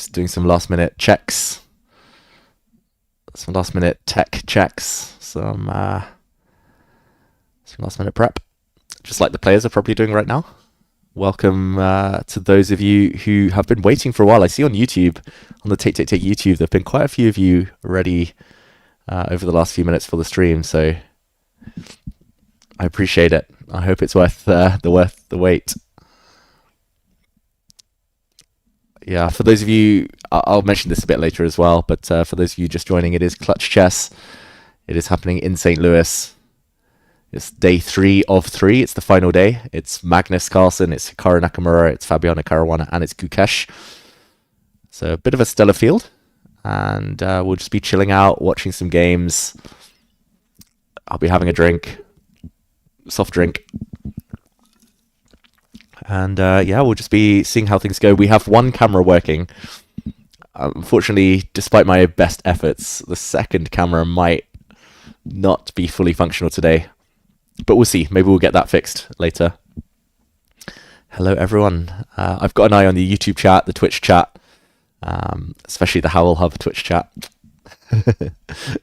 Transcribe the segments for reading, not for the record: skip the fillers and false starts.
Just doing some last minute checks. Some last minute tech checks. Some last minute prep. Just like the players are probably doing right now. Welcome to those of you who have been waiting for a while. I see on YouTube, on the Take YouTube, there have been quite a few of you already over the last few minutes for the stream. So I appreciate it. I hope it's worth the wait. Yeah, for those of you, I'll mention this a bit later as well, but for those of you just joining, it is Clutch Chess. It is happening in St. Louis. It's day 3 of 3. It's the final day. It's Magnus Carlsen, it's Hikaru Nakamura, it's Fabiano Caruana, and it's Gukesh. So a bit of a stellar field. And we'll just be chilling out, watching some games. I'll be having a drink. Soft drink. And yeah, we'll just be seeing how things go. We have one camera working. Unfortunately, despite my best efforts, the second camera might not be fully functional today. But we'll see. Maybe we'll get that fixed later. Hello, everyone. I've got an eye on the YouTube chat, the Twitch chat, especially the Howell Hub Twitch chat.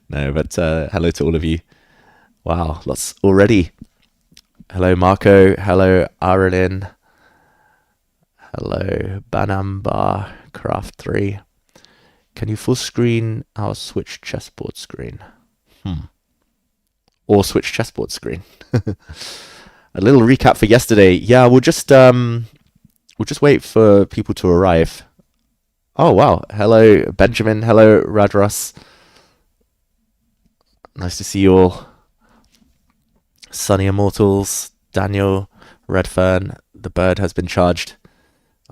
No, but hello to all of you. Wow, lots already. Hello, Marco. Hello, Arilyn. Hello, Banamba Craft 3. Can you full screen our Switch chessboard screen? Or Switch chessboard screen. A little recap for yesterday. Yeah, we'll just wait for people to arrive. Oh wow! Hello, Benjamin. Hello, Radros. Nice to see you all. Sunny Immortals, Daniel, Redfern. The bird has been charged.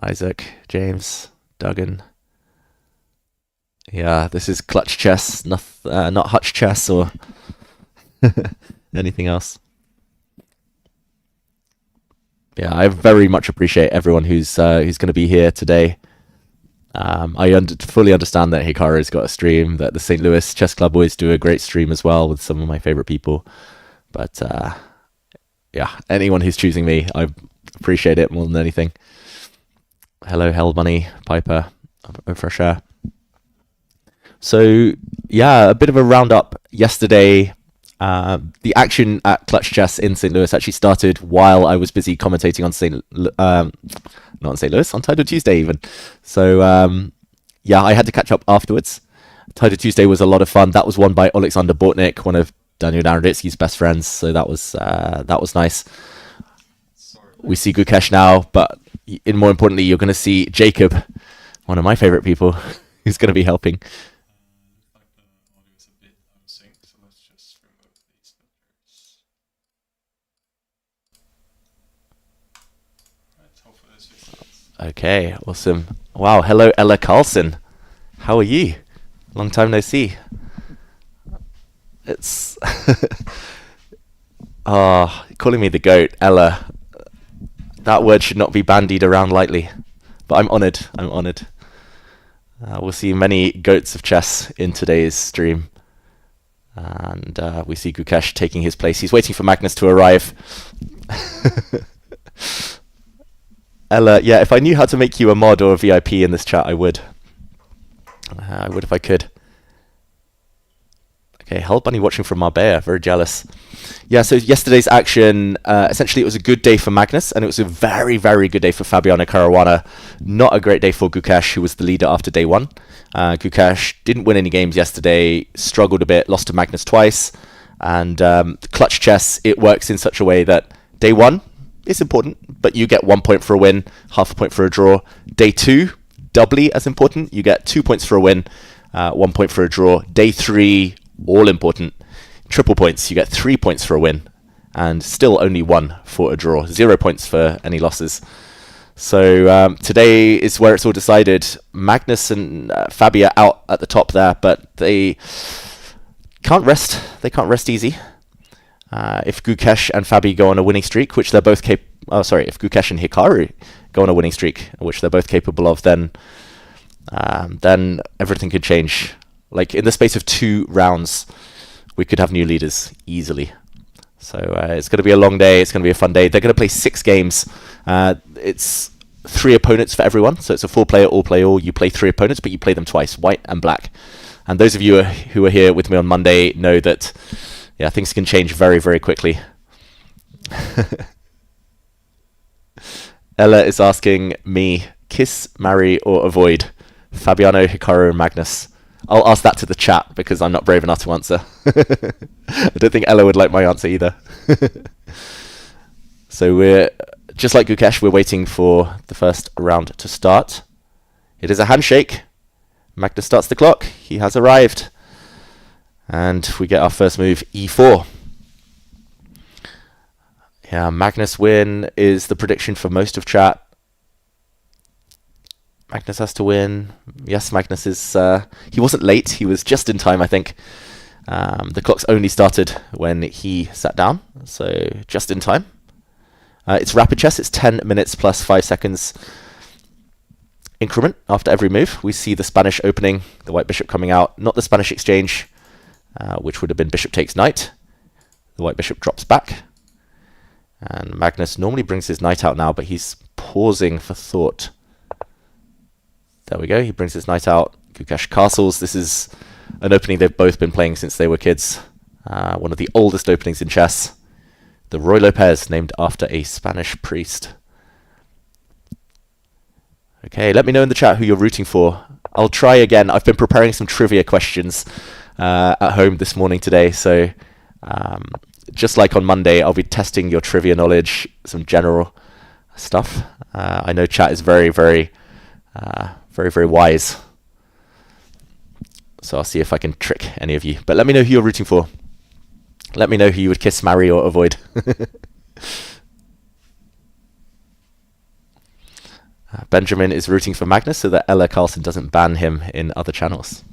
Isaac, James, Duggan. Yeah, this is Clutch Chess, not Hutch Chess or anything else. Yeah, I very much appreciate everyone who's going to be here today. I fully understand that Hikaru's got a stream, that the St. Louis Chess Club always do a great stream as well with some of my favorite people. But yeah, anyone who's choosing me, I appreciate it more than anything. Hello, Hell Bunny, Piper, Fresh Air. So yeah, a bit of a roundup yesterday. The action at Clutch Chess in St. Louis actually started while I was busy commentating on not on St. Louis, on Tidal Tuesday even. So yeah, I had to catch up afterwards. Tidal Tuesday was a lot of fun. That was won by Alexander Bortnik, one of Daniel Naroditsky's best friends. So that was nice. We see Gukesh now, but more importantly, you're going to see Jacob, one of my favorite people, who's going to be helping. Okay, awesome. Wow, hello Ella Carlson. How are you? Long time no see. It's calling me the goat, Ella. That word should not be bandied around lightly, but I'm honoured. We'll see many goats of chess in today's stream. And we see Gukesh taking his place. He's waiting for Magnus to arrive. Ella, yeah, if I knew how to make you a mod or a VIP in this chat, I would. I would if I could. Okay, Hell Bunny watching from Marbella, very jealous. Yeah, so yesterday's action, essentially it was a good day for Magnus, and it was a very, very good day for Fabiano Caruana. Not a great day for Gukesh, who was the leader after day 1. Gukesh didn't win any games yesterday, struggled a bit, lost to Magnus twice, and Clutch Chess, it works in such a way that day 1 is important, but you get 1 point for a win, half a point for a draw. Day 2, doubly as important, you get 2 points for a win, 1 point for a draw. Day 3, all important, triple points, you get 3 points for a win, and still only 1 for a draw, 0 points for any losses. So today is where it's all decided. Magnus and Fabi are out at the top there, but they can't rest. They can't rest easy. If Gukesh and Fabi go on a winning streak, which they're both if Gukesh and Hikaru go on a winning streak, which they're both capable of, then everything could change. Like in the space of 2 rounds, we could have new leaders easily. So it's going to be a long day. It's going to be a fun day. They're going to play 6 games. It's 3 opponents for everyone. So it's a 4-player, all play all. You play 3 opponents, but you play them twice, white and black. And those of you who are here with me on Monday know that, yeah, things can change very, very quickly. Ella is asking me, kiss, marry, or avoid Fabiano, Hikaru, and Magnus. I'll ask that to the chat because I'm not brave enough to answer. I don't think Ella would like my answer either. So we're, just like Gukesh, we're waiting for the first round to start. It is a handshake. Magnus starts the clock. He has arrived. And we get our first move, e4. Yeah, Magnus win is the prediction for most of chat. Magnus has to win. Yes, Magnus is... he wasn't late. He was just in time, I think. The clock's only started when he sat down, so just in time. It's rapid chess. It's 10 minutes plus 5 seconds increment after every move. We see the Spanish opening, the white bishop coming out. Not the Spanish exchange, which would have been bishop takes knight. The white bishop drops back. And Magnus normally brings his knight out now, but he's pausing for thought. There we go. He brings his knight out. Gukesh castles. This is an opening they've both been playing since they were kids. One of the oldest openings in chess. The Roy Lopez, named after a Spanish priest. Okay, let me know in the chat who you're rooting for. I'll try again. I've been preparing some trivia questions at home this morning today. So just like on Monday, I'll be testing your trivia knowledge, some general stuff. I know chat is very, very wise. So I'll see if I can trick any of you. But let me know who you're rooting for. Let me know who you would kiss, marry, or avoid. Benjamin is rooting for Magnus so that Ella Carlson doesn't ban him in other channels.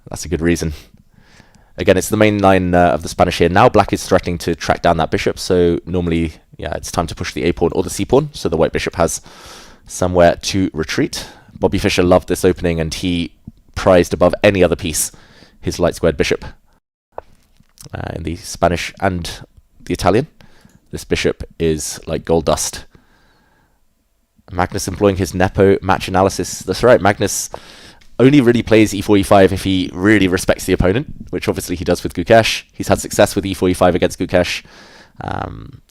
That's a good reason. Again, it's the main line of the Spanish here. Now black is threatening to track down that bishop, so normally, yeah, it's time to push the a-pawn or the c-pawn, so the white bishop has somewhere to retreat. Bobby Fischer loved this opening, and he prized above any other piece his light squared bishop. In the Spanish and the Italian, this bishop is like gold dust. Magnus employing his Nepo match analysis. That's right, Magnus only really plays e4, e5 if he really respects the opponent, which obviously he does with Gukesh. He's had success with e4, e5 against Gukesh.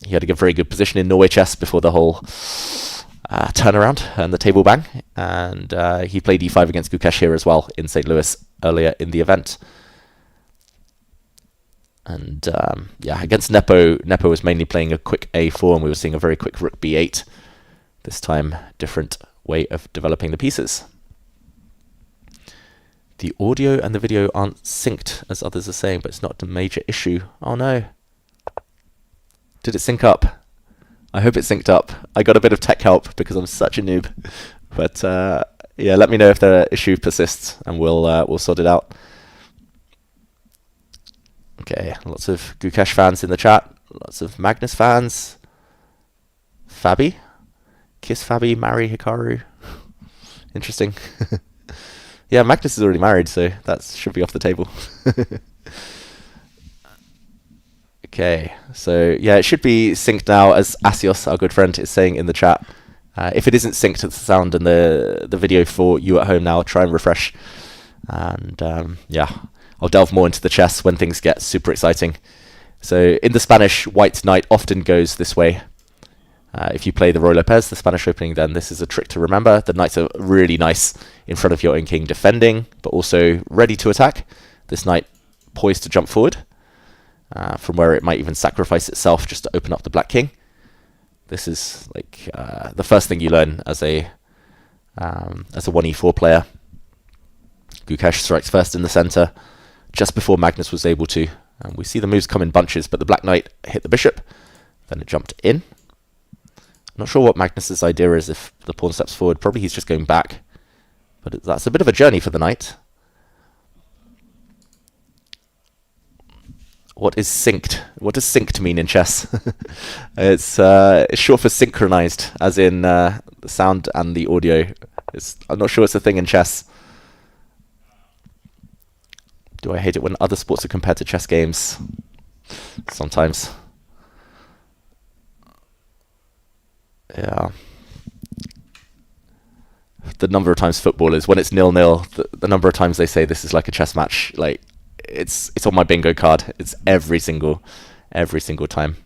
He had a very good position in Norway chess before the whole turnaround and the table bang. And he played e5 against Gukesh here as well in St. Louis earlier in the event. And yeah, against Nepo was mainly playing a quick a4, and we were seeing a very quick rook b8. This time, different way of developing the pieces. The audio and the video aren't synced, as others are saying, but it's not a major issue. Oh no. Did it sync up? I hope it synced up. I got a bit of tech help because I'm such a noob. But yeah, let me know if the issue persists, and we'll sort it out. Okay, lots of Gukesh fans in the chat. Lots of Magnus fans. Fabi. Kiss Fabi, marry Hikaru. Interesting. Yeah, Magnus is already married, so that should be off the table. Okay, so yeah, it should be synced now, as Asios, our good friend, is saying in the chat. If it isn't synced to the sound and the video for you at home now, try and refresh. And yeah, I'll delve more into the chess when things get super exciting. So in the Spanish, white knight often goes this way. If you play the Roy Lopez, the Spanish opening, then this is a trick to remember. The knights are really nice in front of your own king, defending, but also ready to attack. This knight poised to jump forward, from where it might even sacrifice itself just to open up the black king. This is like the first thing you learn as a 1e4 player. Gukesh strikes first in the center, just before Magnus was able to. And we see the moves come in bunches, but the black knight hit the bishop, then it jumped in. Not sure what Magnus's idea is if the pawn steps forward. Probably he's just going back. But that's a bit of a journey for the knight. What is synced? What does synced mean in chess? It's short for synchronized, as in the sound and the audio. I'm not sure it's a thing in chess. Do I hate it when other sports are compared to chess games? Sometimes. Yeah. the number of times footballers, when it's 0-0, the number of times they say this is like a chess match, like it's on my bingo card. It's every single time.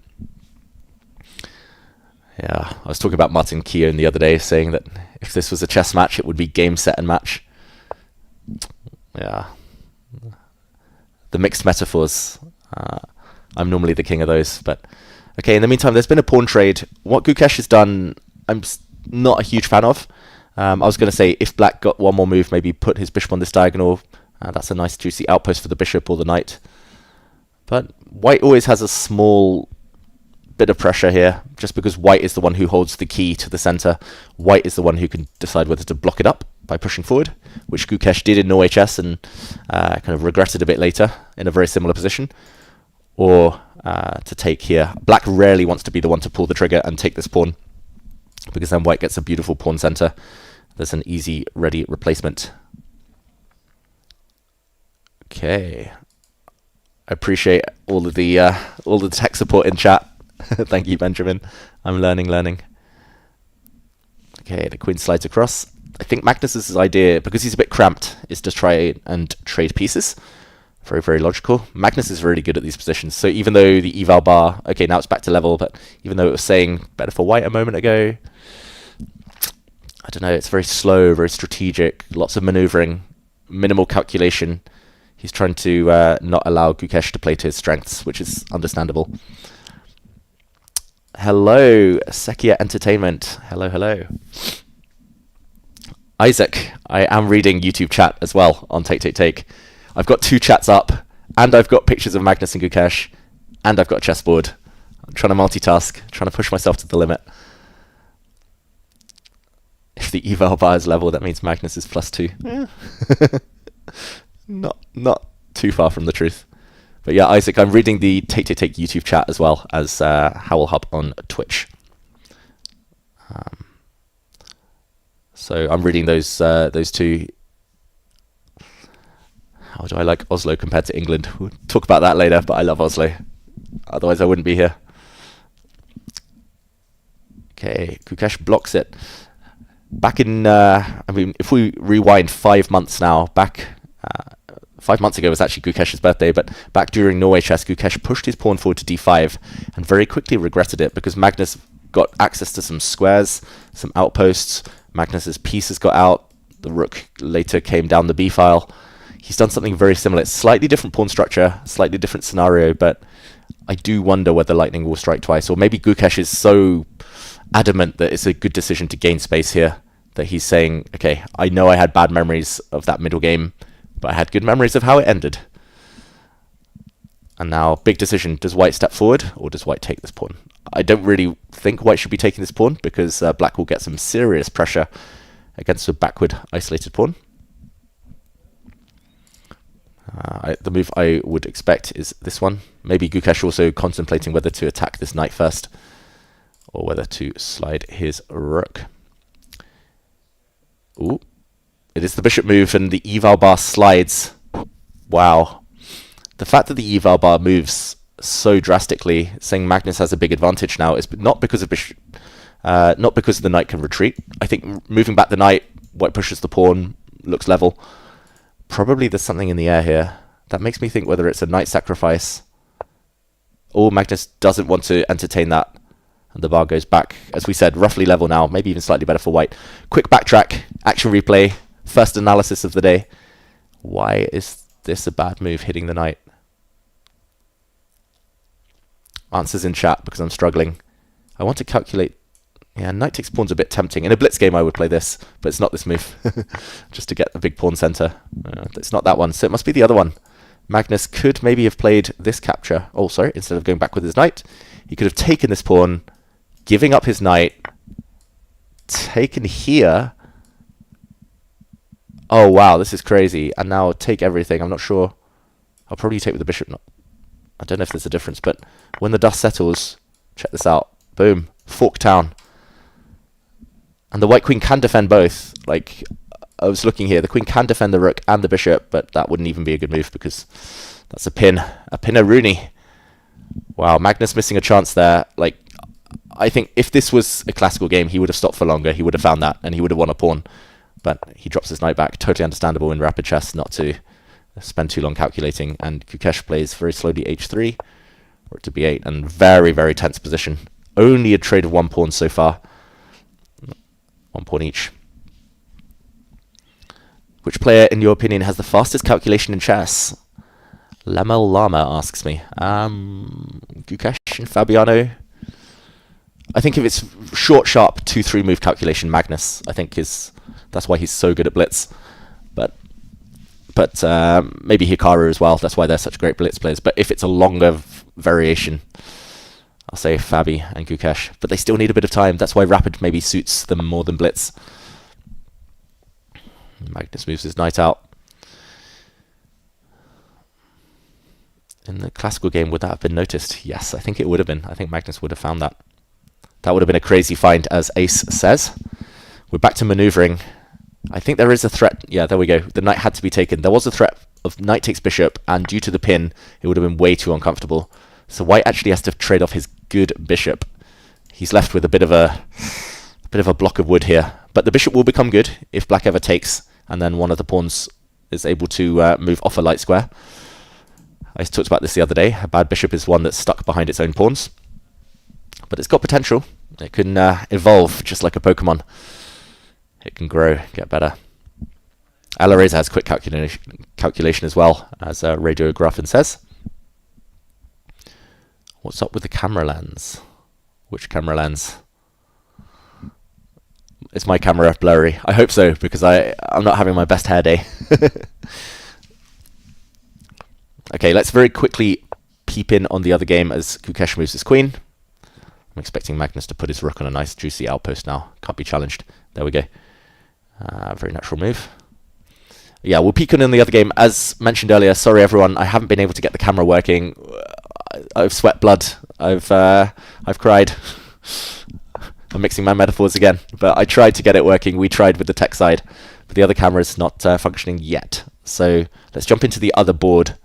Yeah, I was talking about Martin Keown the other day, saying that if this was a chess match, it would be game, set, and match. Yeah. The mixed metaphors. I'm normally the king of those, but okay. In the meantime, there's been a pawn trade. What Gukesh has done, I'm not a huge fan of. I was going to say if Black got one more move, maybe put his bishop on this diagonal. That's a nice juicy outpost for the bishop or the knight. But White always has a small bit of pressure here, just because White is the one who holds the key to the center. White is the one who can decide whether to block it up by pushing forward, which Gukesh did in no HS and kind of regretted a bit later in a very similar position, or to take here. Black rarely wants to be the one to pull the trigger and take this pawn, because then White gets a beautiful pawn center. There's an easy, ready replacement. Okay. I appreciate all of the tech support in chat. Thank you, Benjamin. I'm learning. Okay, the queen slides across. I think Magnus's idea, because he's a bit cramped, is to try and trade pieces. Very, very logical. Magnus is really good at these positions. So even though the eval bar, okay, now it's back to level, but even though it was saying better for White a moment ago, I don't know, it's very slow, very strategic, lots of maneuvering, minimal calculation. He's trying to not allow Gukesh to play to his strengths, which is understandable. Hello, Sekia Entertainment. Hello. Isaac, I am reading YouTube chat as well on Take. I've got 2 chats up, and I've got pictures of Magnus and Gukesh, and I've got a chessboard. I'm trying to multitask, trying to push myself to the limit. If the eval bar is level, that means Magnus is +2. Yeah. Not too far from the truth. But yeah, Isaac, I'm reading the Take YouTube chat as well as Howell Hub on Twitch. So I'm reading those 2. How do I like Oslo compared to England? We'll talk about that later, but I love Oslo. Otherwise I wouldn't be here. Okay, Gukesh blocks it. Back in, if we rewind 5 months now, 5 months ago was actually Gukesh's birthday, but back during Norway chess, Gukesh pushed his pawn forward to d5 and very quickly regretted it because Magnus got access to some squares, some outposts. Magnus's pieces got out. The rook later came down the b file. He's done something very similar. It's slightly different pawn structure, slightly different scenario, but I do wonder whether lightning will strike twice, or maybe Gukesh is so adamant that it's a good decision to gain space here that he's saying, okay, I know I had bad memories of that middle game, but I had good memories of how it ended. And now, big decision. Does White step forward, or does White take this pawn? I don't really think White should be taking this pawn, because Black will get some serious pressure against a backward, isolated pawn. The move I would expect is this one. Maybe Gukesh also contemplating whether to attack this knight first, or whether to slide his rook. Ooh. It is the bishop move, and the eval bar slides. Wow. The fact that the eval bar moves so drastically, saying Magnus has a big advantage now, is not because of not because the knight can retreat. I think moving back the knight, White pushes the pawn, looks level. Probably there's something in the air here. That makes me think whether it's a knight sacrifice, or Magnus doesn't want to entertain that, and the bar goes back, as we said, roughly level now, maybe even slightly better for White. Quick backtrack, action replay. First analysis of the day. Why is this a bad move, hitting the knight? Answers in chat, because I'm struggling. I want to calculate. Yeah, knight takes pawn's a bit tempting. In a blitz game I would play this, but it's not this move. Just to get the big pawn center. It's not that one, so it must be the other one. Magnus could maybe have played this capture. Oh, sorry, instead of going back with his knight, he could have taken this pawn, giving up his knight, taken here. Oh, wow, this is crazy. And now take everything. I'm not sure. I'll probably take with the bishop. I don't know if there's a difference, but when the dust settles, check this out. Boom. Fork town. And the white queen can defend both. Like, I was looking here. The queen can defend the rook and the bishop, but that wouldn't even be a good move because that's a pin. A pin a Rooney. Wow, Magnus missing a chance there. Like, I think if this was a classical game, he would have stopped for longer. He would have found that, and he would have won a pawn. But he drops his knight back. Totally understandable in rapid chess not to spend too long calculating. And Gukesh plays very slowly h3, or to b8, and very, very tense position. Only a trade of 1 pawn so far. 1 pawn each. Which player, in your opinion, has the fastest calculation in chess? Lamel Lama asks me. Gukesh and Fabiano. I think if it's short, sharp 2-3 move calculation, Magnus, I think that's why he's so good at blitz. But maybe Hikaru as well. That's why they're such great blitz players. But if it's a longer variation, I'll say Fabi and Gukesh. But they still need a bit of time. That's why rapid maybe suits them more than blitz. Magnus moves his knight out. In the classical game, would that have been noticed? Yes, I think it would have been. I think Magnus would have found that. That would have been a crazy find, as Ace says. We're back to maneuvering. I think there is a threat. Yeah, there we go. The knight had to be taken. There was a threat of knight takes bishop, and due to the pin, it would have been way too uncomfortable. So white actually has to trade off his good bishop. He's left with a bit of a block of wood here. But the bishop will become good if black ever takes, and then one of the pawns is able to move off a light square. I talked about this the other day. A bad bishop is one that's stuck behind its own pawns. But it's got potential. It can evolve just like a Pokemon. It can grow, get better. Alareza has quick calculation as well, as Radio Graffin says. What's up with the camera lens? Which camera lens? Is my camera blurry? I hope so, because I'm not having my best hair day. Okay, let's very quickly peep in on the other game as Gukesh moves his queen. I'm expecting Magnus to put his rook on a nice juicy outpost now. Can't be challenged. There we go. Very natural move. Yeah, we'll peek in the other game. As mentioned earlier, sorry everyone, I haven't been able to get the camera working. I've sweat blood. I've cried. I'm mixing my metaphors again. But I tried to get it working. We tried with the tech side. But the other camera's not functioning yet. So let's jump into the other board.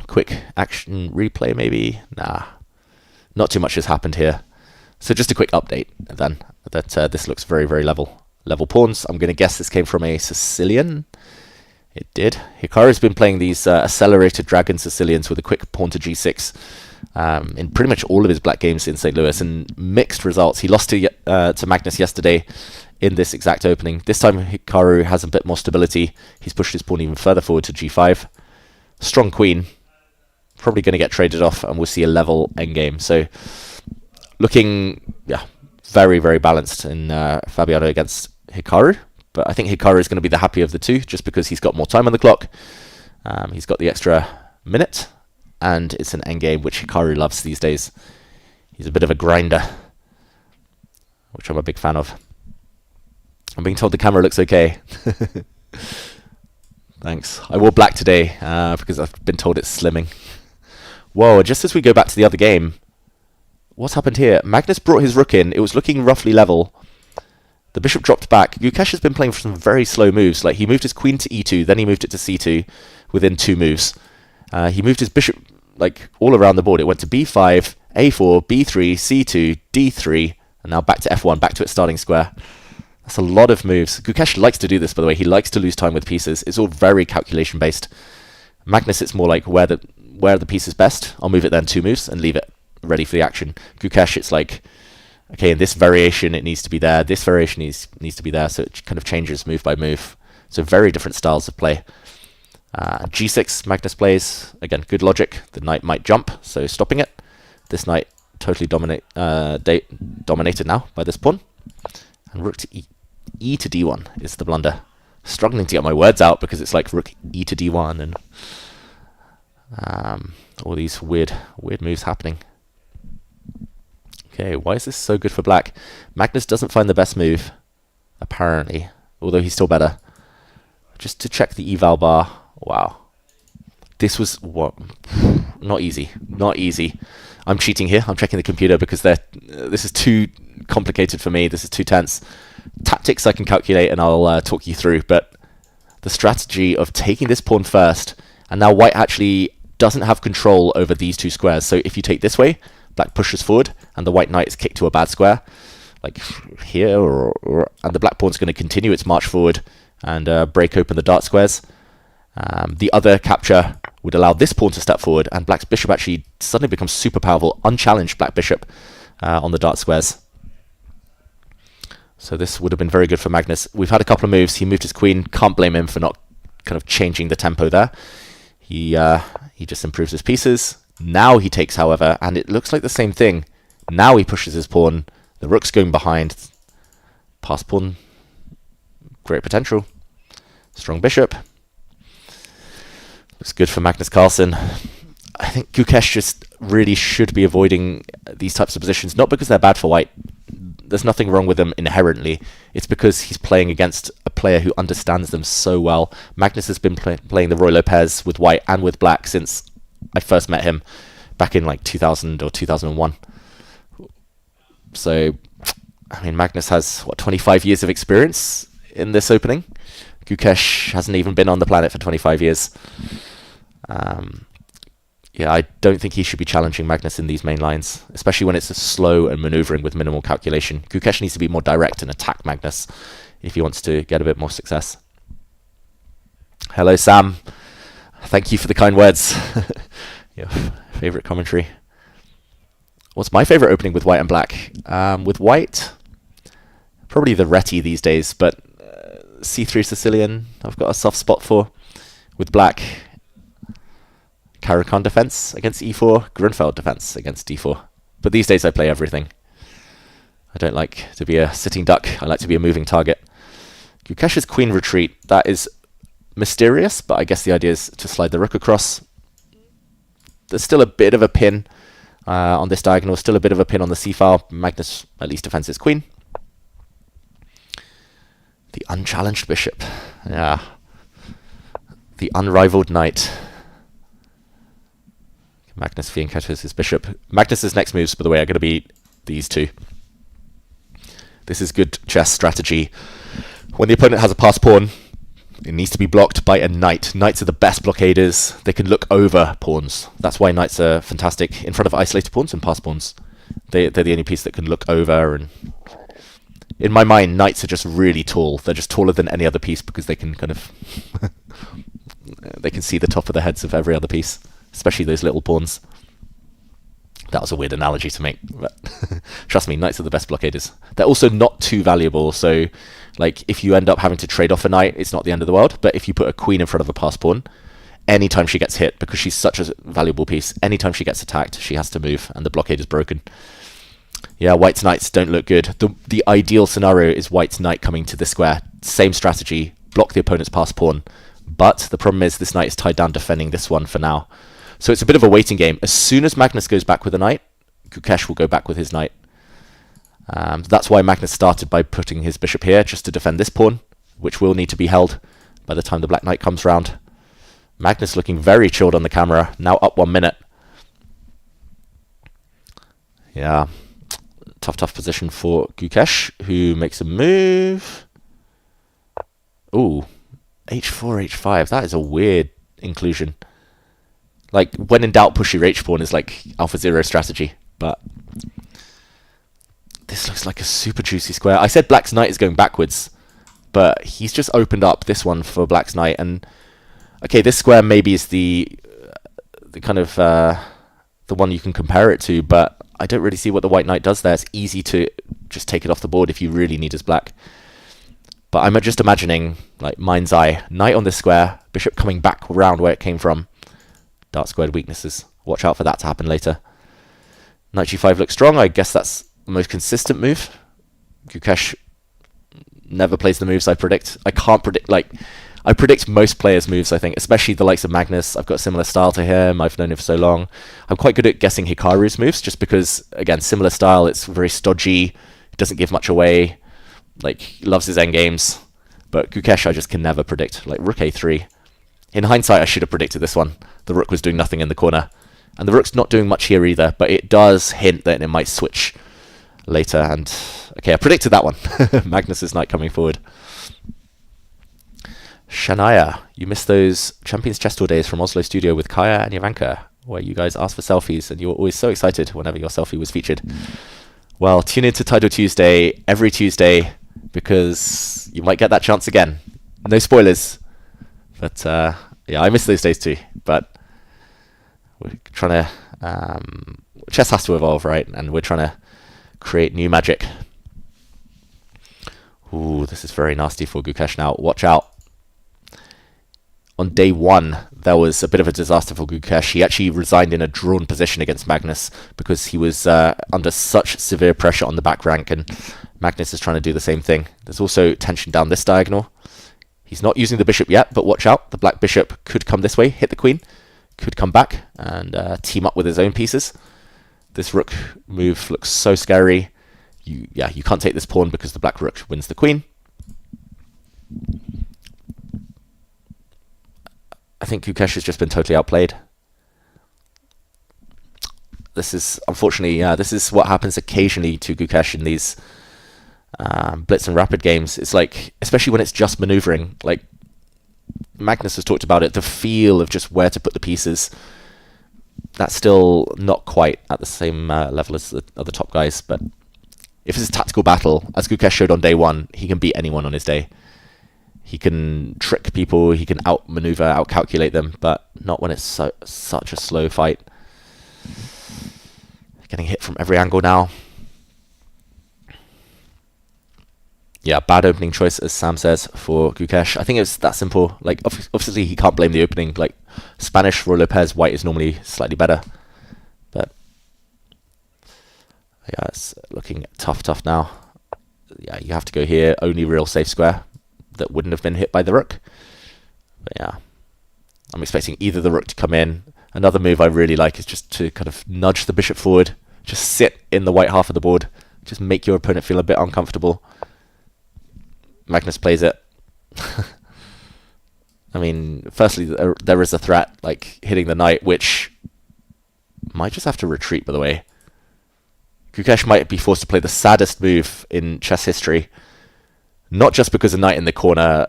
Quick action replay maybe? Nah. Not too much has happened here. So just a quick update then. That this looks very, very level. Level pawns. I'm going to guess this came from a Sicilian. It did. Hikaru's been playing these accelerated dragon Sicilians with a quick pawn to g6 in pretty much all of his black games in St. Louis, and mixed results. He lost to Magnus yesterday in this exact opening. This time Hikaru has a bit more stability. He's pushed his pawn even further forward to g5. Strong queen. Probably going to get traded off, and we'll see a level endgame. So looking, yeah, very, very balanced in Fabiano against Hikaru. But I think Hikaru is going to be the happier of the two, just because he's got more time on the clock. He's got the extra minute, and it's an endgame, which Hikaru loves these days. He's a bit of a grinder, which I'm a big fan of. I'm being told the camera looks okay. Thanks. I wore black today because I've been told it's slimming. Whoa, just as we go back to the other game, what's happened here? Magnus brought his rook in. It was looking roughly level. The bishop dropped back. Gukesh has been playing for some very slow moves. Like, he moved his queen to e2, then he moved it to c2 within 2 moves. He moved his bishop like all around the board. It went to b5, a4, b3, c2, d3, and now back to f1, back to its starting square. That's a lot of moves. Gukesh likes to do this, by the way. He likes to lose time with pieces. It's all very calculation-based. Magnus, it's more like where the piece is best. I'll move it then 2 moves and leave it ready for the action. Gukesh, it's like, okay, in this variation it needs to be there. This variation needs to be there. So it kind of changes move by move. So very different styles of play. G6, Magnus plays. Again, good logic. The knight might jump, so stopping it. This knight totally dominated now by this pawn. And rook to e to d1 is the blunder. Struggling to get my words out because it's like rook e to d1 and all these weird moves happening. Okay, why is this so good for black? Magnus doesn't find the best move, apparently, although he's still better. Just to check the eval bar. Wow. This was not easy. Not easy. I'm cheating here. I'm checking the computer because this is too complicated for me. This is too tense. Tactics I can calculate and I'll talk you through, but the strategy of taking this pawn first, and now white actually doesn't have control over these 2 squares. So if you take this way, black pushes forward and the white knight is kicked to a bad square. like here, and the black pawn's going to continue its march forward and break open the dark squares. The other capture would allow this pawn to step forward, and black's bishop actually suddenly becomes super powerful, unchallenged black bishop on the dark squares. So this would have been very good for Magnus. We've had a couple of moves. He moved his queen. Can't blame him for not kind of changing the tempo there. He just improves his pieces. Now he takes, however, and it looks like the same thing. Now he pushes his pawn. The rook's going behind. Pass pawn. Great potential. Strong bishop. Looks good for Magnus Carlsen. I think Gukesh just really should be avoiding these types of positions, not because they're bad for white. There's nothing wrong with them inherently. It's because he's playing against a player who understands them so well. Magnus has been playing the Roy Lopez with white and with black since I first met him back in like 2000 or 2001. So, I mean, Magnus has, 25 years of experience in this opening. Gukesh hasn't even been on the planet for 25 years. Yeah, I don't think he should be challenging Magnus in these main lines, especially when it's slow and maneuvering with minimal calculation. Gukesh needs to be more direct and attack Magnus if he wants to get a bit more success. Hello, Sam. Thank you for the kind words. Your favourite commentary. What's my favourite opening with white and black? With white, probably the Reti these days, but C3 Sicilian I've got a soft spot for. With black, Caro-Kann defense against e4, Grunfeld defense against d4. But these days I play everything. I don't like to be a sitting duck. I like to be a moving target. Gukesh's queen retreat, that is mysterious, but I guess the idea is to slide the rook across. There's still a bit of a pin on this diagonal, still a bit of a pin on the c-file. Magnus at least defends his queen. The unchallenged bishop. Yeah. The unrivaled knight. Magnus fianchettos his bishop. Magnus's next moves, by the way, are going to be these two. This is good chess strategy. When the opponent has a pass pawn, it needs to be blocked by a knight. Knights are the best blockaders. They can look over pawns. That's why knights are fantastic in front of isolated pawns and pass pawns. They're the only piece that can look over. And in my mind, knights are just really tall. They're just taller than any other piece because they can kind of they can see the top of the heads of every other piece. Especially those little pawns. That was a weird analogy to make, but trust me, knights are the best blockaders. They're also not too valuable, so like if you end up having to trade off a knight, it's not the end of the world. But if you put a queen in front of a pass pawn, anytime she gets hit, because she's such a valuable piece, anytime she gets attacked, she has to move, and the blockade is broken. Yeah, white's knights don't look good. The ideal scenario is white's knight coming to this square. Same strategy, block the opponent's pass pawn. But the problem is this knight is tied down defending this one for now. So it's a bit of a waiting game. As soon as Magnus goes back with a knight, Gukesh will go back with his knight. That's why Magnus started by putting his bishop here, just to defend this pawn, which will need to be held by the time the black knight comes round. Magnus looking very chilled on the camera, now up 1 minute. Yeah, tough position for Gukesh, who makes a move. Ooh, h4, h5, that is a weird inclusion. Like, when in doubt, push your h-pawn is like AlphaZero strategy. But this looks like a super juicy square. I said black's knight is going backwards, but he's just opened up this one for black's knight. And, okay, this square maybe is the kind of the one you can compare it to, but I don't really see what the white knight does there. It's easy to just take it off the board if you really need his black. But I'm just imagining, like, mind's eye, knight on this square, bishop coming back around where it came from. Dark squared weaknesses. Watch out for that to happen later. Knight g5 looks strong. I guess that's the most consistent move. Gukesh never plays the moves I predict. I can't predict, like, I predict most players' moves, I think, especially the likes of Magnus. I've got a similar style to him. I've known him for so long. I'm quite good at guessing Hikaru's moves, just because, again, similar style. It's very stodgy. It doesn't give much away. Like, he loves his endgames. But Gukesh, I just can never predict. Like, rook a3. In hindsight, I should have predicted this one. The rook was doing nothing in the corner. And the rook's not doing much here either, but it does hint that it might switch later. And, okay, I predicted that one. Magnus's knight coming forward. Shania, you missed those Champions Chess Tour days from Oslo Studio with Kaya and Ivanka, where you guys asked for selfies, and you were always so excited whenever your selfie was featured. Well, tune in to Tidal Tuesday every Tuesday because you might get that chance again. No spoilers. But yeah, I miss those days too. But we're trying to... chess has to evolve, right? And we're trying to create new magic. Ooh, this is very nasty for Gukesh now. Watch out. On day 1, there was a bit of a disaster for Gukesh. He actually resigned in a drawn position against Magnus because he was under such severe pressure on the back rank, and Magnus is trying to do the same thing. There's also tension down this diagonal. He's not using the bishop yet, but watch out. The black bishop could come this way, hit the queen, could come back and team up with his own pieces. This rook move looks so scary. You can't take this pawn because the black rook wins the queen. I think Gukesh has just been totally outplayed. This is, unfortunately, this is what happens occasionally to Gukesh in these blitz and rapid games. It's like, especially when it's just maneuvering, like Magnus has talked about it, the feel of just where to put the pieces. That's still not quite at the same level as the other top guys, but if it's a tactical battle, as Gukesh showed on day 1, he can beat anyone on his day. He can trick people, he can outmaneuver, outcalculate them, but not when it's such a slow fight. Getting hit from every angle now. Yeah, bad opening choice, as Sam says, for Gukesh. I think it's that simple. Like, obviously, he can't blame the opening. Like, Spanish for Lopez, white is normally slightly better. But, yeah, it's looking tough now. Yeah, you have to go here. Only real safe square that wouldn't have been hit by the rook. But, yeah, I'm expecting either the rook to come in. Another move I really like is just to kind of nudge the bishop forward. Just sit in the white half of the board. Just make your opponent feel a bit uncomfortable. Magnus plays it. I mean, firstly, there is a threat, like hitting the knight, which might just have to retreat, by the way. Gukesh might be forced to play the saddest move in chess history. Not just because a knight in the corner...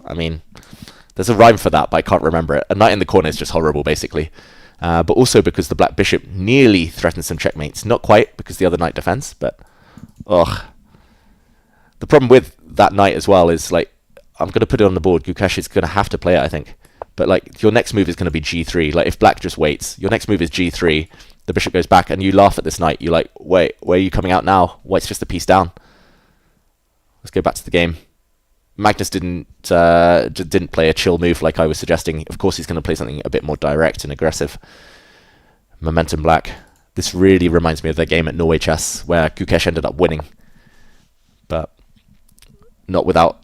I mean, there's a rhyme for that, but I can't remember it. A knight in the corner is just horrible, basically. But also because the black bishop nearly threatens some checkmates. Not quite, because the other knight defends, but... Ugh. The problem with that knight as well is, like, I'm going to put it on the board. Gukesh is going to have to play it, I think. But, like, your next move is going to be g3. Like, if black just waits, your next move is g3. The bishop goes back, and you laugh at this knight. You're like, wait, where are you coming out now? White's just a piece down. Let's go back to the game. Magnus didn't play a chill move like I was suggesting. Of course, he's going to play something a bit more direct and aggressive. Momentum black. This really reminds me of their game at Norway Chess, where Gukesh ended up winning. But not without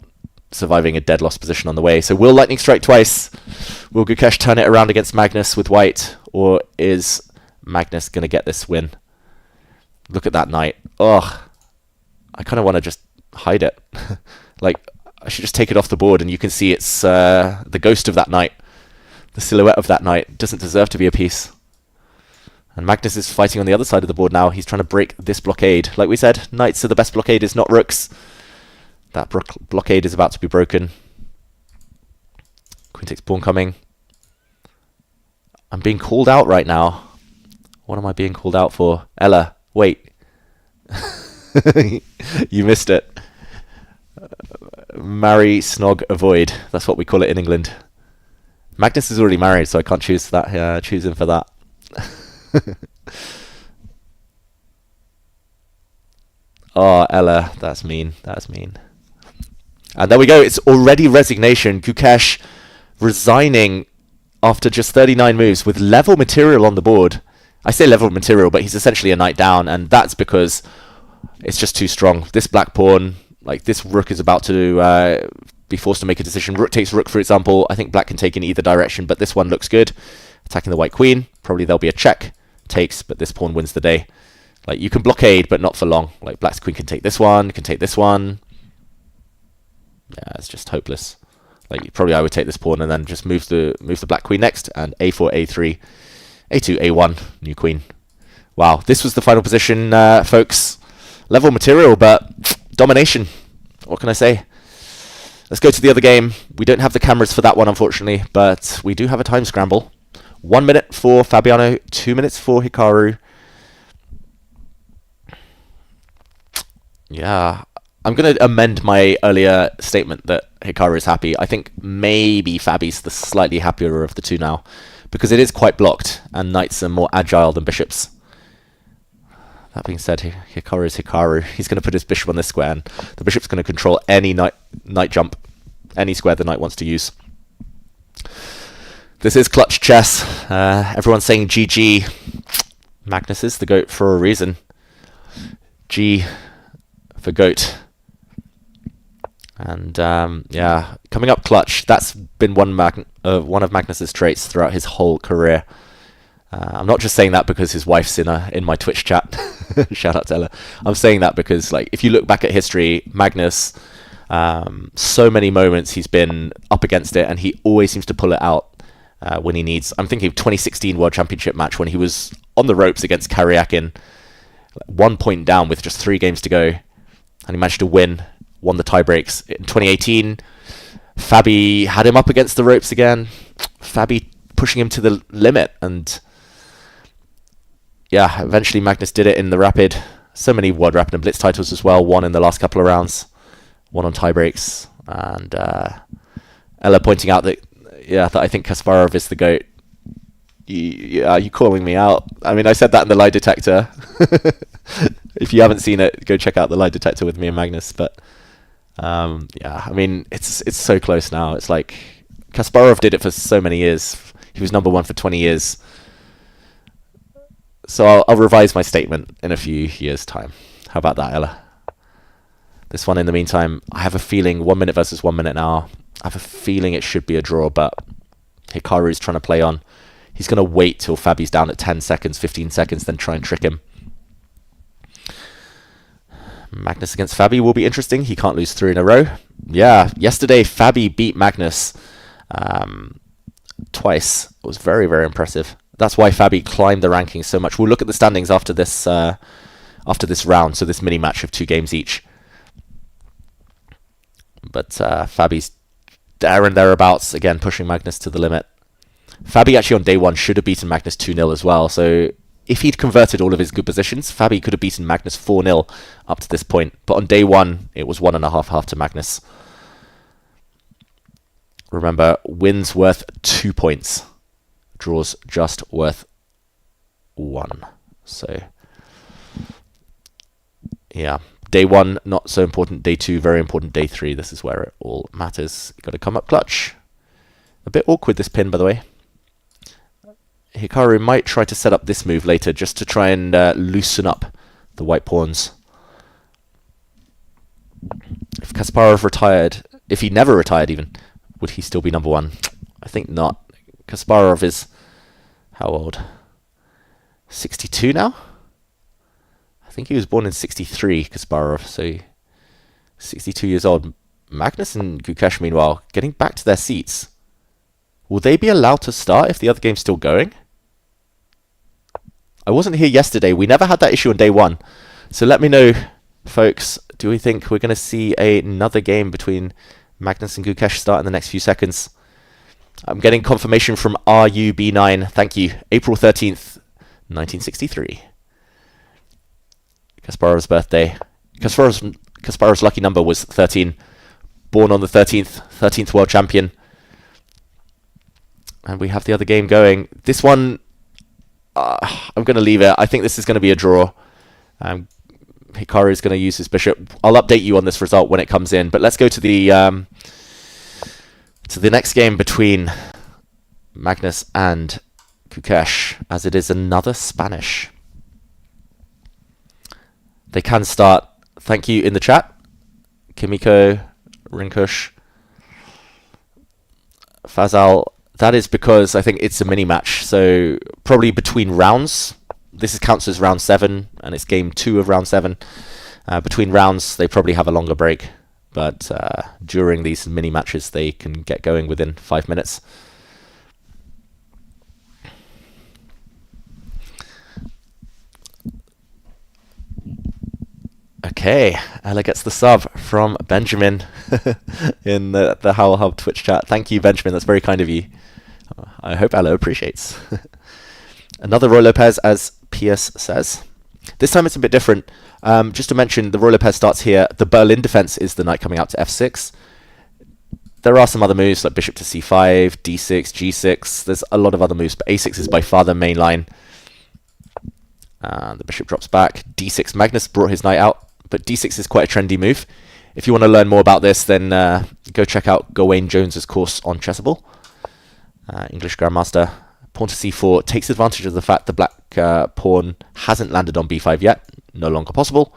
surviving a dead loss position on the way. So will lightning strike twice? Will Gukesh turn it around against Magnus with white? Or is Magnus going to get this win? Look at that knight. Ugh. I kind of want to just hide it. Like, I should just take it off the board and you can see it's the ghost of that knight. The silhouette of that knight doesn't deserve to be a piece. And Magnus is fighting on the other side of the board now. He's trying to break this blockade. Like we said, knights are the best blockaders, not rooks. That blockade is about to be broken. Queen takes pawn coming. I'm being called out right now. What am I being called out for? Ella, wait. You missed it. Marry, snog, avoid. That's what we call it in England. Magnus is already married, so I can't choose that. Choose him for that. Oh, Ella, that's mean. That's mean. And there we go. It's already resignation. Gukesh resigning after just 39 moves with level material on the board. I say level material, but he's essentially a knight down, and that's because it's just too strong. This black pawn, like this rook is about to be forced to make a decision. Rook takes rook, for example. I think black can take in either direction, but this one looks good. Attacking the white queen. Probably there'll be a check. Takes, but this pawn wins the day. Like, you can blockade, but not for long. Like, black's queen can take this one, can take this one. Yeah, it's just hopeless. Like, probably I would take this pawn and then just move the black queen next, and a4, a3, a2, a1, new queen. Wow, this was the final position, folks. Level material, but domination. What can I say? Let's go to the other game. We don't have the cameras for that one, unfortunately, but we do have a time scramble. 1 minute for Fabiano, 2 minutes for Hikaru. Yeah. I'm going to amend my earlier statement that Hikaru is happy. I think maybe Fabi's the slightly happier of the two now, because it is quite blocked, and knights are more agile than bishops. That being said, Hikaru is Hikaru. He's going to put his bishop on this square, and the bishop's going to control any knight jump, any square the knight wants to use. This is clutch chess. Everyone's saying GG. Magnus is the GOAT for a reason. G for GOAT. And yeah, coming up clutch. That's been one of Magnus's traits throughout his whole career. I'm not just saying that because his wife's in my Twitch chat. Shout out to Ella. I'm saying that because, like, if you look back at history, Magnus, so many moments he's been up against it, and he always seems to pull it out when he needs. I'm thinking of 2016 World Championship match when he was on the ropes against Karyakin, 1 point down with just 3 games to go, and he managed to win, won the tie breaks. In 2018, Fabi had him up against the ropes again. Fabi pushing him to the limit, and yeah, eventually Magnus did it in the Rapid. So many World Rapid and Blitz titles as well, won in the last couple of rounds, won on tie breaks, and Ella pointing out that I think Kasparov is the GOAT. Are you calling me out? I mean, I said that in the lie detector. If you haven't seen it, go check out the lie detector with me and Magnus. But yeah, I mean, it's so close now. It's like Kasparov did it for so many years. He was number 1 for 20 years. So I'll revise my statement in a few years' time. How about that, Ella? This one, in the meantime, I have a feeling 1 minute versus 1 minute now. I have a feeling it should be a draw, but Hikaru is trying to play on. He's going to wait till Fabi's down at 10 seconds, 15 seconds, then try and trick him. Magnus against Fabi will be interesting. He can't lose 3 in a row. Yeah, yesterday Fabi beat Magnus twice. It was very, very impressive. That's why Fabi climbed the rankings so much. We'll look at the standings after this round, so this mini match of 2 games each. But Fabi's there and thereabouts, again pushing Magnus to the limit. Fabi actually on day 1 should have beaten Magnus 2-0 as well, so if he'd converted all of his good positions, Fabi could have beaten Magnus 4-0 up to this point. But on day 1, it was 1.5 to Magnus. Remember, wins worth 2 points. Draws just worth 1. So, yeah. Day 1, not so important. Day 2, very important. Day 3, this is where it all matters. You've got to come up clutch. A bit awkward, this pin, by the way. Hikaru might try to set up this move later just to try and loosen up the white pawns. If Kasparov retired, if he never retired even, would he still be number 1? I think not. Kasparov is how old? 62 now? I think he was born in 63, Kasparov, so 62 years old. Magnus and Gukesh, meanwhile, getting back to their seats. Will they be allowed to start if the other game's still going? I wasn't here yesterday. We never had that issue on day 1. So let me know, folks, do we think we're going to see another game between Magnus and Gukesh start in the next few seconds? I'm getting confirmation from RUB9. Thank you. April 13th, 1963. Kasparov's birthday. Kasparov's lucky number was 13. Born on the 13th world champion. And we have the other game going. This one, I'm going to leave it. I think this is going to be a draw. Hikaru is going to use his bishop. I'll update you on this result when it comes in. But let's go to the next game between Magnus and Gukesh, as it is another Spanish. They can start. Thank you in the chat. Kimiko, Rinkush, Fazal. That is because I think it's a mini match. So probably between rounds. This counts as round 7, and it's game 2 of round 7. Between rounds, they probably have a longer break. But during these mini matches, they can get going within 5 minutes. Okay, Ella gets the sub from Benjamin in the Howell Hub Twitch chat. Thank you, Benjamin. That's very kind of you. I hope Ella appreciates. Another Roy Lopez, as Piers says. This time it's a bit different. Just to mention, the Roy Lopez starts here. The Berlin defense is the knight coming out to f6. There are some other moves like bishop to c5, d6, g6. There's a lot of other moves, but a6 is by far the main line. The bishop drops back. d6, Magnus brought his knight out, but d6 is quite a trendy move. If you want to learn more about this, then go check out Gawain Jones's course on Chessable. English Grandmaster. Pawn to c4 takes advantage of the fact the black pawn hasn't landed on b5 yet. No longer possible.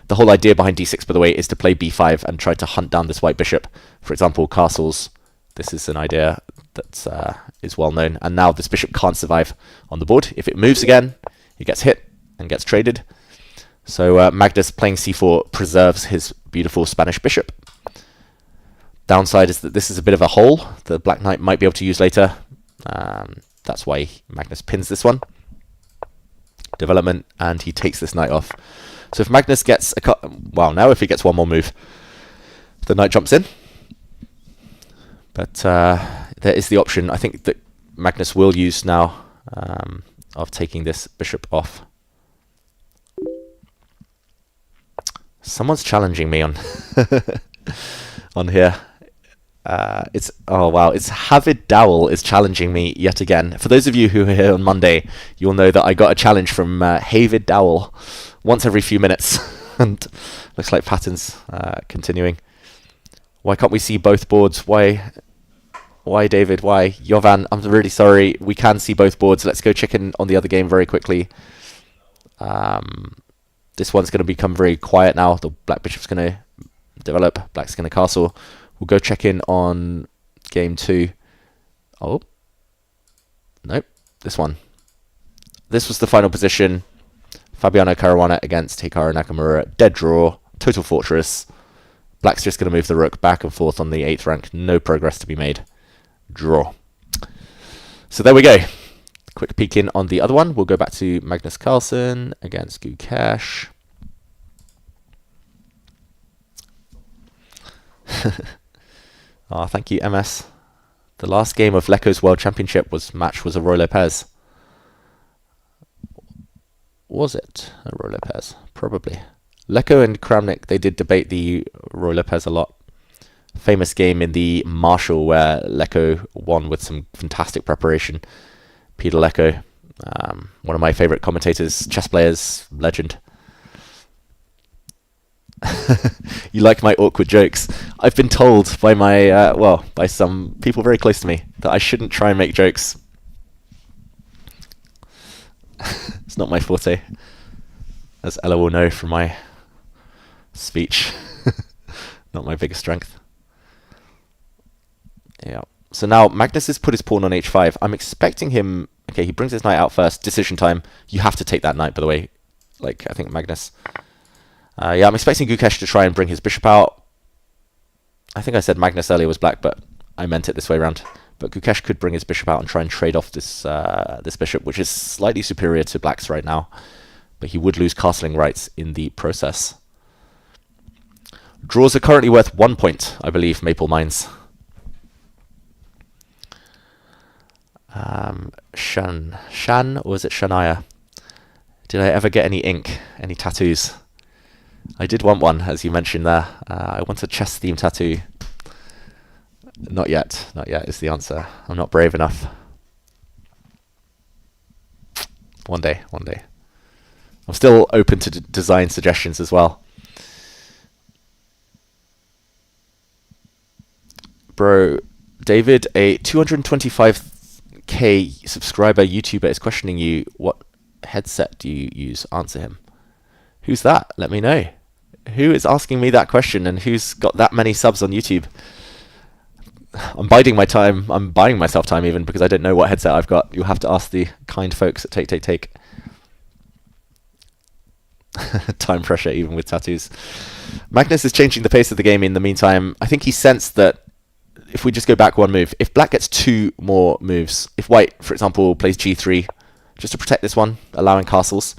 The whole idea behind d6, by the way, is to play b5 and try to hunt down this white bishop. For example, castles. This is an idea that is well known. And now this bishop can't survive on the board. If it moves again, it gets hit and gets traded. So Magnus playing c4 preserves his beautiful Spanish bishop. Downside is that this is a bit of a hole the black knight might be able to use later. That's why Magnus pins this one. Development, and he takes this knight off. So if Magnus gets now if he gets one more move, the knight jumps in. But there is the option, I think, that Magnus will use now of taking this bishop off. Someone's challenging me on on here. It's Havid Dowell is challenging me yet again. For those of you who are here on Monday, you'll know that I got a challenge from Havid Dowell once every few minutes, and looks like patterns continuing. Why can't we see both boards? Why David? Why Jovan? I'm really sorry. We can see both boards. Let's go check in on the other game very quickly. This one's going to become very quiet now. The black bishop's going to develop. Black's going to castle. We'll go check in on game 2. Oh. Nope. This one. This was the final position. Fabiano Caruana against Hikaru Nakamura. Dead draw. Total fortress. Black's just going to move the rook back and forth on the 8th rank. No progress to be made. Draw. So there we go. Quick peek in on the other one. We'll go back to Magnus Carlsen against Gukesh. Thank you, MS. The last game of Leko's World Championship match was a Roy Lopez. Was it a Roy Lopez? Probably. Leko and Kramnik, they did debate the Roy Lopez a lot. Famous game in the Marshall where Leko won with some fantastic preparation. Peter Leko, one of my favourite commentators, chess players, legend. You like my awkward jokes. I've been told by by some people very close to me that I shouldn't try and make jokes. It's not my forte, as Ella will know from my speech. Not my biggest strength. Yeah. So now Magnus has put his pawn on h5. I'm expecting him... Okay, he brings his knight out first. Decision time. You have to take that knight, by the way. Like, I think Magnus... I'm expecting Gukesh to try and bring his bishop out. I think I said Magnus earlier was black, but I meant it this way around. But Gukesh could bring his bishop out and try and trade off this this bishop, which is slightly superior to black's right now. But he would lose castling rights in the process. Draws are currently worth 1 point, I believe, Maple Mines. Shan, or was it Shania? Did I ever get any ink, any tattoos? I did want one, as you mentioned there. I want a chess-themed tattoo. Not yet is the answer. I'm not brave enough. One day. I'm still open to design suggestions as well. Bro, David, a 225k subscriber YouTuber is questioning you. What headset do you use? Answer him. Who's that? Let me know. Who is asking me that question and who's got that many subs on YouTube? I'm biding my time. I'm buying myself time even because I don't know what headset I've got. You'll have to ask the kind folks at Take. Time pressure even with tattoos. Magnus is changing the pace of the game in the meantime. I think he sensed that if we just go back one move, if black gets 2 more moves, if white, for example, plays g3, just to protect this one, allowing castles,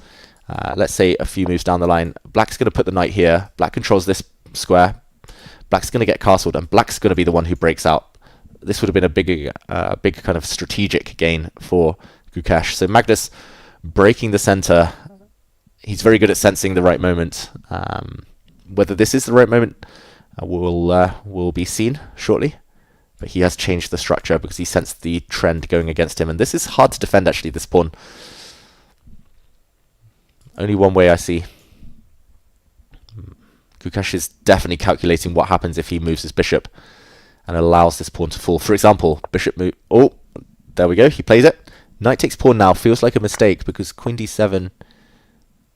let's say a few moves down the line, black's going to put the knight here, black controls this square, black's going to get castled, and black's going to be the one who breaks out. This would have been a big kind of strategic gain for Gukesh. So Magnus breaking the center He's very good at sensing the right moment. Whether this is the right moment will be seen shortly. But he has changed the structure because he sensed the trend going against him. And this is hard to defend, actually, this pawn. Only one way I see. Gukesh is definitely calculating what happens if he moves his bishop and allows this pawn to fall. For example, bishop move... Oh, there we go. He plays it. Knight takes pawn now. Feels like a mistake because queen d7...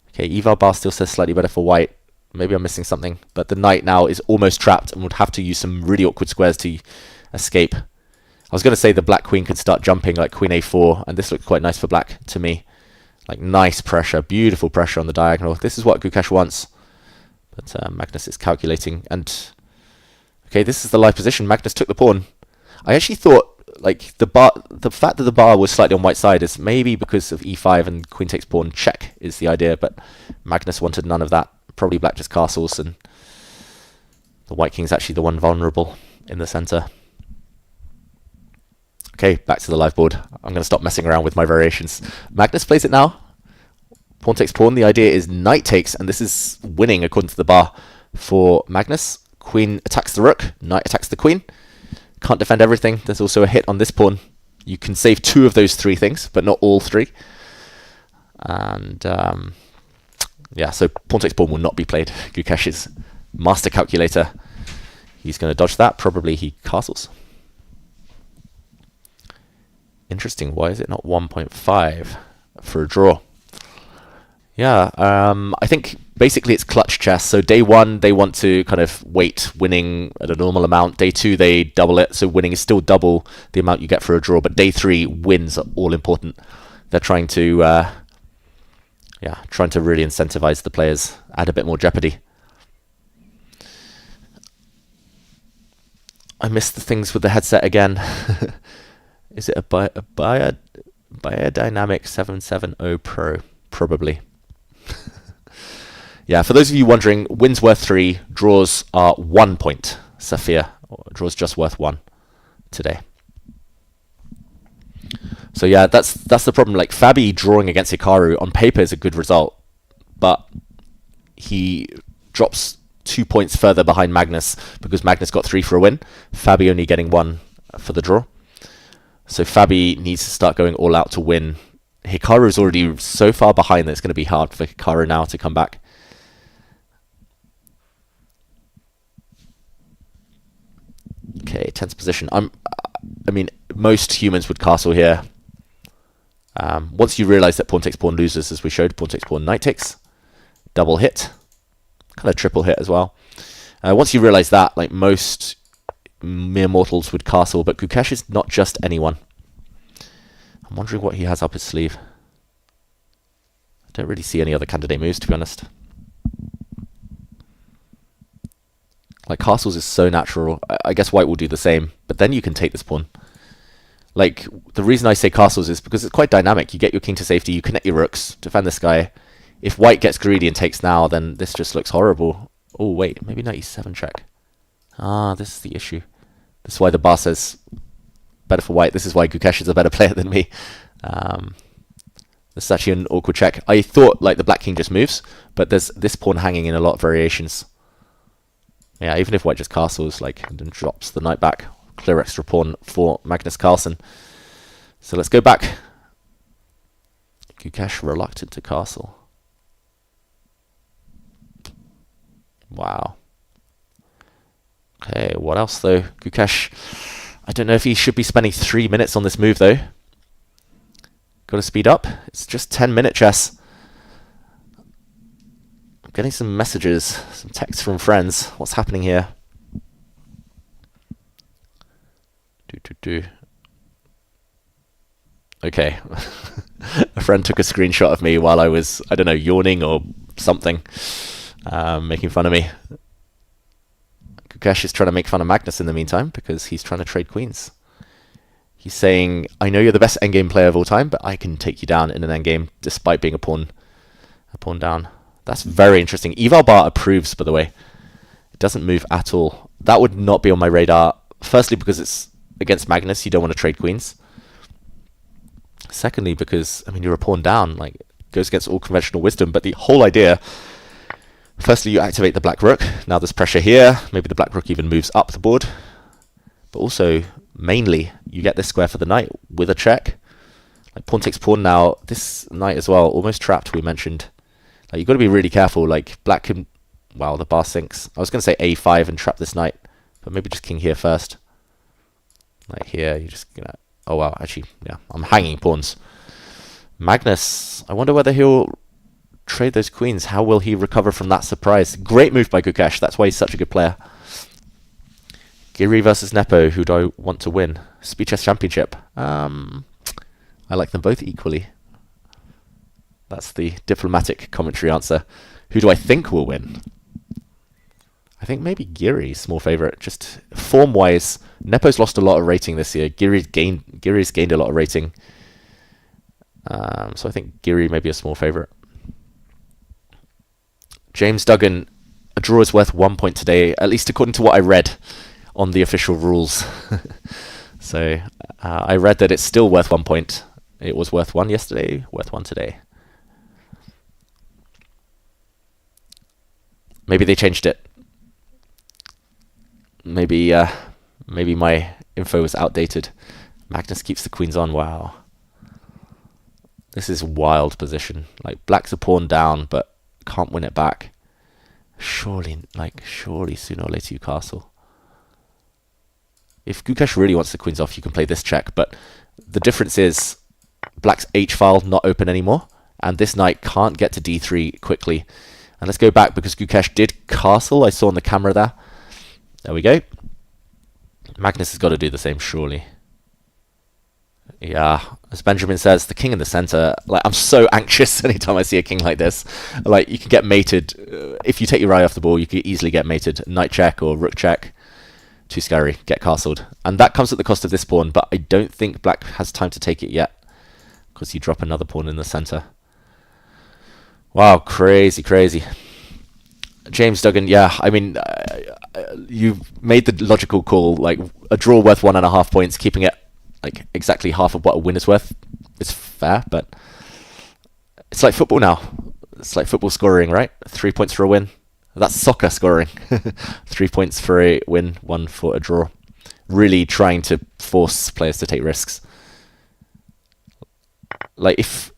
Okay, eval bar still says slightly better for white. Maybe I'm missing something. But the knight now is almost trapped and would have to use some really awkward squares to escape. I was going to say the black queen could start jumping like queen a4, and this looks quite nice for black to me. Like nice pressure, beautiful pressure on the diagonal. This is what Gukesh wants. But Magnus is calculating. And okay, this is the live position. Magnus took the pawn. I actually thought like the fact that the bar was slightly on white side is maybe because of e5 and queen takes pawn check is the idea, but Magnus wanted none of that. Probably black just castles, and the white king's actually the one vulnerable in the center. Okay, back to the live board. I'm going to stop messing around with my variations. Magnus plays it now. Pawn takes pawn. The idea is knight takes, and this is winning according to the bar for Magnus. Queen attacks the rook. Knight attacks the queen. Can't defend everything. There's also a hit on this pawn. You can save 2 of those 3 things, but not all 3. And yeah, so pawn takes pawn will not be played. Gukesh's master calculator. He's going to dodge that. Probably he castles. Interesting. Why is it not 1.5 for a draw? Yeah, I think basically it's clutch chess. So day 1, they want to kind of wait winning at a normal amount. Day 2, they double it. So winning is still double the amount you get for a draw. But day 3, wins are all important. They're trying to, trying to really incentivize the players, add a bit more jeopardy. I missed the things with the headset again. Is it a Biodynamic 770 Pro? Probably. Yeah, for those of you wondering, wins worth 3, draws are 1 point. Safia, draws just worth 1 today. So yeah, that's the problem. Like Fabi drawing against Hikaru on paper is a good result, but he drops 2 points further behind Magnus because Magnus got 3 for a win. Fabi only getting 1 for the draw. So Fabi needs to start going all out to win. Hikaru is already so far behind that it's going to be hard for Hikaru now to come back. Okay, tense position. I mean, most humans would castle here. Once you realize that pawn takes pawn loses, as we showed, pawn takes pawn, knight takes, double hit, kind of triple hit as well. Once you realize that, like most mere mortals would castle, but Gukesh is not just anyone. I'm wondering what he has up his sleeve. I don't really see any other candidate moves, to be honest. Like, castles is so natural. I guess white will do the same, but then you can take this pawn. Like, the reason I say castles is because it's quite dynamic. You get your king to safety, you connect your rooks, defend this guy. If white gets greedy and takes now, then this just looks horrible. Oh, wait, maybe knight e7 check. Ah, this is the issue. This is why the bar says better for white. This is why Gukesh is a better player than me. This is actually an awkward check. I thought like the black king just moves, but there's this pawn hanging in a lot of variations. Yeah, even if white just castles, like, and then drops the knight back, clear extra pawn for Magnus Carlsen. So let's go back. Gukesh reluctant to castle. Wow. Okay, what else though? Gukesh, I don't know if he should be spending 3 minutes on this move though. Got to speed up. It's just 10-minute chess. I'm getting some messages, some texts from friends. What's happening here? Okay. A friend took a screenshot of me while I was, I don't know, yawning or something, making fun of me. Gukesh is trying to make fun of Magnus in the meantime because he's trying to trade queens. He's saying, I know you're the best endgame player of all time, but I can take you down in an endgame despite being a pawn down. That's very interesting. Eval bar approves, by the way. It doesn't move at all. That would not be on my radar. Firstly, because it's against Magnus, you don't want to trade queens. Secondly, because, I mean, you're a pawn down. Like, goes against all conventional wisdom. But the whole idea, firstly, you activate the black rook. Now there's pressure here. Maybe the black rook even moves up the board. But also, mainly, you get this square for the knight with a check. Like pawn takes pawn now. This knight as well, almost trapped, we mentioned. Like, you've got to be really careful. Like, black can... Wow, the bar sinks. I was going to say a5 and trap this knight. But maybe just king here first. Like here, you just... You know, oh, wow, actually, yeah. I'm hanging pawns. Magnus, I wonder whether he'll trade those queens. How will he recover from that surprise? Great move by Gukesh. That's why he's such a good player. Giri versus Nepo. Who do I want to win? Speed Chess Championship. I like them both equally. That's the diplomatic commentary answer. Who do I think will win? I think maybe Giri, small favourite. Just form-wise, Nepo's lost a lot of rating this year. Giri's gained a lot of rating. So I think Giri may be a small favourite. James Duggan, a draw is worth 1 point today, at least according to what I read on the official rules. So I read that it's still worth 1 point. It was worth 1 yesterday, worth 1 today. Maybe they changed it. Maybe my info was outdated. Magnus keeps the queens on. Wow. This is wild position. Like, black's a pawn down, but can't win it back. Surely sooner or later you castle. If Gukesh really wants the queens off, you can play this check, but the difference is black's h-file not open anymore, and this knight can't get to d3 quickly. And let's go back, because Gukesh did castle. I saw on the camera there. There we go. Magnus has got to do the same, surely. Yeah, as Benjamin says, the king in the center. Like, I'm so anxious anytime I see a king like this. Like, you can get mated. If you take your eye off the ball, you can easily get mated. Knight check or rook check. Too scary. Get castled. And that comes at the cost of this pawn, but I don't think black has time to take it yet, because you drop another pawn in the center. Wow, crazy, crazy. James Duggan, yeah, I mean, you made the logical call. Like, a draw worth 1.5 points, keeping it like exactly half of what a win is worth. It's fair, but it's like football now. It's like football scoring, right? 3 points for a win. That's soccer scoring. 3 points for a win, 1 for a draw. Really trying to force players to take risks. Like, if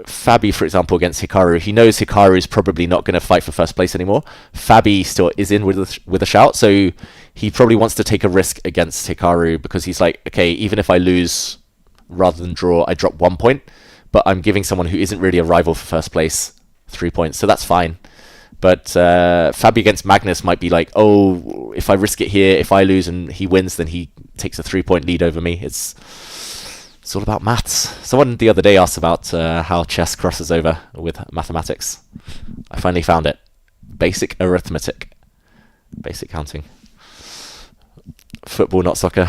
Fabi, for example, against Hikaru, he knows Hikaru is probably not going to fight for first place anymore. Fabi still is in with a shout, so he probably wants to take a risk against Hikaru, because he's like, okay, even if I lose rather than draw, I drop 1 point, but I'm giving someone who isn't really a rival for first place 3 points, so that's fine. But Fabi against Magnus might be like, oh, if I risk it here, if I lose and he wins, then he takes a 3 point lead over me. It's all about maths. Someone the other day asked about how chess crosses over with mathematics. I finally found it. Basic arithmetic. Basic counting. Football, not soccer.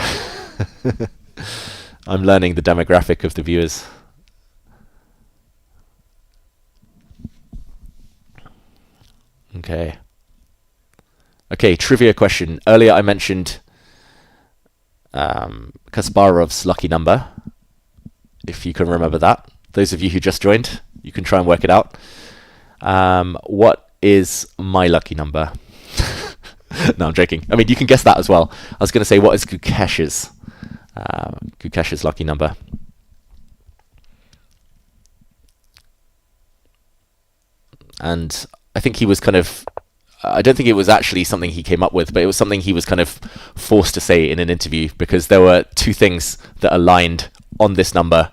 I'm learning the demographic of the viewers. Okay. Okay, trivia question. Earlier I mentioned Kasparov's lucky number. If you can remember that. Those of you who just joined, you can try and work it out. What is my lucky number? No, I'm joking. I mean, you can guess that as well. I was going to say, what is Gukesh's lucky number? And I think he was kind of... I don't think it was actually something he came up with, but it was something he was kind of forced to say in an interview, because there were two things that aligned on this number.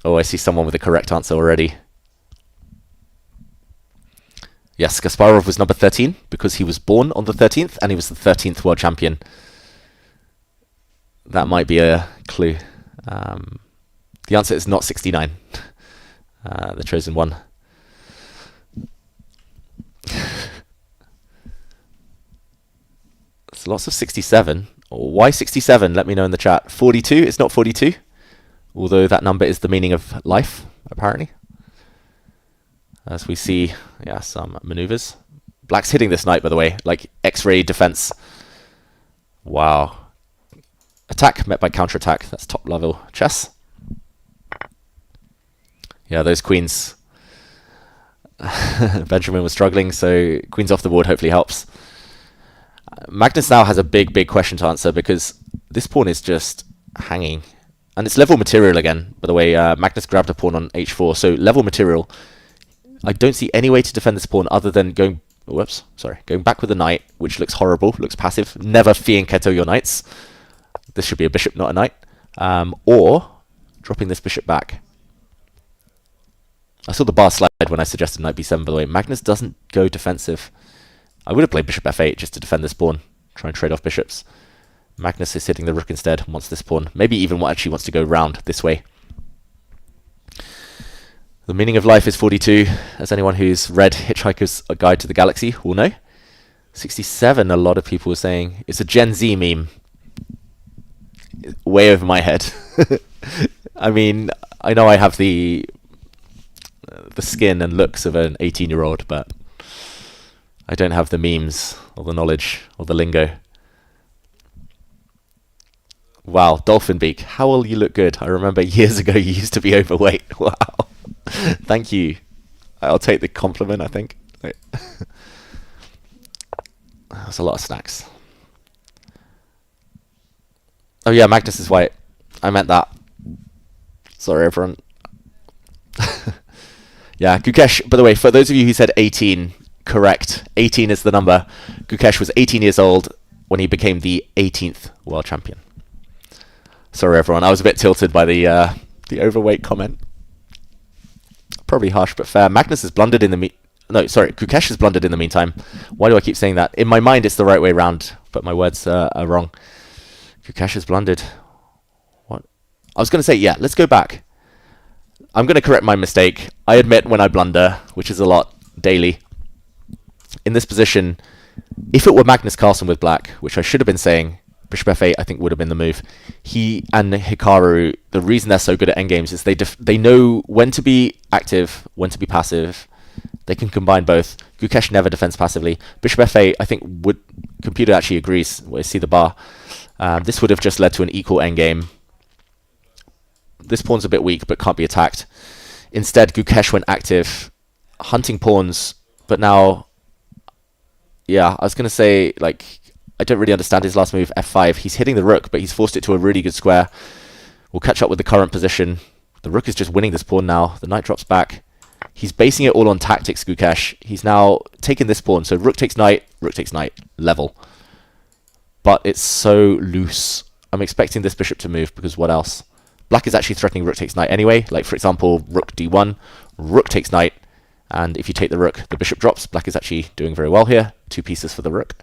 Oh, I see someone with the correct answer already. Yes, Kasparov was number 13 because he was born on the 13th and he was the 13th world champion. That might be a clue. The answer is not 69, the chosen one. There's lots of 67. Why 67? Let me know in the chat. 42? It's not 42. Although that number is the meaning of life, apparently. As we see, yeah, some maneuvers. Black's hitting this knight, by the way, like X-ray defense. Wow. Attack met by counter-attack. That's top level chess. Yeah, those queens. Benjamin was struggling, so queens off the board hopefully helps. Magnus now has a big question to answer because this pawn is just hanging. And it's level material again, by the way. Magnus grabbed a pawn on h4, so level material. I don't see any way to defend this pawn other than going back with a knight, which looks horrible, looks passive. Never fianchetto your knights. This should be a bishop, not a knight. Or dropping this bishop back. I saw the bar slide when I suggested knight b7, by the way. Magnus doesn't go defensive. I would have played bishop f8 just to defend this pawn, try and trade off bishops. Magnus is hitting the rook instead, wants this pawn. Maybe even actually wants to go round this way. The meaning of life is 42, as anyone who's read Hitchhiker's Guide to the Galaxy will know. 67, a lot of people were saying. It's a Gen Z meme. Way over my head. I mean, I know I have the skin and looks of an 18-year-old, but I don't have the memes or the knowledge or the lingo. Wow, Dolphin Beak. Howell, you look good. I remember years ago you used to be overweight. Wow. Thank you. I'll take the compliment, I think. That's a lot of snacks. Oh yeah, Magnus is white. I meant that. Sorry, everyone. Yeah, Gukesh, by the way, for those of you who said 18, correct. 18 is the number. Gukesh was 18 years old when he became the 18th world champion. Sorry, everyone. I was a bit tilted by the overweight comment. Probably harsh, but fair. Magnus has blundered in the Gukesh has blundered in the meantime. Why do I keep saying that? In my mind, it's the right way round, but my words are wrong. Gukesh has blundered. What? I was going to say, yeah, let's go back. I'm going to correct my mistake. I admit when I blunder, which is a lot daily. In this position, if it were Magnus Carlsen with black, which I should have been saying, bishop f8 I think would have been the move. He and Hikaru, the reason they're so good at endgames is they know when to be active, when to be passive. They can combine both. Gukesh never defends passively. Bishop f8 I think computer actually agrees. I see the bar. This would have just led to an equal endgame. This pawn's a bit weak, but can't be attacked. Instead, Gukesh went active, hunting pawns, but now, yeah, I was going to say, like, I don't really understand his last move, f5. He's hitting the rook, but he's forced it to a really good square. We'll catch up with the current position. The rook is just winning this pawn now. The knight drops back. He's basing it all on tactics, Gukesh. He's now taken this pawn, so rook takes knight, level. But it's so loose. I'm expecting this bishop to move, because what else? Black is actually threatening rook takes knight anyway. Like, for example, rook d1, rook takes knight, and if you take the rook, the bishop drops. Black is actually doing very well here. 2 pieces for the rook.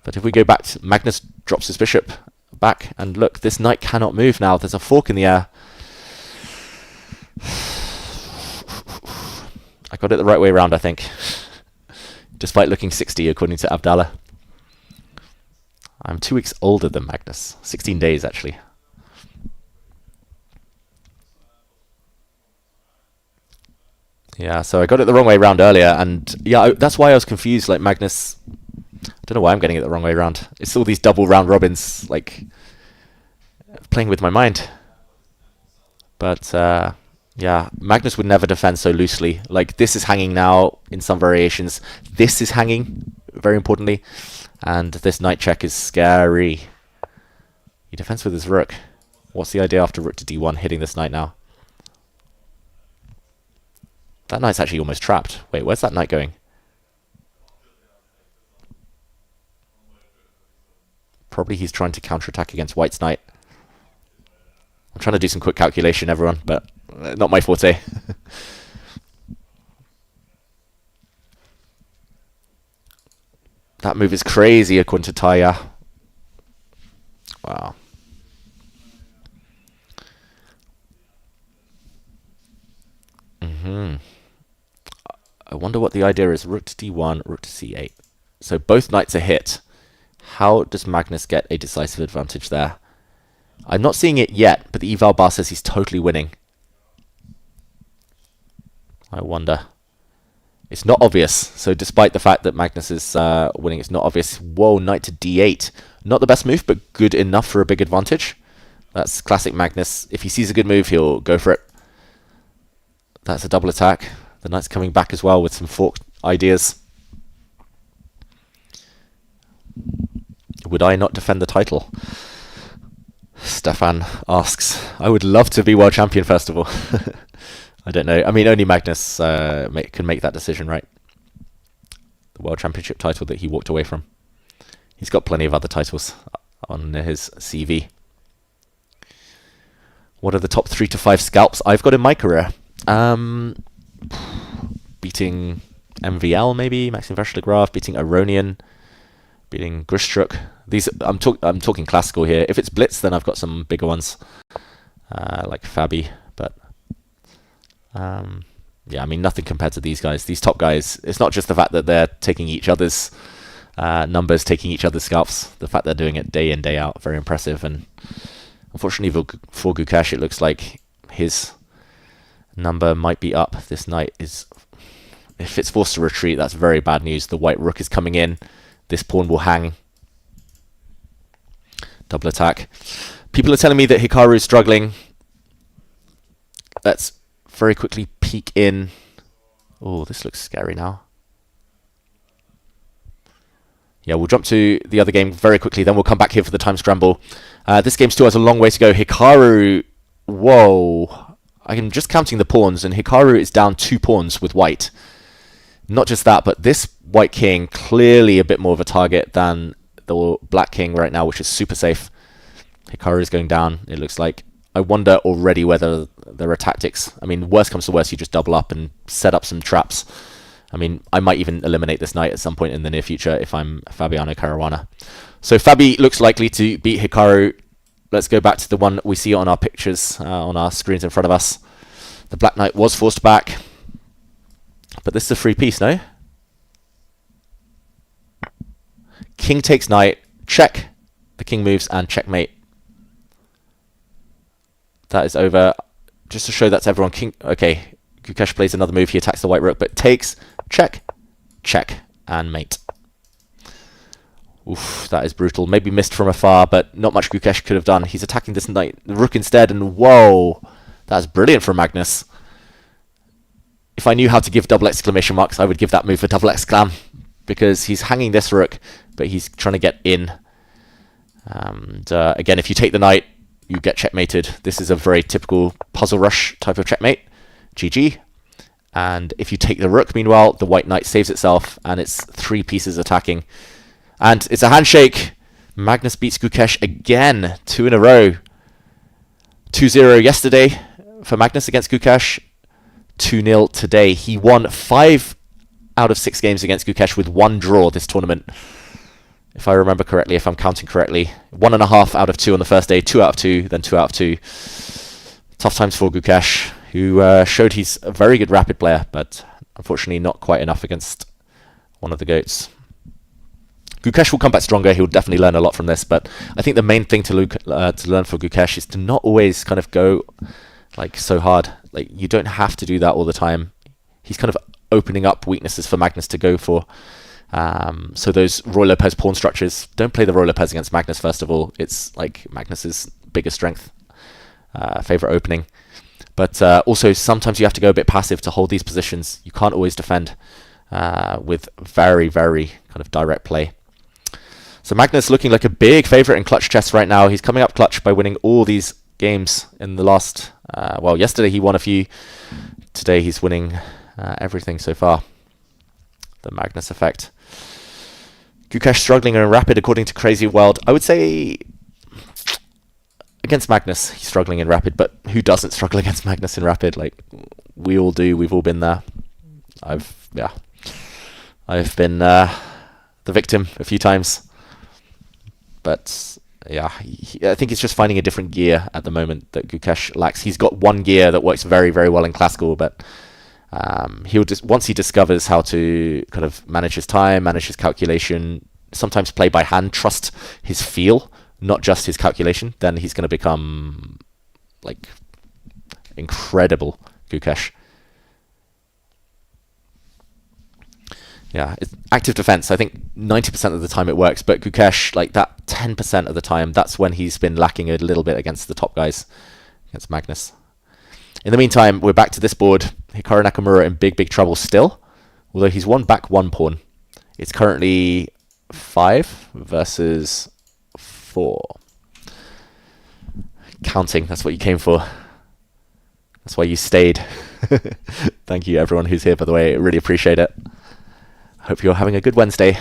But if we go back, Magnus drops his bishop back, and look, this knight cannot move now. There's a fork in the air. I got it the right way around, I think. Despite looking 60, according to Abdallah. I'm 2 weeks older than Magnus. 16 days, actually. Yeah, so I got it the wrong way around earlier, and yeah, that's why I was confused. Like, Magnus, I don't know why I'm getting it the wrong way around. It's all these double round robins, like, playing with my mind. But yeah, Magnus would never defend so loosely. Like, this is hanging now in some variations. This is hanging, very importantly, and this knight check is scary. He defends with his rook. What's the idea after rook to d1, hitting this knight now? That knight's actually almost trapped. Wait, where's that knight going? Probably he's trying to counterattack against white's knight. I'm trying to do some quick calculation, everyone, but not my forte. That move is crazy, according to Taya. Wow. I wonder what the idea is. Rook to d1, rook to c8. So both knights are hit. How does Magnus get a decisive advantage there? I'm not seeing it yet, but the eval bar says he's totally winning. I wonder. It's not obvious. So despite the fact that Magnus is winning, it's not obvious. Whoa, knight to d8. Not the best move, but good enough for a big advantage. That's classic Magnus. If he sees a good move, he'll go for it. That's a double attack. The knight's coming back as well with some fork ideas. Would I not defend the title? Stefan asks. I would love to be world champion, first of all. I don't know. I mean, only Magnus can make that decision, right? The world championship title that he walked away from. He's got plenty of other titles on his CV. What are the top 3 to 5 scalps I've got in my career? Beating MVL, maybe Maxim Veshlagraf, beating Aronian, beating Gristruk. These I'm talking classical here. If it's Blitz, then I've got some bigger ones, like Fabi. But yeah, I mean, nothing compared to these guys. These top guys. It's not just the fact that they're taking each other's numbers, taking each other's scalps. The fact they're doing it day in, day out, very impressive. And unfortunately for Gukesh, it looks like his number might be up. This knight is, if it's forced to retreat, that's very bad news. The white rook is coming in. This pawn will hang. Double attack. People are telling me that Hikaru is struggling. Let's very quickly peek in. Oh, this looks scary now. Yeah, we'll jump to the other game very quickly, then we'll come back here for the time scramble. This game still has a long way to go. Hikaru, whoa. I'm just counting the pawns, and Hikaru is down 2 pawns with white. Not just that, but this white king, clearly a bit more of a target than the black king right now, which is super safe. Hikaru is going down, it looks like. I wonder already whether there are tactics. I mean, worst comes to worst, you just double up and set up some traps. I mean, I might even eliminate this knight at some point in the near future if I'm Fabiano Caruana. So Fabi looks likely to beat Hikaru. Let's go back to the one we see on our pictures, on our screens in front of us. The black knight was forced back. But this is a free piece, no? King takes knight, check. The king moves and checkmate. That is over. Just to show that's everyone. King. Okay, Gukesh plays another move. He attacks the white rook, but takes, check, check, and mate. Oof, that is brutal. Maybe missed from afar, but not much Gukesh could have done. He's attacking this knight, the rook instead, and whoa, that's brilliant from Magnus. If I knew how to give double exclamation marks, I would give that move a double exclam, because he's hanging this rook, but he's trying to get in. And again, if you take the knight, you get checkmated. This is a very typical puzzle rush type of checkmate. GG. And if you take the rook, meanwhile, the white knight saves itself, and it's 3 pieces attacking. And it's a handshake. Magnus beats Gukesh again, 2 in a row. 2-0 yesterday for Magnus against Gukesh. 2-0 today. He won 5 out of 6 games against Gukesh with 1 draw this tournament. If I remember correctly, if I'm counting correctly. 1.5 out of 2 on the first day, 2 out of 2, then 2 out of 2. Tough times for Gukesh, who showed he's a very good rapid player, but unfortunately not quite enough against one of the GOATs. Gukesh will come back stronger. He'll definitely learn a lot from this, but I think the main thing to learn for Gukesh is to not always kind of go like so hard. Like, you don't have to do that all the time. He's kind of opening up weaknesses for Magnus to go for. So those Roy Lopez pawn structures, don't play the Roy Lopez against Magnus first of all. It's like Magnus's biggest strength, favorite opening. But also sometimes you have to go a bit passive to hold these positions. You can't always defend with very, very kind of direct play. So Magnus looking like a big favorite in clutch chess right now. He's coming up clutch by winning all these games in the last... well, yesterday he won a few. Today he's winning everything so far. The Magnus effect. Gukesh struggling in rapid according to Crazy World. I would say against Magnus he's struggling in rapid, but who doesn't struggle against Magnus in rapid? Like, we all do. We've all been there. I've been the victim a few times. But yeah, I think he's just finding a different gear at the moment that Gukesh lacks. He's got one gear that works very, very well in classical, but he'll just, once he discovers how to kind of manage his time, manage his calculation, sometimes play by hand, trust his feel, not just his calculation, then he's going to become like incredible Gukesh. Yeah, it's active defense. I think 90% of the time it works, but Gukesh, like that 10% of the time, that's when he's been lacking a little bit against the top guys, against Magnus. In the meantime, we're back to this board. Hikaru Nakamura in big trouble still, although he's won back 1 pawn. It's currently 5 versus 4. Counting, that's what you came for. That's why you stayed. Thank you everyone who's here, by the way. I really appreciate it. Hope you're having a good Wednesday.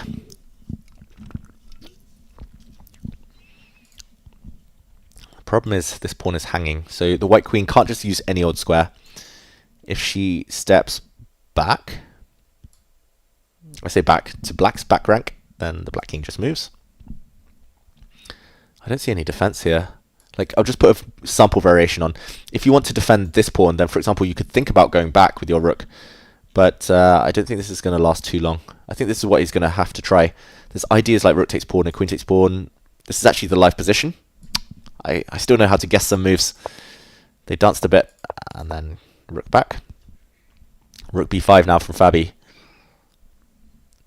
The problem is this pawn is hanging, so the white queen can't just use any old square. If she steps back, I say back to black's back rank, then the black king just moves. I don't see any defense here. Like, I'll just put a sample variation on. If you want to defend this pawn, then, for example, you could think about going back with your rook. But I don't think this is going to last too long. I think this is what he's going to have to try. There's ideas like rook takes pawn and queen takes pawn. This is actually the live position. I still know how to guess some moves. They danced a bit, and then rook back. Rook b5 now from Fabi.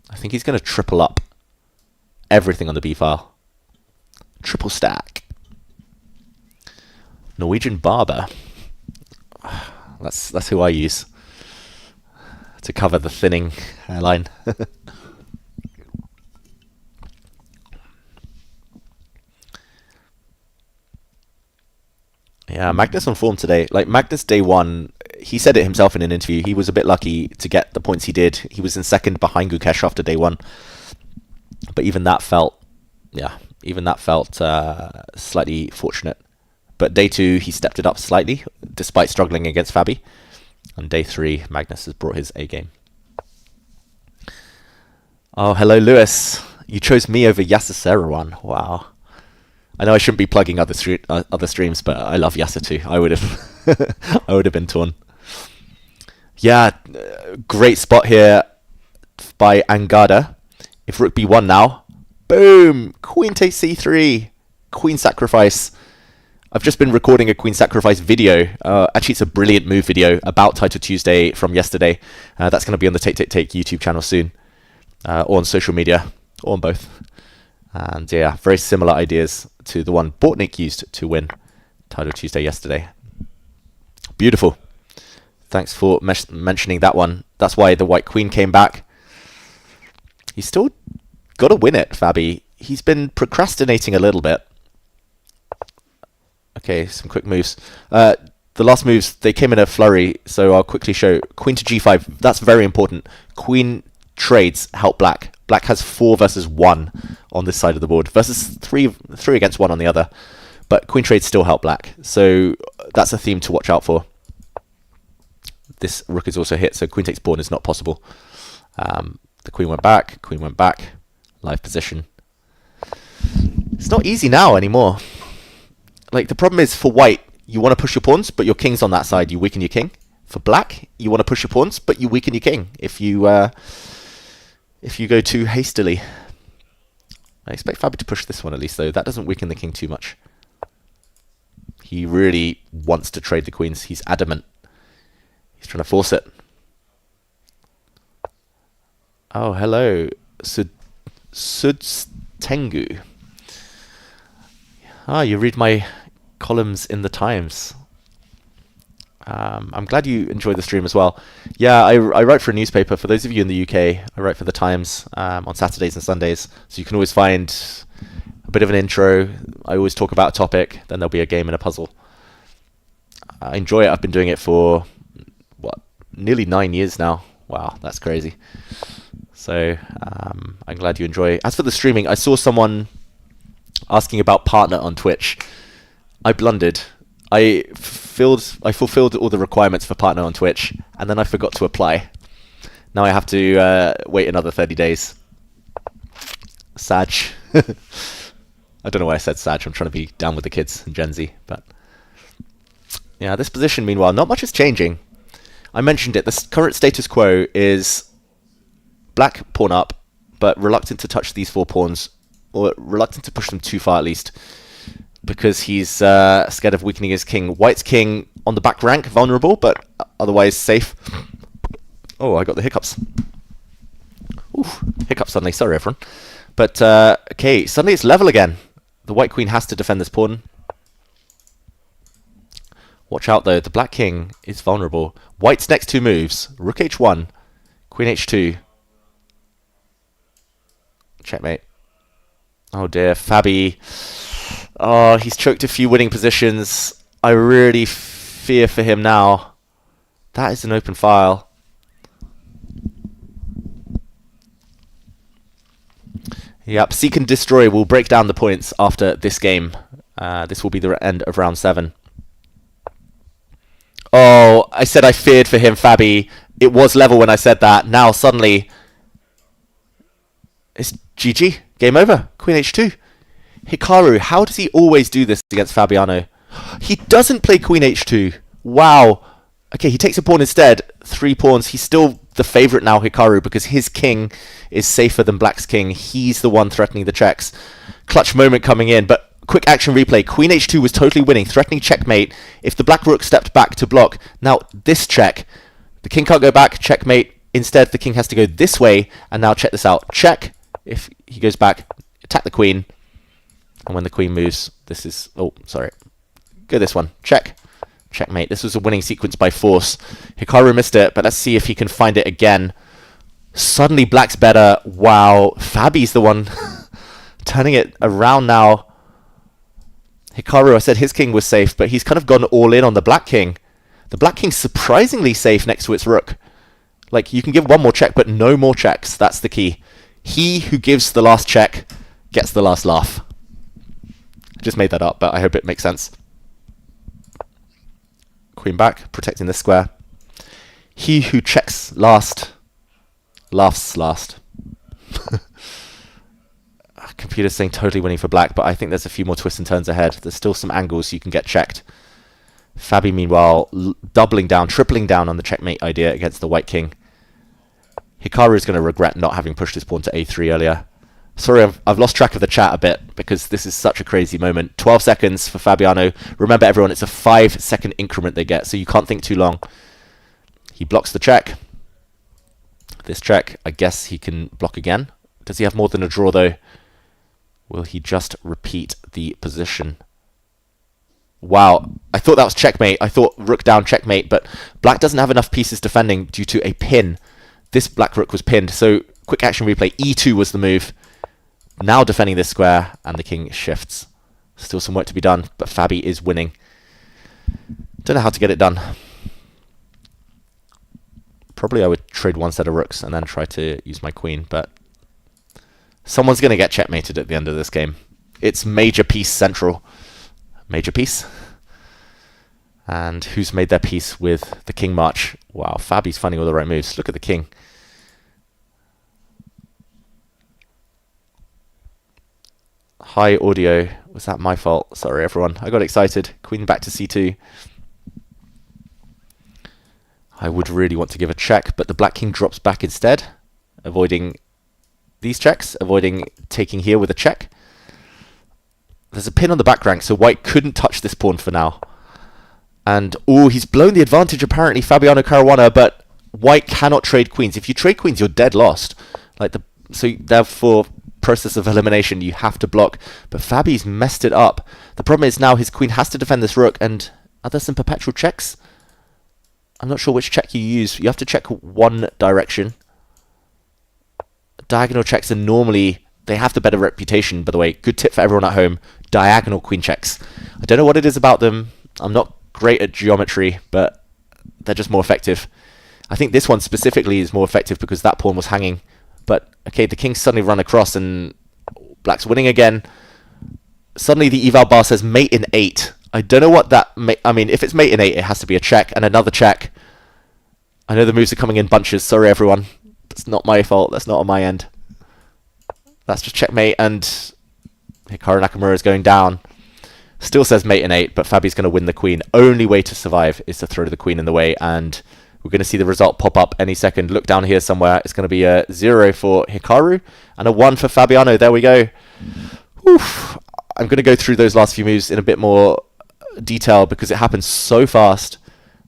I think he's going to triple up everything on the b file. Triple stack. Norwegian barber. That's who I use to cover the thinning hairline. Yeah, Magnus on form today. Like, Magnus day 1, he said it himself in an interview. He was a bit lucky to get the points he did. He was in second behind Gukesh after day 1. But even that felt slightly fortunate. But day 2, he stepped it up slightly, despite struggling against Fabi. On day 3, Magnus has brought his A game. Oh, hello, Lewis. You chose me over Yasser Serouan. Wow. I know I shouldn't be plugging other streams, but I love Yasser too. I would have been torn. Yeah, great spot here by Angada. If rook b1 now, boom, queen takes c3, queen sacrifice. I've just been recording a queen sacrifice video. Actually, it's a brilliant move video about Title Tuesday from yesterday. That's going to be on the Take YouTube channel soon, or on social media, or on both. And yeah, very similar ideas to the one Bortnik used to win Title Tuesday yesterday. Beautiful. Thanks for mentioning that one. That's why the white queen came back. He's still got to win it, Fabi. He's been procrastinating a little bit. Okay, some quick moves. The last moves, they came in a flurry, so I'll quickly show. Queen to g5, that's very important. Queen trades help black. Black has 4 versus 1 on this side of the board, versus 3 against 1 on the other. But queen trades still help black, so that's a theme to watch out for. This rook is also hit, so queen takes pawn is not possible. The queen went back, live position. It's not easy now anymore. Like, the problem is, for white, you want to push your pawns, but your king's on that side, you weaken your king. For black, you want to push your pawns, but you weaken your king if you go too hastily. I expect Fabi to push this one at least, though. That doesn't weaken the king too much. He really wants to trade the queens. He's adamant. He's trying to force it. Oh, hello. Sudstengu. Ah, you read my columns in the Times. I'm glad you enjoy the stream as well. Yeah, I write for a newspaper. For those of you in the UK, I write for the Times on Saturdays and Sundays. So you can always find a bit of an intro. I always talk about a topic. Then there'll be a game and a puzzle. I enjoy it. I've been doing it for, nearly 9 years now. Wow, that's crazy. So I'm glad you enjoy. As for the streaming, I saw someone asking about partner on Twitch. I blundered. I fulfilled all the requirements for partner on Twitch, and then I forgot to apply. Now I have to wait another 30 days. Sag. I don't know why I said Sag. I'm trying to be down with the kids and Gen Z. But yeah, this position, meanwhile, not much is changing. I mentioned it. The current status quo is black pawn up, but reluctant to touch these 4 pawns, or reluctant to push them too far at least, because he's scared of weakening his king. White's king on the back rank, vulnerable, but otherwise safe. Oh, I got the hiccups. Oof, hiccups suddenly. Sorry, everyone. But, okay, suddenly it's level again. The white queen has to defend this pawn. Watch out though, the black king is vulnerable. White's next two moves, rook h1, queen h2. Checkmate. Oh dear, Fabi. Oh, he's choked a few winning positions. I really fear for him now. That is an open file. Yep, Seek and Destroy will break down the points after this game. This will be the end of round 7. Oh, I said I feared for him, Fabi. It was level when I said that. Now suddenly, it's GG. Game over. Queen h2. Hikaru, how does he always do this against Fabiano? He doesn't play queen h2. Wow. Okay, he takes a pawn instead. 3 pawns. He's still the favourite now, Hikaru, because his king is safer than black's king. He's the one threatening the checks. Clutch moment coming in, but quick action replay. Queen h2 was totally winning, threatening checkmate. If the black rook stepped back to block, now this check. The king can't go back, checkmate. Instead, the king has to go this way, and now check this out. Check. If he goes back, attack the queen. And when the queen moves, this is... Oh, sorry. Go this one. Check. Checkmate. This was a winning sequence by force. Hikaru missed it, but let's see if he can find it again. Suddenly, black's better. Wow. Fabi's the one turning it around now. Hikaru, I said his king was safe, but he's kind of gone all in on the black king. The black king's surprisingly safe next to its rook. Like, you can give one more check, but no more checks. That's the key. He who gives the last check gets the last laugh. I just made that up, but I hope it makes sense. Queen back, protecting the square. He who checks last laughs last. Computer's saying totally winning for black, but I think there's a few more twists and turns ahead. There's still some angles you can get checked. Fabi, meanwhile, doubling down, tripling down on the checkmate idea against the white king. Hikaru is going to regret not having pushed his pawn to a3 earlier. Sorry, I've lost track of the chat a bit because this is such a crazy moment. 12 seconds for Fabiano. Remember, everyone, it's a 5-second increment they get, so you can't think too long. He blocks the check. This check, I guess he can block again. Does he have more than a draw, though? Will he just repeat the position? Wow, I thought that was checkmate. I thought rook down checkmate, but black doesn't have enough pieces defending due to a pin. This black rook was pinned, so quick action replay. E2 was the move. Now defending this square, and the king shifts. Still some work to be done, but Fabi is winning. Don't know how to get it done. Probably I would trade one set of rooks and then try to use my queen, but someone's going to get checkmated at the end of this game. It's major piece central. Major piece. And who's made their peace with the king march? Wow, Fabi's finding all the right moves. Look at the king. High audio. Was that my fault? Sorry, everyone. I got excited. Queen back to c2. I would really want to give a check, but the black king drops back instead, avoiding these checks, avoiding taking here with a check. There's a pin on the back rank, so white couldn't touch this pawn for now. And, oh, he's blown the advantage, apparently, Fabiano Caruana, but white cannot trade queens. If you trade queens, you're dead lost. So therefore, process of elimination, you have to block. But Fabi's messed it up. The problem is now his queen has to defend this rook, and are there some perpetual checks? I'm not sure which check you use. You have to check one direction. Diagonal checks are normally... They have the better reputation, by the way. Good tip for everyone at home. Diagonal queen checks. I don't know what it is about them. I'm not great at geometry, but they're just more effective. I think this one specifically is more effective because that pawn was hanging. But, okay, the king's suddenly run across and black's winning again. Suddenly the eval bar says mate in 8. I don't know what that... I mean, if it's mate in 8, it has to be a check and another check. I know the moves are coming in bunches. Sorry, everyone. That's not my fault. That's not on my end. That's just checkmate, and Hikaru Nakamura is going down. Still says mate in 8, but Fabi's going to win the queen. Only way to survive is to throw the queen in the way, and we're going to see the result pop up any second. Look down here somewhere. It's going to be a 0 for Hikaru and a 1 for Fabiano. There we go. Oof. I'm going to go through those last few moves in a bit more detail because it happened so fast.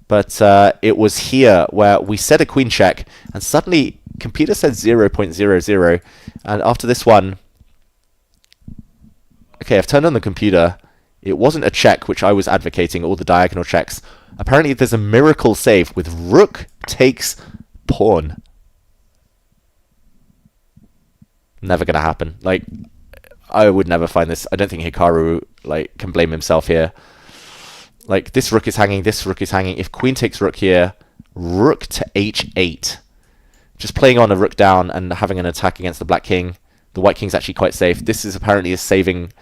But it was here where we set a queen check, and suddenly computer said 0.00, and after this one, okay, I've turned on the computer. It wasn't a check, which I was advocating, all the diagonal checks. Apparently there's a miracle save with rook takes pawn. Never going to happen. Like, I would never find this. I don't think Hikaru, like, can blame himself here. Like, this rook is hanging, this rook is hanging. If queen takes rook here, rook to h8. Just playing on a rook down and having an attack against the black king. The white king's actually quite safe. This is apparently a saving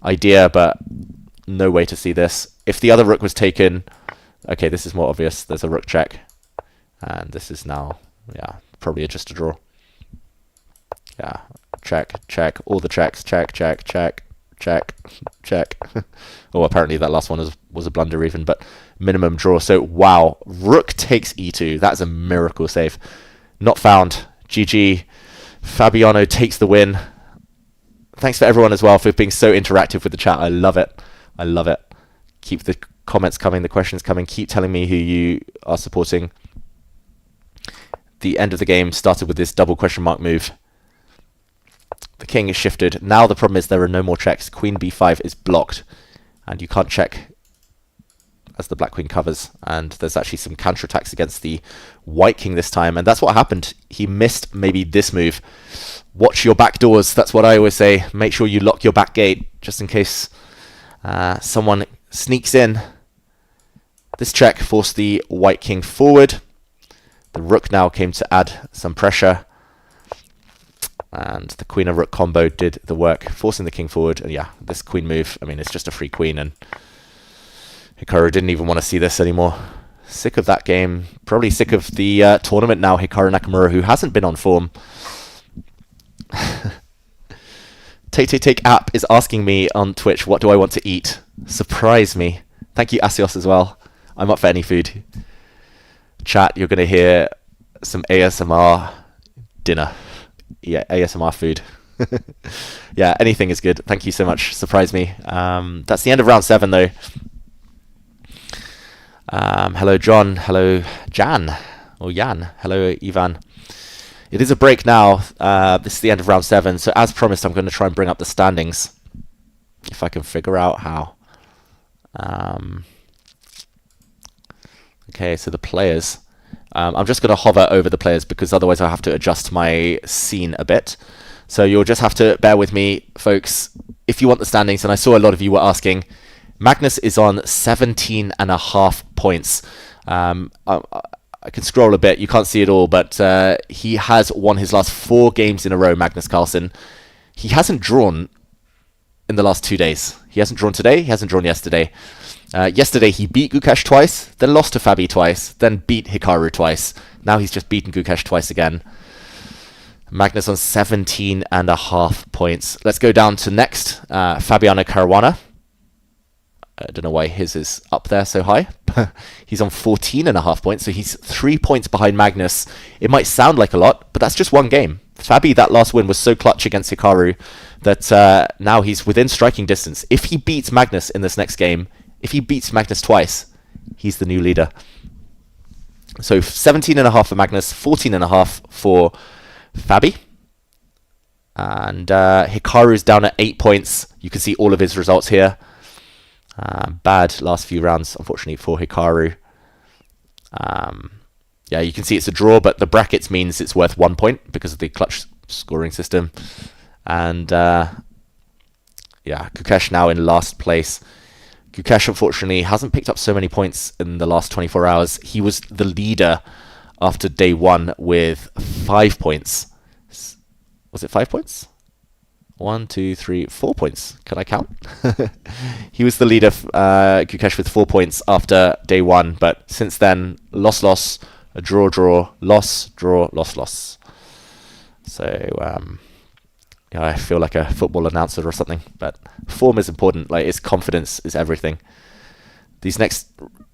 idea, but no way to see this. If the other rook was taken... Okay, this is more obvious. There's a rook check. And this is now, yeah, probably just a draw. Yeah, check, check, all the checks, check, check, check, check, check. Oh, apparently that last one was a blunder even, but minimum draw. So, wow, rook takes e2. That's a miracle save. Not found. GG. Fabiano takes the win. Thanks for everyone as well for being so interactive with the chat. I love it. I love it. Keep the comments coming, the questions coming. Keep telling me who you are supporting. The end of the game started with this double question mark move. The king is shifted. Now the problem is there are no more checks. Queen b5 is blocked. And you can't check as the black queen covers. And there's actually some counterattacks against the white king this time. And that's what happened. He missed maybe this move. Watch your back doors. That's what I always say. Make sure you lock your back gate just in case someone sneaks in. This check forced the white king forward. The rook now came to add some pressure. And the queen and rook combo did the work, forcing the king forward. And yeah, this queen move, I mean, it's just a free queen. And Hikaru didn't even want to see this anymore. Sick of that game. Probably sick of the tournament now, Hikaru Nakamura, who hasn't been on form. Take app is asking me on Twitch, what do I want to eat? Surprise me. Thank you, Asios, as well. I'm up for any food. Chat, you're going to hear some ASMR dinner. Yeah, ASMR food. Yeah, anything is good. Thank you so much. Surprise me. That's the end of round 7, though. Hello, John. Hello, Jan. Or Jan. Hello, Ivan. It is a break now. This is the end of round 7. So as promised, I'm going to try and bring up the standings. If I can figure out how. Okay, so the players. I'm just going to hover over the players because otherwise I'll have to adjust my scene a bit. So you'll just have to bear with me, folks. If you want the standings, and I saw a lot of you were asking, Magnus is on 17.5 points. I can scroll a bit. You can't see it all, but he has won his last 4 games in a row, Magnus Carlsen. He hasn't drawn in the last 2 days. He hasn't drawn today. He hasn't drawn yesterday. Yesterday he beat Gukesh twice, then lost to Fabi twice, then beat Hikaru twice. Now he's just beaten Gukesh twice again. Magnus on 17.5 points. Let's go down to next, Fabiano Caruana. I don't know why his is up there so high. He's on 14.5 points, so he's 3 points behind Magnus. It might sound like a lot, but that's just one game. Fabi, that last win was so clutch against Hikaru that now he's within striking distance. If he beats Magnus in this next game, if he beats Magnus twice, he's the new leader. So 17.5 for Magnus, 14.5 for Fabi. And Hikaru's down at 8 points. You can see all of his results here. Bad last few rounds, unfortunately, for Hikaru. Yeah, you can see it's a draw, but the brackets means it's worth 1 point because of the clutch scoring system. And yeah, Gukesh now in last place. Gukesh, unfortunately, hasn't picked up so many points in the last 24 hours. He was the leader after day 1 with 5 points. Was it 5 points? 1, 2, 3, 4 points. Can I count? He was the leader, Gukesh, with 4 points after day 1. But since then, loss, a draw, loss, draw, loss. So, yeah, I feel like a football announcer or something. But form is important. Like, it's confidence is everything. These next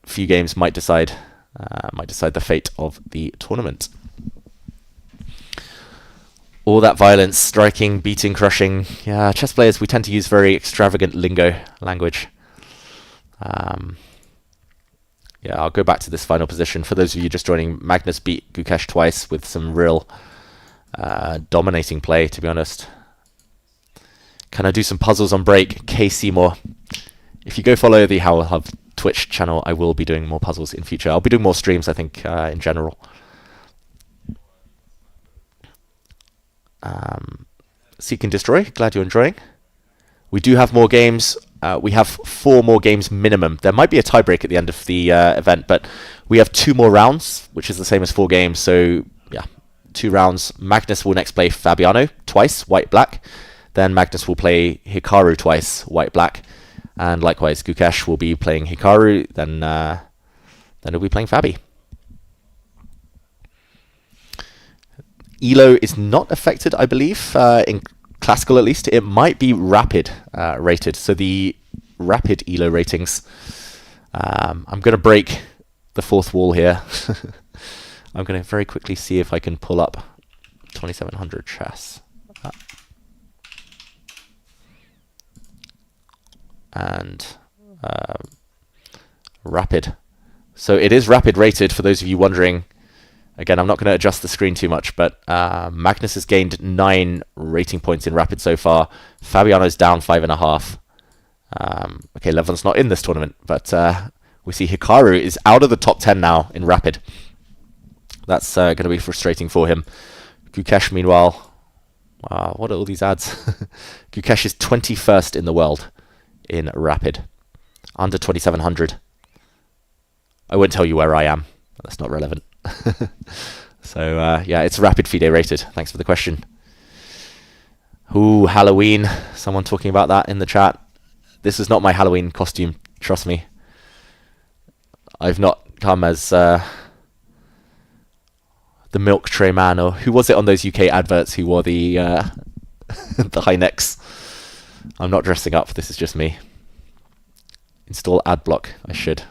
few games might decide the fate of the tournament. All that violence, striking, beating, crushing. Yeah, chess players, we tend to use very extravagant language. Yeah, I'll go back to this final position. For those of you just joining, Magnus beat Gukesh twice with some real dominating play, to be honest. Can I do some puzzles on break? K. Seymour. If you go follow the Howell Hub Twitch channel, I will be doing more puzzles in future. I'll be doing more streams, I think, in general. Seek and Destroy, glad you're enjoying. We do have more games. We have 4 more games minimum. There might be a tiebreak at the end of the event, but we have 2 more rounds, which is the same as 4 games. So, yeah, 2 rounds. Magnus will next play Fabiano twice, white-black. Then Magnus will play Hikaru twice, white-black. And likewise, Gukesh will be playing Hikaru. Then he'll be playing Fabi. Elo is not affected, I believe, in classical at least. It might be rapid rated. So the rapid Elo ratings. I'm going to break the 4th wall here. I'm going to very quickly see if I can pull up 2700 chess. And rapid. So it is rapid rated, for those of you wondering. Again, I'm not going to adjust the screen too much, but Magnus has gained 9 rating points in rapid so far. Fabiano's down 5.5. Okay, Levon's not in this tournament, but we see Hikaru is out of the top 10 now in rapid. That's going to be frustrating for him. Gukesh, meanwhile, wow, what are all these ads? Gukesh is 21st in the world in rapid, under 2700. I won't tell you where I am. That's not relevant. So yeah, it's rapid FIDE rated. Thanks for the question. Ooh, Halloween. Someone talking about that in the chat. This is not my Halloween costume, trust me. I've not come as the milk tray man, or who was it on those UK adverts who wore the the high necks. I'm not dressing up. This is just me. Install ad block. I should.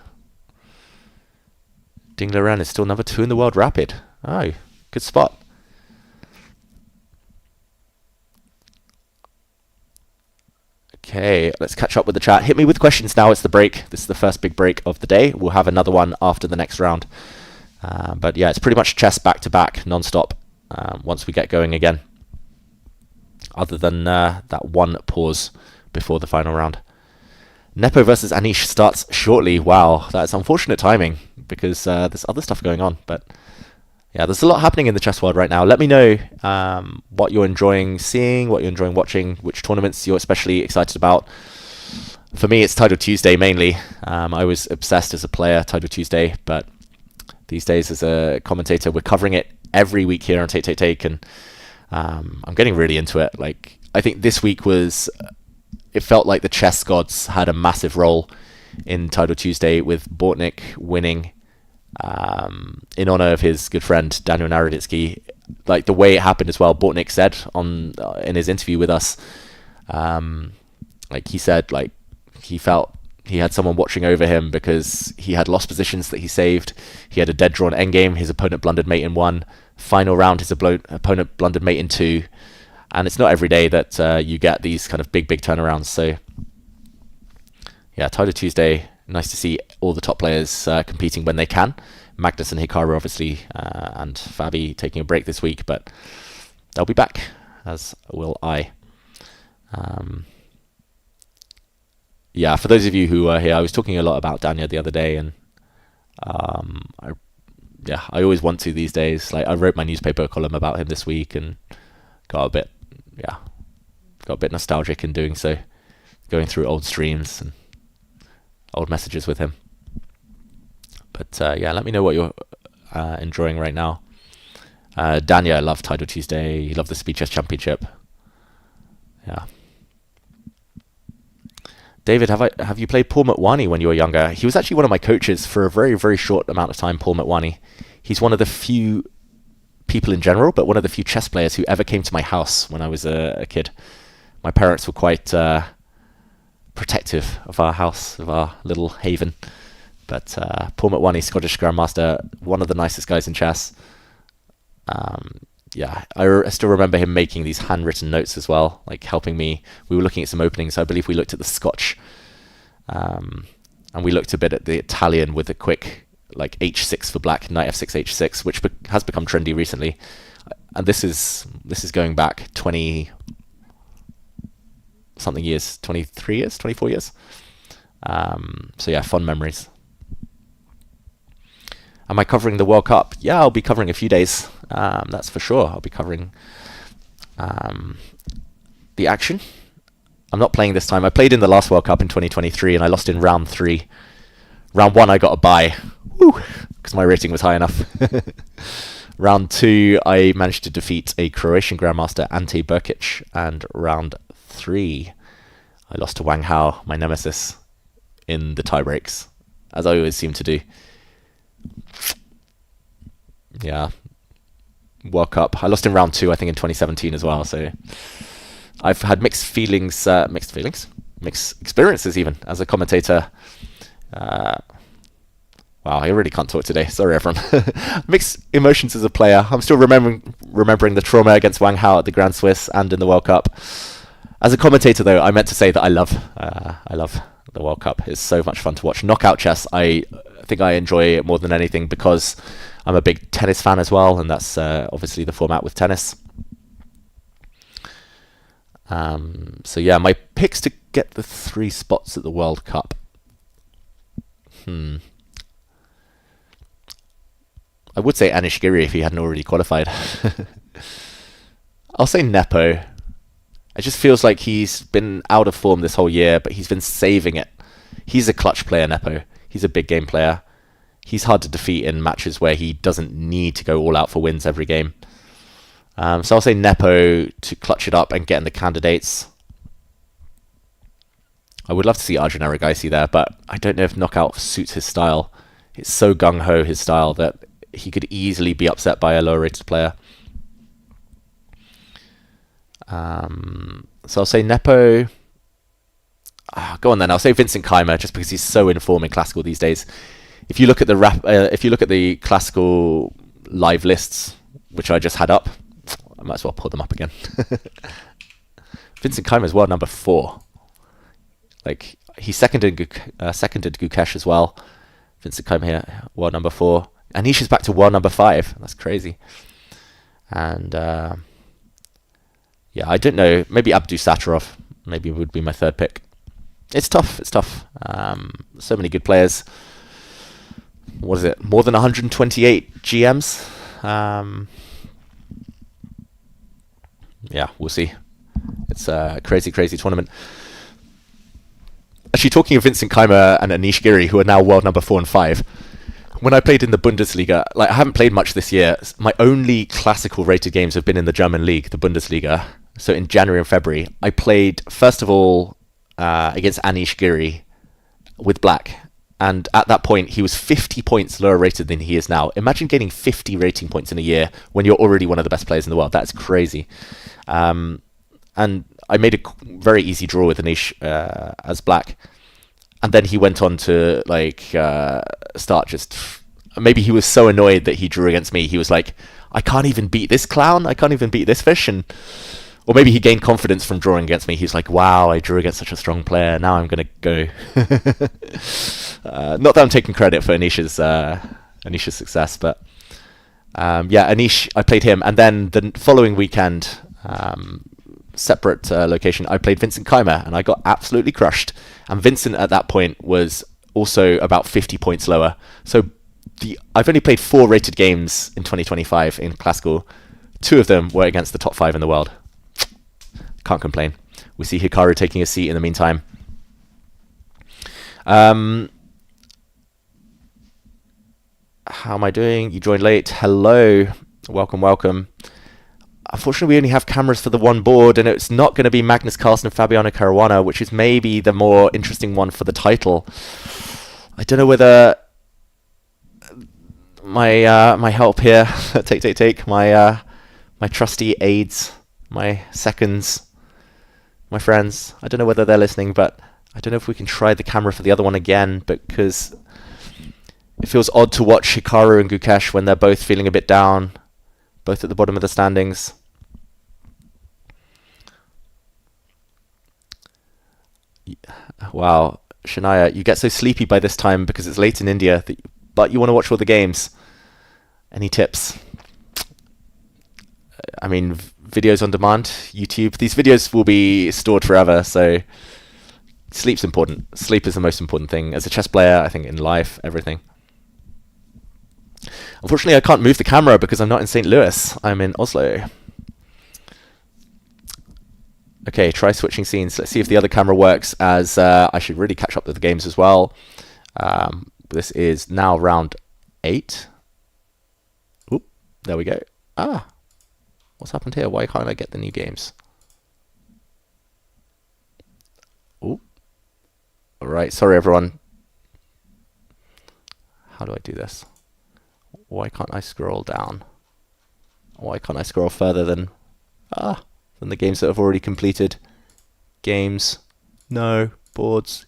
Ding Loren is still number 2 in the world rapid. Oh, good spot. Okay, let's catch up with the chat. Hit me with questions now. It's the break. This is the first big break of the day. We'll have another one after the next round. But yeah, it's pretty much chess back-to-back, non-stop, once we get going again. Other than that one pause before the final round. Nepo versus Anish starts shortly. Wow, that's unfortunate timing, because there's other stuff going on. But yeah, there's a lot happening in the chess world right now. Let me know what you're enjoying seeing, what you're enjoying watching, which tournaments you're especially excited about. For me, it's Title Tuesday mainly. I was obsessed as a player, Title Tuesday, but these days as a commentator, we're covering it every week here on Take Take Take, and I'm getting really into it. Like, I think this week was... It felt like the chess gods had a massive role in Title Tuesday, with Bortnik winning in honor of his good friend Daniel Naroditsky. Like, the way it happened as well, Bortnik said on in his interview with us, like he said, like he felt he had someone watching over him because he had lost positions that he saved. He had a dead drawn endgame. His opponent blundered mate in 1. Final round, his opponent blundered mate in 2. And it's not every day that you get these kind of big turnarounds. So, yeah, Title Tuesday, nice to see all the top players competing when they can. Magnus and Hikaru, obviously, and Fabi taking a break this week, but they'll be back, as will I. Yeah, for those of you who are here, I was talking a lot about Daniel the other day, and I always want to these days. Like, I wrote my newspaper column about him this week and got a bit nostalgic in doing so, going through old streams and old messages with him. But yeah, let me know what you're enjoying right now. Daniel loved Title Tuesday. He loved the Speed Chess Championship. Yeah. David, have you played Paul Motwani when you were younger? He was actually one of my coaches for a very, very short amount of time, Paul Motwani. He's one of the few people in general, but one of the few chess players who ever came to my house when I was a kid. My parents were quite protective of our house, of our little haven. But Paul Motwani, Scottish Grandmaster, one of the nicest guys in chess. Yeah, I still remember him making these handwritten notes as well, like helping me. We were looking at some openings. I believe we looked at the Scotch, and we looked a bit at the Italian with a quick, like h6 for black, knight f6, h6, which has become trendy recently. And this is going back 20 something years, 23 years, 24 years. So yeah, fond memories. Am I covering the World Cup? Yeah, I'll be covering a few days. That's for sure. I'll be covering the action. I'm not playing this time. I played in the last World Cup in 2023 and I lost in round 3. Round 1 I got a bye. Woo! Because my rating was high enough. Round 2 I managed to defeat a Croatian Grandmaster, Ante Brkic. And round 3 I lost to Wang Howell, my nemesis, in the tie breaks, as I always seem to do. Yeah. World Cup. I lost in round 2, I think, in 2017 as well. So I've had mixed experiences even as a commentator. Wow, I really can't talk today. Sorry, everyone. Mixed emotions as a player. I'm still remembering the trauma against Wang Hao at the Grand Swiss and in the World Cup. As a commentator, though, I meant to say that I love the World Cup. It's so much fun to watch. Knockout chess, I think I enjoy it more than anything because I'm a big tennis fan as well, and that's obviously the format with tennis. So yeah, my picks to get the 3 spots at the World Cup. I would say Anish Giri if he hadn't already qualified. I'll say Nepo. It just feels like he's been out of form this whole year, but he's been saving it. He's a clutch player, Nepo. He's a big game player. He's hard to defeat in matches where he doesn't need to go all out for wins every game. So I'll say Nepo to clutch it up and get in the candidates. I would love to see Arjun Erigaisi there, but I don't know if knockout suits his style. It's so gung-ho, his style, that he could easily be upset by a lower-rated player. So I'll say Nepo. Go on then. I'll say Vincent Keimer just because he's so in form in classical these days. If you look at the classical live lists, which I just had up, I might as well pull them up again. Vincent Keimer is world number 4. Like he seconded Gukesh as well. Vincent Keimer here, world number 4. Anish is back to world number 5. That's crazy. And yeah, I don't know. Maybe Abdu Sattarov maybe would be my third pick. It's tough. So many good players. What is it? More than 128 GMs. Yeah, we'll see. It's a crazy tournament. Actually, talking of Vincent Keimer and Anish Giri, who are now world number 4 and 5, when I played in the Bundesliga, like I haven't played much this year. My only classical rated games have been in the German league, the Bundesliga. So in January and February, I played, first of all, against Anish Giri with black. And at that point, he was 50 points lower rated than he is now. Imagine getting 50 rating points in a year when you're already one of the best players in the world. That's crazy. And I made a very easy draw with Anish as black. And then he went on to start just... Maybe he was so annoyed that he drew against me. He was like, I can't even beat this clown. I can't even beat this fish. Or maybe he gained confidence from drawing against me. He's like, wow, I drew against such a strong player. Now I'm going to go. Not that I'm taking credit for Anish's success, but yeah, Anish, I played him. And then the following weekend, separate location, I played Vincent Keimer, and I got absolutely crushed. And Vincent at that point was also about 50 points lower. So I've only played 4 rated games in 2025 in classical. 2 of them were against the top 5 in the world. Can't complain. We see Hikaru taking a seat in the meantime. How am I doing? You joined late. Hello. Welcome. Unfortunately, we only have cameras for the one board, and it's not going to be Magnus Carlsen and Fabiano Caruana, which is maybe the more interesting one for the title. I don't know whether my help here, take my trusty aides, my seconds, my friends. I don't know whether they're listening, but I don't know if we can try the camera for the other one again, because it feels odd to watch Hikaru and Gukesh when they're both feeling a bit down, both at the bottom of the standings. Wow, Shania, you get so sleepy by this time because it's late in India, but you want to watch all the games. Any tips? I mean, videos on demand, YouTube. These videos will be stored forever, so Sleep's important. Sleep is the most important thing as a chess player, I think, in life, everything. Unfortunately, I can't move the camera because I'm not in St. Louis. I'm in Oslo. Okay, try switching scenes. Let's see if the other camera works, as I should really catch up with the games as well. This is now round 8. Oop, there we go. What's happened here? Why can't I get the new games? Oop. Alright, sorry everyone. How do I do this? Why can't I scroll down? Why can't I scroll further than the games that have already completed? Games. No. Boards.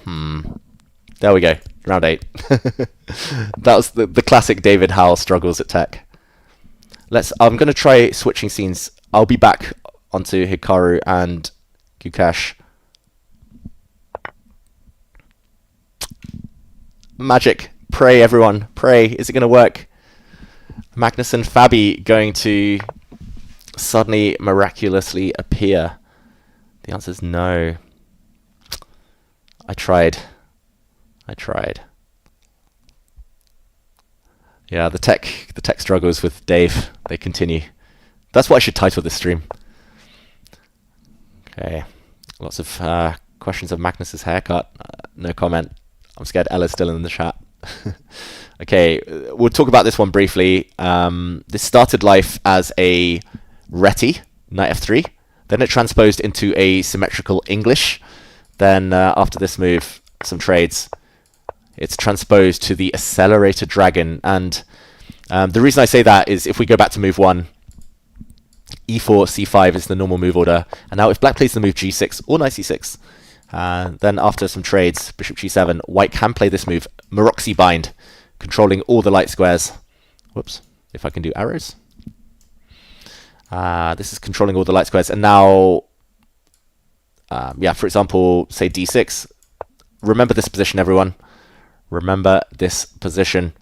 There we go. Round 8. That was the classic David Howell struggles at tech. I'm going to try switching scenes. I'll be back onto Hikaru and Gukesh. Magic. Pray, everyone. Pray. Is it going to work? Magnus and Fabi going to suddenly miraculously appear? The answer is no. I tried. Yeah, the tech struggles with Dave. They continue. That's what I should title this stream. Okay. Lots of questions of Magnus's haircut. No comment. I'm scared Ella's still in the chat. Okay, we'll talk about this one briefly. This started life as a reti, knight f3. Then it transposed into a symmetrical English. Then after this move, some trades, it's transposed to the accelerated dragon. And the reason I say that is if we go back to move 1, e4, c5 is the normal move order. And now if black plays the move g6 or knight c6, then after some trades, bishop g7, white can play this move, Maroxy bind, controlling all the light squares. Whoops, if I can do arrows. This is controlling all the light squares. And now, yeah, for example, say d6. Remember this position, everyone. Remember this position.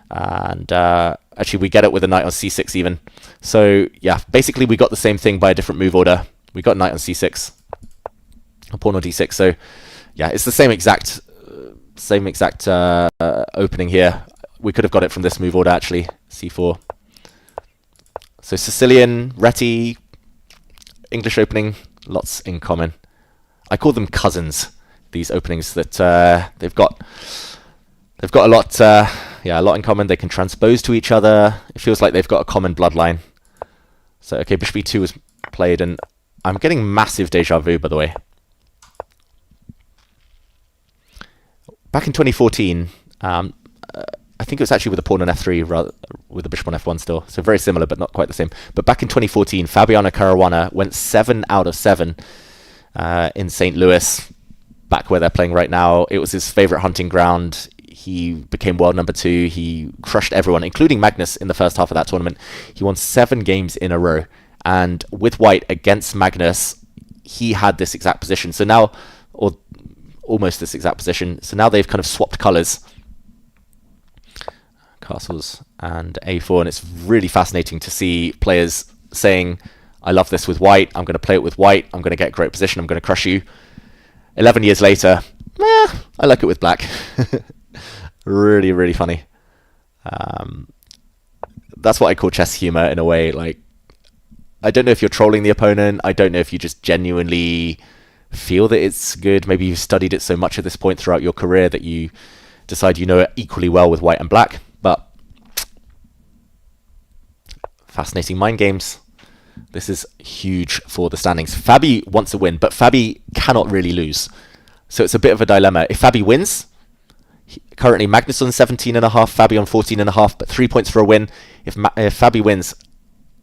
And actually, we get it with a knight on c6 even. So, yeah, basically we got the same thing by a different move order. We got knight on c6. A pawn on d6. So, yeah, it's the same exact opening here. We could have got it from this move order, actually. c4. So Sicilian, reti, English opening, lots in common. I call them cousins, these openings that they've got a lot, a lot in common. They can transpose to each other. It feels like they've got a common bloodline. So, okay, bishop e2 was played, and I'm getting massive deja vu, by the way. Back in 2014, I think it was actually with a pawn on f3, rather with a bishop on f1 still. So very similar, but not quite the same. But back in 2014, Fabiano Caruana went 7 out of 7 in St. Louis, back where they're playing right now. It was his favorite hunting ground. He became world number 2. He crushed everyone, including Magnus, in the first half of that tournament. He won 7 games in a row. And with white against Magnus, he had this exact position. So now, or almost this exact position. So now they've kind of swapped colors. Castles and a4, and it's really fascinating to see players saying, I love this with white, I'm going to play it with white, I'm going to get great position, I'm going to crush you. 11 years later, I like it with black. Really, really funny. That's what I call chess humor in a way. Like, I don't know if you're trolling the opponent, I don't know if you just genuinely feel that it's good. Maybe you've studied it so much at this point throughout your career that you decide you know it equally well with white and black. But fascinating mind games. This is huge for the standings. Fabi wants to win, but Fabi cannot really lose. So it's a bit of a dilemma. If Fabi wins, currently Magnus on 17.5, Fabi on 14.5, but 3 points for a win. If Fabi wins,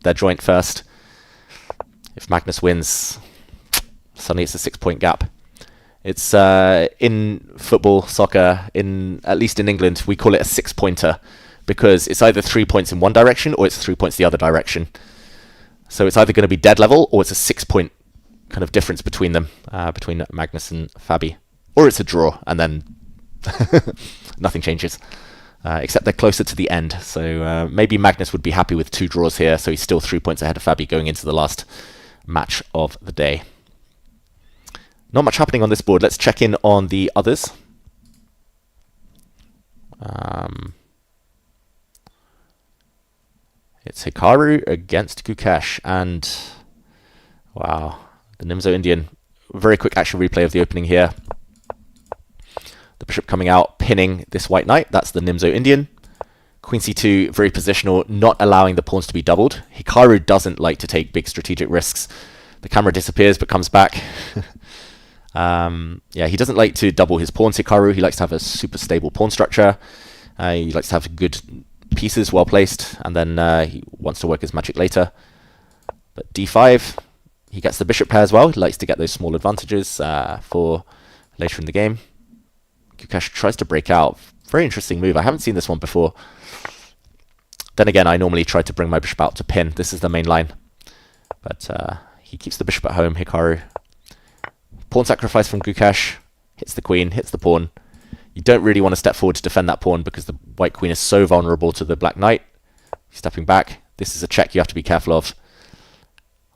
they're joint first. If Magnus wins, suddenly it's a 6-point gap. It's in football, soccer, at least in England, we call it a 6-pointer because it's either 3 points in one direction or it's 3 points the other direction. So it's either going to be dead level or it's a 6-point kind of difference between them, between Magnus and Fabi. Or it's a draw and then nothing changes, except they're closer to the end. So maybe Magnus would be happy with 2 draws here, so he's still 3 points ahead of Fabi going into the last match of the day. Not much happening on this board. Let's check in on the others. It's Hikaru against Gukesh, and wow, the Nimzo Indian. Very quick action replay of the opening here. The bishop coming out, pinning this white knight. That's the Nimzo Indian. Queen c2, very positional, not allowing the pawns to be doubled. Hikaru doesn't like to take big strategic risks. The camera disappears but comes back. Yeah, he doesn't like to double his pawns, Hikaru. He likes to have a super stable pawn structure. He likes to have good pieces well placed, and then he wants to work his magic later. But d5, he gets the bishop pair as well. He likes to get those small advantages for later in the game. Gukesh tries to break out. Very interesting move. I haven't seen this one before. Then again, I normally try to bring my bishop out to pin. This is the main line. But he keeps the bishop at home, Hikaru. Pawn sacrifice from Gukesh. Hits the queen, hits the pawn. You don't really want to step forward to defend that pawn because the white queen is so vulnerable to the black knight. Stepping back. This is a check you have to be careful of.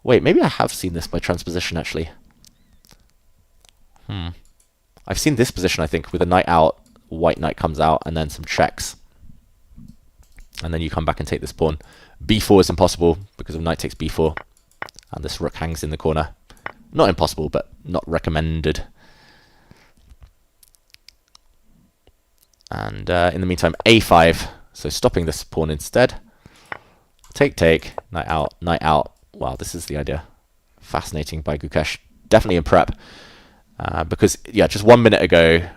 Wait, maybe I have seen this by transposition, actually. I've seen this position, I think, with a knight out, white knight comes out, and then some checks. And then you come back and take this pawn. b4 is impossible because of knight takes b4. And this rook hangs in the corner. Not impossible, but not recommended. And in the meantime, a5. So stopping this pawn instead. Take, take, knight out, knight out. Wow, this is the idea. Fascinating by Gukesh. Definitely in prep. Because, yeah, just 1 minute ago,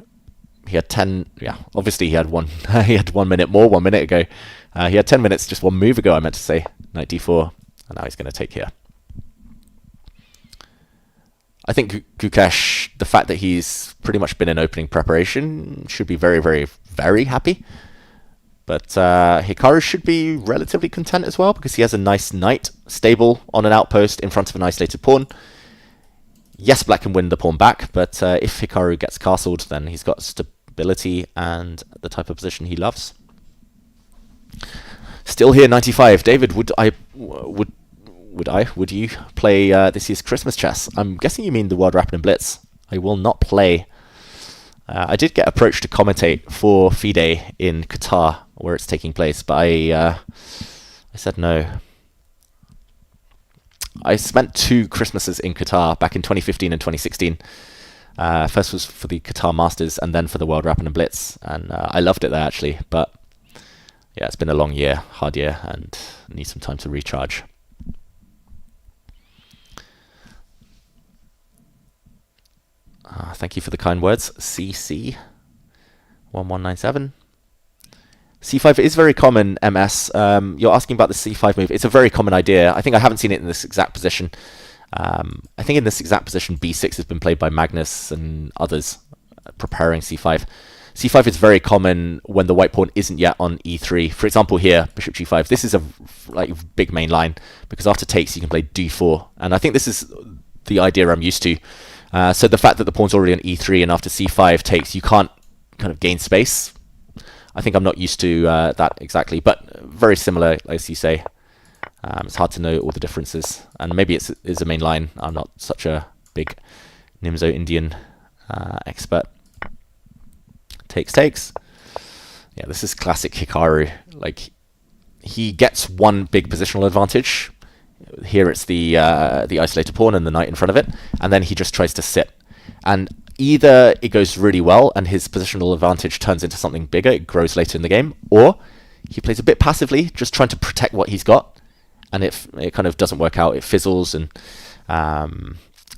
he had 10... Yeah, obviously he had one he had 1 minute more 1 minute ago. He had 10 minutes just one move ago, I meant to say. Knight d4. And now he's going to take here. I think Gukesh, the fact that he's pretty much been in opening preparation, should be very, very, very happy. But Hikaru should be relatively content as well, because he has a nice knight, stable on an outpost in front of an isolated pawn. Yes, black can win the pawn back, but if Hikaru gets castled, then he's got stability and the type of position he loves. Still here, 95. David, would you play this year's Christmas chess? I'm guessing you mean the World Rapid and Blitz. I will not play. I did get approached to commentate for FIDE in Qatar, where it's taking place, but I said no. I spent 2 Christmases in Qatar back in 2015 and 2016. First was for the Qatar Masters and then for the World Rapid and Blitz, and I loved it there actually, but yeah, it's been a long year, hard year, and need some time to recharge. Thank you for the kind words, CC1197. C5 is very common, MS. You're asking about the C5 move. It's a very common idea. I think I haven't seen it in this exact position. I think in this exact position, B6 has been played by Magnus and others preparing C5. C5 is very common when the white pawn isn't yet on E3. For example, here, bishop G5. This is a big main line because after takes, you can play D4. And I think this is the idea I'm used to. So the fact that the pawn's already on E3 and after C5 takes, you can't kind of gain space. I think I'm not used to that exactly, but very similar, as you say. It's hard to know all the differences, and maybe it's a main line. I'm not such a big Nimzo Indian expert. Takes, takes. Yeah, this is classic Hikaru. Like, he gets one big positional advantage. Here it's the isolated pawn and the knight in front of it, and then he just tries to sit. And either it goes really well and his positional advantage turns into something bigger, it grows later in the game, or he plays a bit passively, just trying to protect what he's got, and it kind of doesn't work out, it fizzles, and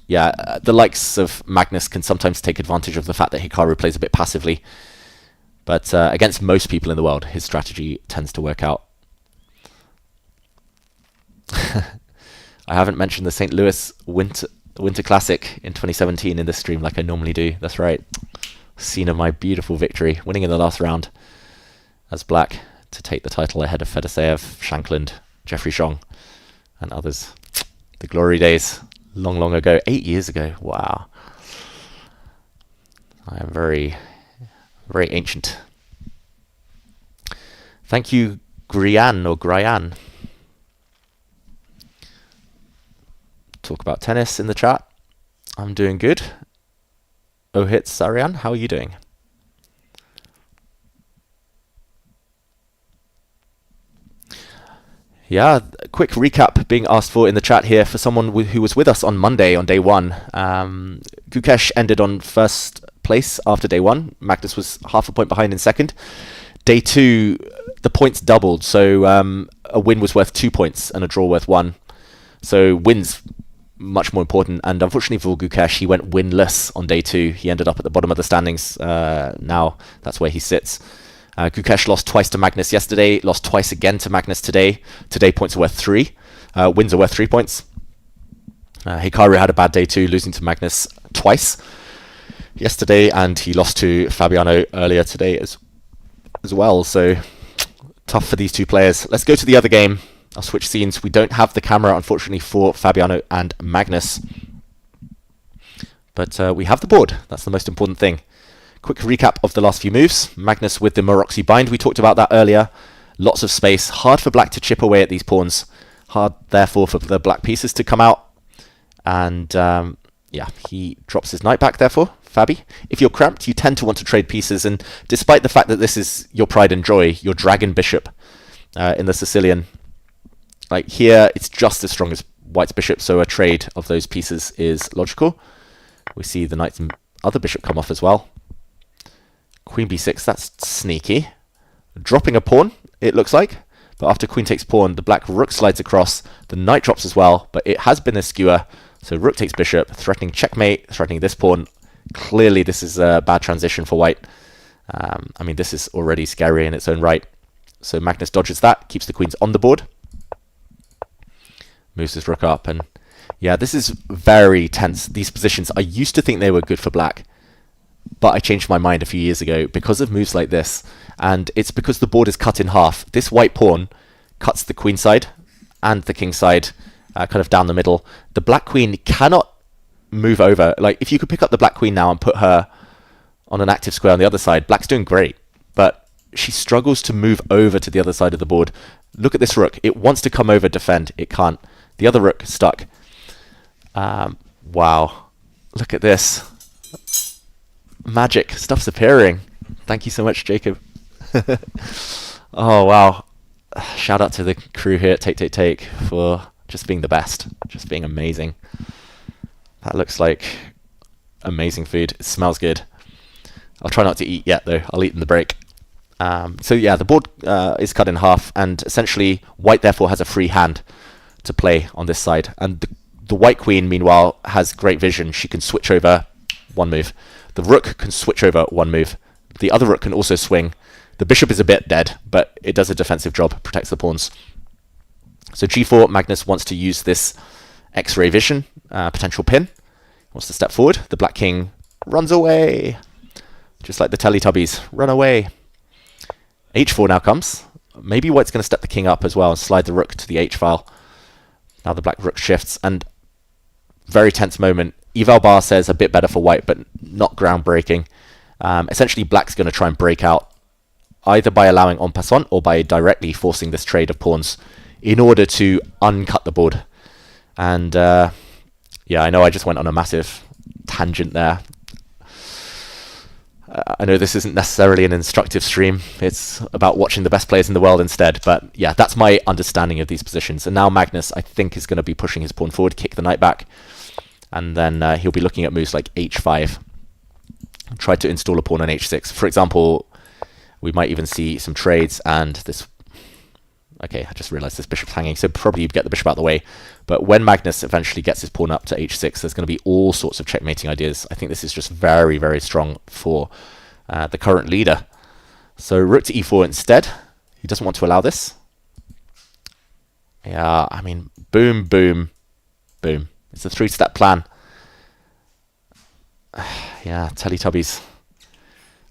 yeah, the likes of Magnus can sometimes take advantage of the fact that Hikaru plays a bit passively, but against most people in the world, his strategy tends to work out. I haven't mentioned the St. Louis Winter Classic in 2017 in this stream like I normally do. That's right. Scene of my beautiful victory, winning in the last round as black to take the title ahead of Fedoseev, Shankland, Jeffrey Chong, and others. The glory days, long, long ago. 8 years ago. Wow. I am very, very ancient. Thank you, Grian or Gryan. Talk about tennis in the chat. I'm doing good. Ohit Sarian, how are you doing? Yeah, quick recap being asked for in the chat here for someone who was with us on Monday on day one. Gukesh ended on first place after day one. Magnus was half a point behind in second. Day two, the points doubled, so a win was worth 2 points and a draw worth 1. So wins much more important, and unfortunately for Gukesh, he went winless on day two. He ended up at the bottom of the standings. Now that's where he sits. Gukesh lost twice to Magnus yesterday, lost twice again to Magnus today. Today points are worth 3. Wins are worth 3 points. Hikaru had a bad day too, losing to Magnus twice yesterday, and he lost to Fabiano earlier today as well. So tough for these two players. Let's go to the other game. I'll switch scenes. We don't have the camera, unfortunately, for Fabiano and Magnus. But we have the board. That's the most important thing. Quick recap of the last few moves. Magnus with the Maroxy bind. We talked about that earlier. Lots of space. Hard for black to chip away at these pawns. Hard, therefore, for the black pieces to come out. And, yeah, he drops his knight back, therefore. Fabi, if you're cramped, you tend to want to trade pieces. And despite the fact that this is your pride and joy, your dragon bishop in the Sicilian, like here, it's just as strong as white's bishop. So a trade of those pieces is logical. We see the knight's other bishop come off as well. Queen b6, that's sneaky. Dropping a pawn, it looks like. But after queen takes pawn, the black rook slides across. The knight drops as well, but it has been a skewer. So rook takes bishop, threatening checkmate, threatening this pawn. Clearly, this is a bad transition for white. I mean, this is already scary in its own right. So Magnus dodges that, keeps the queens on the board. Moves his rook up, and yeah, this is very tense. These positions, I used to think they were good for black, but I changed my mind a few years ago because of moves like this, and it's because the board is cut in half. This white pawn cuts the queen side and the king side kind of down the middle. The black queen cannot move over. Like, if you could pick up the black queen now and put her on an active square on the other side, black's doing great, but she struggles to move over to the other side of the board. Look at this rook. It wants to come over, defend. It can't. The other rook stuck. Wow. Look at this. Magic. Stuff's appearing. Thank you so much, Jacob. Oh, wow. Shout out to the crew here at Take for just being the best. Just being amazing. That looks like amazing food. It smells good. I'll try not to eat yet, though. I'll eat in the break. So yeah, the board is cut in half, and essentially white therefore has a free hand to play on this side. And the white queen, meanwhile, has great vision. She can switch over one move. The rook can switch over one move. The other rook can also swing. The bishop is a bit dead, but it does a defensive job, protects the pawns. So g4, Magnus wants to use this X-ray vision, potential pin. Wants to step forward. The black king runs away. Just like the Teletubbies, run away. h4 now comes. Maybe white's going to step the king up as well and slide the rook to the h-file. Now the black rook shifts, and very tense moment. Eval Bar says a bit better for white, but not groundbreaking. Essentially, black's going to try and break out, either by allowing en passant or by directly forcing this trade of pawns in order to uncut the board. And yeah, I know I just went on a massive tangent there. I know this isn't necessarily an instructive stream. It's about watching the best players in the world instead. But yeah, that's my understanding of these positions. And now Magnus, I think, is going to be pushing his pawn forward, kick the knight back. And then he'll be looking at moves like h5. Try to install a pawn on h6. For example, we might even see some trades and this... Okay, I just realized this bishop's hanging, so probably you get the bishop out of the way. But when Magnus eventually gets his pawn up to h6, there's going to be all sorts of checkmating ideas. I think this is just very, very strong for the current leader. So rook to e4 instead. He doesn't want to allow this. Yeah, I mean, boom, boom, boom. It's a three-step plan. Yeah, Teletubbies.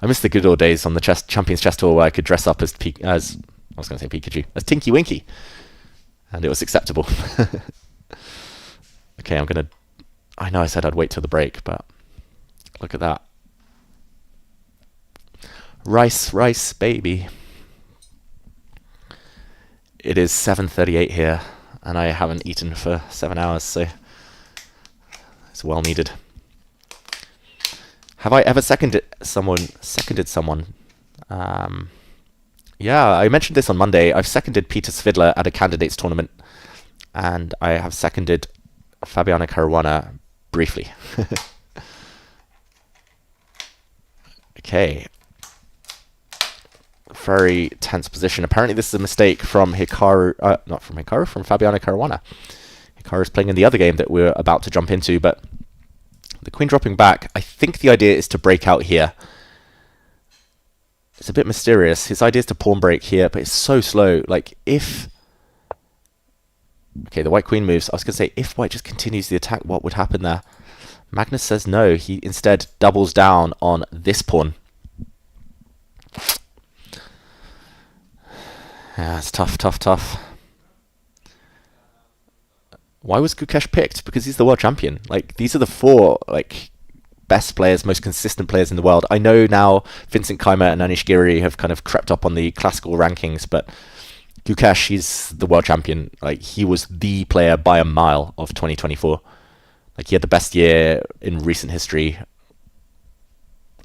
I miss the good old days on the Champions Chess Tour where I could dress up as I was going to say Pikachu, as Tinky Winky, and it was acceptable. Okay, I know I said I'd wait till the break, but look at that. Rice, rice, baby. It is 7:38 here, and I haven't eaten for 7 hours, so it's well needed. Have I ever seconded someone? Yeah, I mentioned this on Monday. I've seconded Peter Svidler at a candidates tournament, and I have seconded Fabiano Caruana briefly. Okay. Very tense position. Apparently this is a mistake from Hikaru, not from Hikaru, from Fabiano Caruana. Hikaru is playing in the other game that we're about to jump into, but the queen dropping back, I think the idea is to break out here. It's a bit mysterious. His idea is to pawn break here, but it's so slow. Like, if... Okay, the white queen moves. I was going to say, if white just continues the attack, what would happen there? Magnus says no. He instead doubles down on this pawn. Yeah, it's tough, tough, tough. Why was Gukesh picked? Because he's the world champion. Like, these are the four, like, best players, most consistent players in the world. I know now Vincent Keimer and Anish Giri have kind of crept up on the classical rankings, but Gukesh, he's the world champion. Like, he was the player by a mile of 2024. Like, he had the best year in recent history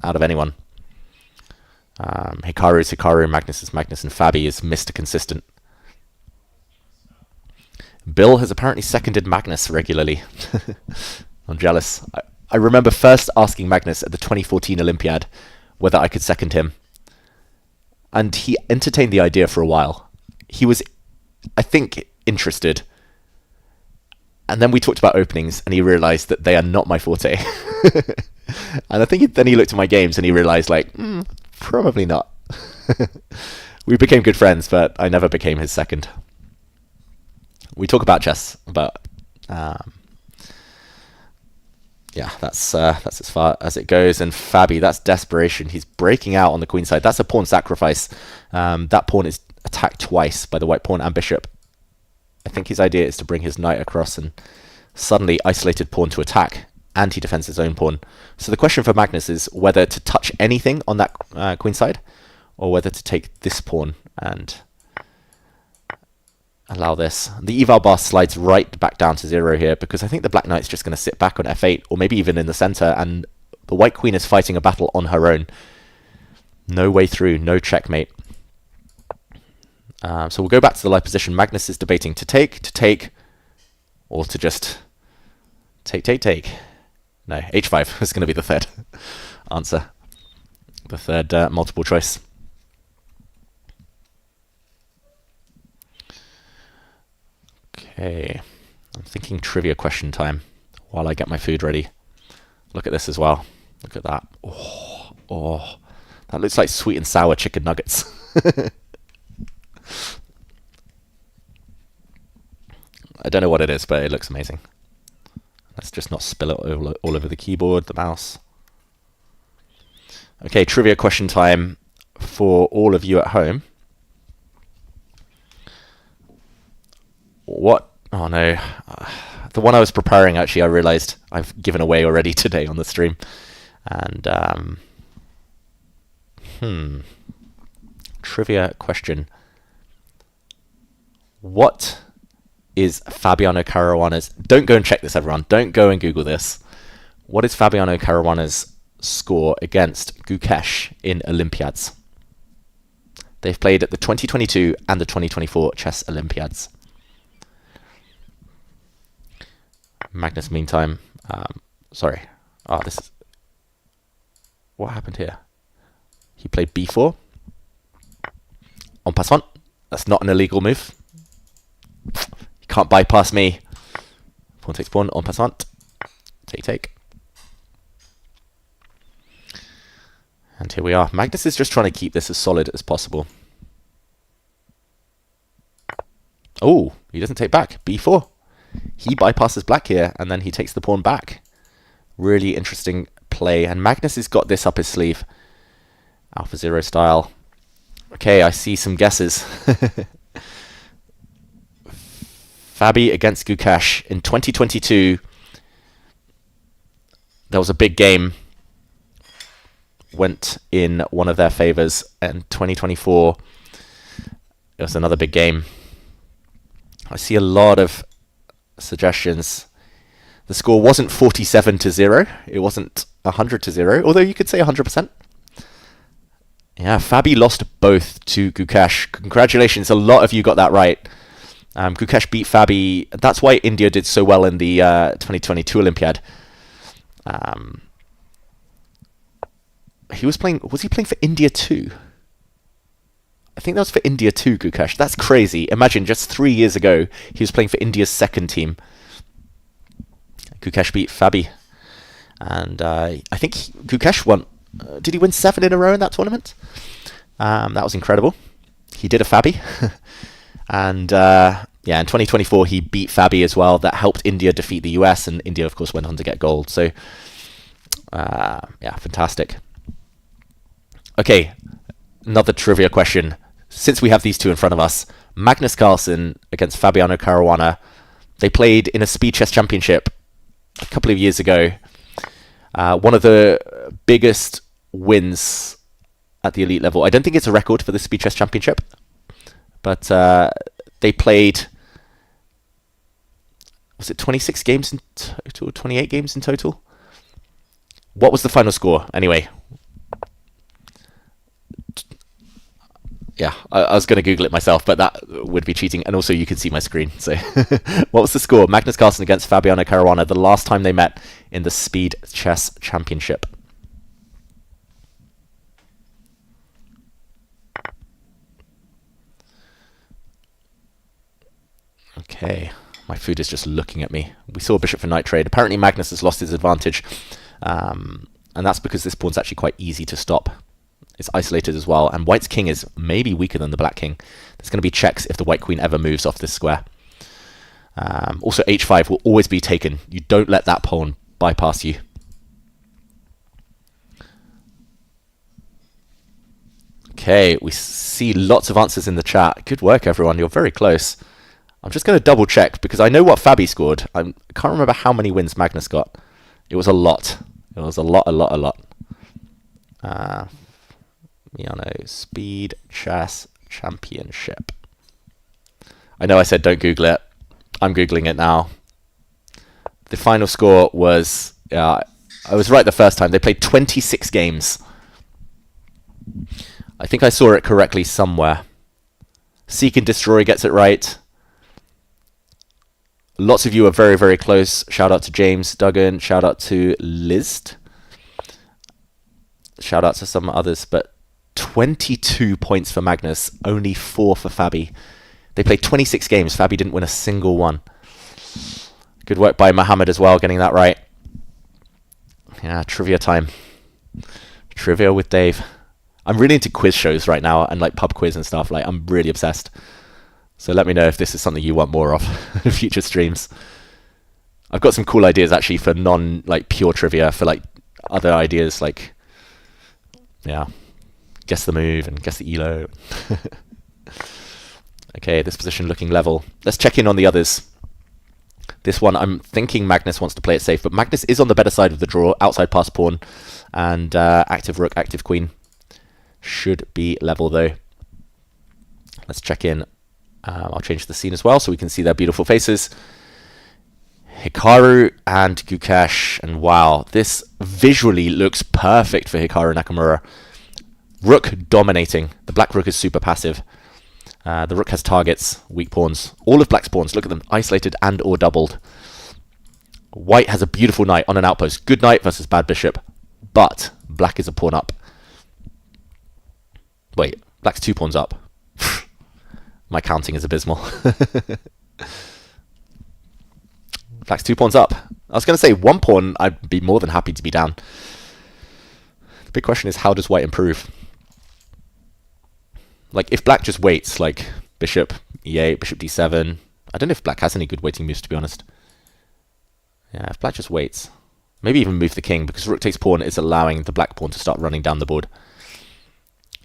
out of anyone. Hikaru is Hikaru, Magnus is Magnus, and Fabi is Mr. Consistent. Bill has apparently seconded Magnus regularly. I'm jealous. I remember first asking Magnus at the 2014 Olympiad whether I could second him. And he entertained the idea for a while. He was, I think, interested. And then we talked about openings, and he realized that they are not my forte. And I think then he looked at my games, and he realized, like, probably not. We became good friends, but I never became his second. We talk about chess, but yeah, that's as far as it goes. And Fabi, that's desperation. He's breaking out on the queen side. That's a pawn sacrifice. That pawn is attacked twice by the white pawn and bishop. I think his idea is to bring his knight across and suddenly isolated pawn to attack, and he defends his own pawn. So the question for Magnus is whether to touch anything on that queen side, or whether to take this pawn and allow this. The eval bar slides right back down to 0 here, because I think the black knight's just going to sit back on f8, or maybe even in the center, and the white queen is fighting a battle on her own. No way through, no checkmate. So we'll go back to the live position. Magnus is debating to take, or to just take. No, h5 is going to be the third answer. The third multiple choice. Okay, I'm thinking trivia question time while I get my food ready. Look at this as well. Look at that. Oh, that looks like sweet and sour chicken nuggets. I don't know what it is, but it looks amazing. Let's just not spill it all over the keyboard, the mouse. Okay, trivia question time for all of you at home. What? Oh no. The one I was preparing, actually, I realized I've given away already today on the stream. And, trivia question. What is Fabiano Caruana's... Don't go and check this, everyone. Don't go and Google this. What is Fabiano Caruana's score against Gukesh in Olympiads? They've played at the 2022 and the 2024 Chess Olympiads. Magnus, meantime... sorry. Oh, this is... What happened here? He played b4. En passant. That's not an illegal move. You can't bypass me. Pawn takes pawn, en passant. Take. And here we are. Magnus is just trying to keep this as solid as possible. Oh, he doesn't take back. b4. He bypasses black here, and then he takes the pawn back. Really interesting play. And Magnus has got this up his sleeve. Alpha Zero style. Okay, I see some guesses. Fabi against Gukesh in 2022. There was a big game. Went in one of their favors. And 2024, it was another big game. I see a lot of suggestions. The score wasn't 47-0. It wasn't 100-0, although you could say 100%. Yeah, Fabi lost both to Gukesh. Congratulations, a lot of you got that right. Gukesh beat Fabi. That's why India did so well in the 2022 Olympiad. He was playing. Was he playing for India too? I think that was for India too, Gukesh. That's crazy. Imagine just 3 years ago, he was playing for India's second team. Gukesh beat Fabi. And I think Gukesh won. Did he win 7 in a row in that tournament? That was incredible. He did a Fabi. And yeah, in 2024, he beat Fabi as well. That helped India defeat the US. And India, of course, went on to get gold. So, yeah, fantastic. Okay, another trivia question. Since we have these two in front of us, Magnus Carlsen against Fabiano Caruana, they played in a speed chess championship a couple of years ago. One of the biggest wins at the elite level. I don't think it's a record for the speed chess championship, but they played, was it 26 games in total, 28 games in total? What was the final score anyway? Yeah, I was going to Google it myself, but that would be cheating. And also, you can see my screen. So, what was the score? Magnus Carlsen against Fabiano Caruana, the last time they met in the Speed Chess Championship. Okay, my food is just looking at me. We saw bishop for knight trade. Apparently, Magnus has lost his advantage. And that's because this pawn's actually quite easy to stop. It's isolated as well, and white's king is maybe weaker than the black king. There's going to be checks if the white queen ever moves off this square. Also, h5 will always be taken. You don't let that pawn bypass you. Okay, we see lots of answers in the chat. Good work, everyone. You're very close. I'm just going to double check, because I know what Fabi scored. I can't remember how many wins Magnus got. It was a lot. It was a lot. Fabiano Speed Chess Championship. I know I said don't Google it. I'm Googling it now. The final score was, I was right the first time. They played 26 games. I think I saw it correctly somewhere. Seek and Destroy gets it right. Lots of you are very, very close. Shout out to James Duggan. Shout out to Liz. Shout out to some others, but 22 points for Magnus, only 4 for Fabi. They played 26 games. Fabi didn't win a single one. Good work by Mohammed as well, getting that right. Yeah, trivia time. Trivia with Dave. I'm really into quiz shows right now and like pub quiz and stuff. Like, I'm really obsessed. So let me know if this is something you want more of in future streams. I've got some cool ideas actually for like pure trivia, for like other ideas like, yeah, guess the move and guess the elo. Okay, this position looking level. Let's check in on the others. This one, I'm thinking Magnus wants to play it safe, but Magnus is on the better side of the draw. Outside pass pawn and active rook, active queen. Should be level though. Let's check in. I'll change the scene as well so we can see their beautiful faces. Hikaru and Gukesh, and wow, this visually looks perfect for Hikaru Nakamura. Rook dominating. The black rook is super passive. The rook has targets, weak pawns. All of black's pawns, look at them, isolated and or doubled. White has a beautiful knight on an outpost. Good knight versus bad bishop, but black is a pawn up. Wait, black's 2 pawns up. My counting is abysmal. Black's 2 pawns up. I was going to say 1 pawn, I'd be more than happy to be down. The big question is, how does white improve? Like, if black just waits, like bishop e8, bishop d7. I don't know if black has any good waiting moves, to be honest. Yeah, if black just waits. Maybe even move the king, because rook takes pawn is allowing the black pawn to start running down the board.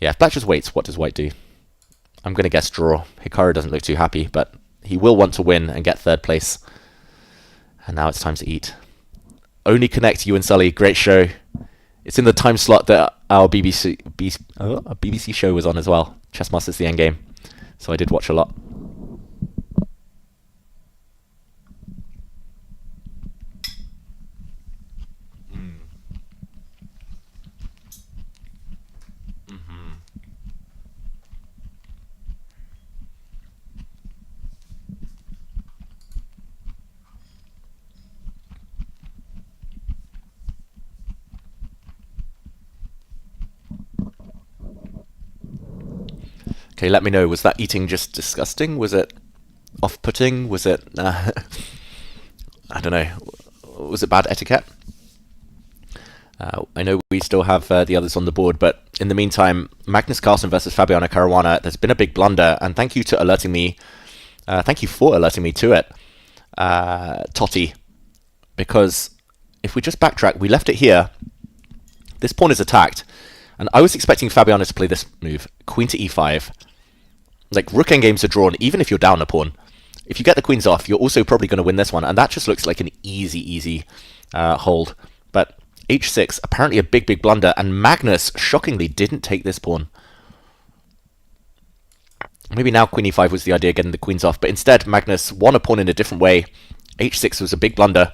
Yeah, if black just waits, what does white do? I'm going to guess draw. Hikaru doesn't look too happy, but he will want to win and get 3rd place. And now it's time to eat. Only Connect, you and Sully. Great show. It's in the time slot that our BBC show was on as well. Chessmasters the Endgame. So I did watch a lot. Okay, let me know. Was that eating just disgusting? Was it off-putting? Was it... I don't know. Was it bad etiquette? I know we still have the others on the board, but in the meantime, Magnus Carlsen versus Fabiano Caruana, there's been a big blunder, and thank you to alerting me. Thank you for alerting me to it, Totti, because if we just backtrack, we left it here. This pawn is attacked, and I was expecting Fabiano to play this move, queen to e5. Like, rook endgames are drawn, even if you're down a pawn. If you get the queens off, you're also probably going to win this one, and that just looks like an easy hold. But h6, apparently a big blunder, and Magnus, shockingly, didn't take this pawn. Maybe now queen e5 was the idea, getting the queens off, but instead Magnus won a pawn in a different way. h6 was a big blunder.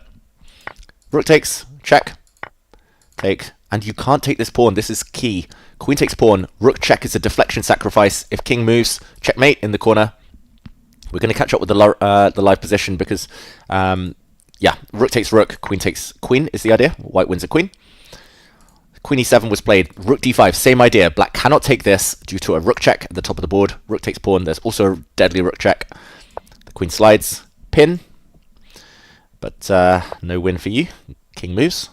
Rook takes, check, take, and you can't take this pawn. This is key. Queen takes pawn, rook check is a deflection sacrifice. If king moves, checkmate in the corner. We're going to catch up with the live position because... yeah, rook takes rook, queen takes queen is the idea. White wins a queen. Queen e7 was played. Rook d5, same idea. Black cannot take this due to a rook check at the top of the board. Rook takes pawn. There's also a deadly rook check. The queen slides. Pin. But no win for you. King moves.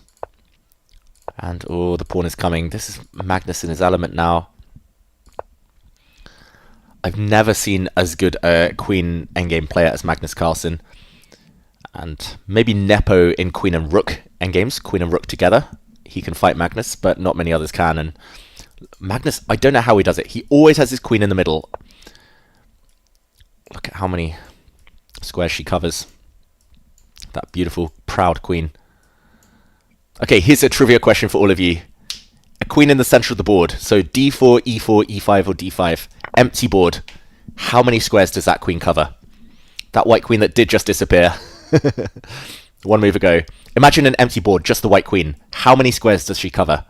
And, oh, the pawn is coming. This is Magnus in his element now. I've never seen as good a queen endgame player as Magnus Carlsen. And maybe Nepo in queen and rook endgames, queen and rook together. He can fight Magnus, but not many others can. And Magnus, I don't know how he does it. He always has his queen in the middle. Look at how many squares she covers. That beautiful, proud queen. Okay, here's a trivia question for all of you. A queen in the center of the board. So d4, e4, e5, or d5. Empty board. How many squares does that queen cover? That white queen that did just disappear. One move ago. Imagine an empty board, just the white queen. How many squares does she cover?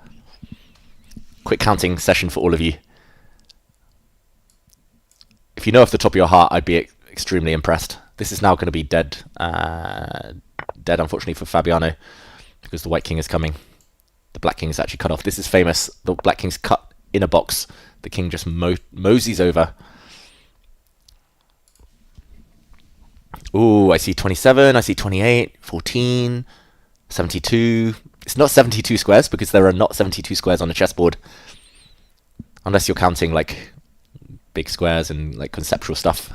Quick counting session for all of you. If you know off the top of your heart, I'd be extremely impressed. This is now going to be dead. Dead, unfortunately, for Fabiano, because the white king is coming. The black king is actually cut off. This is famous. The black king's cut in a box. The king just moseys over. Ooh, I see 27, I see 28, 14, 72. It's not 72 squares because there are not 72 squares on a chessboard. Unless you're counting like big squares and like conceptual stuff.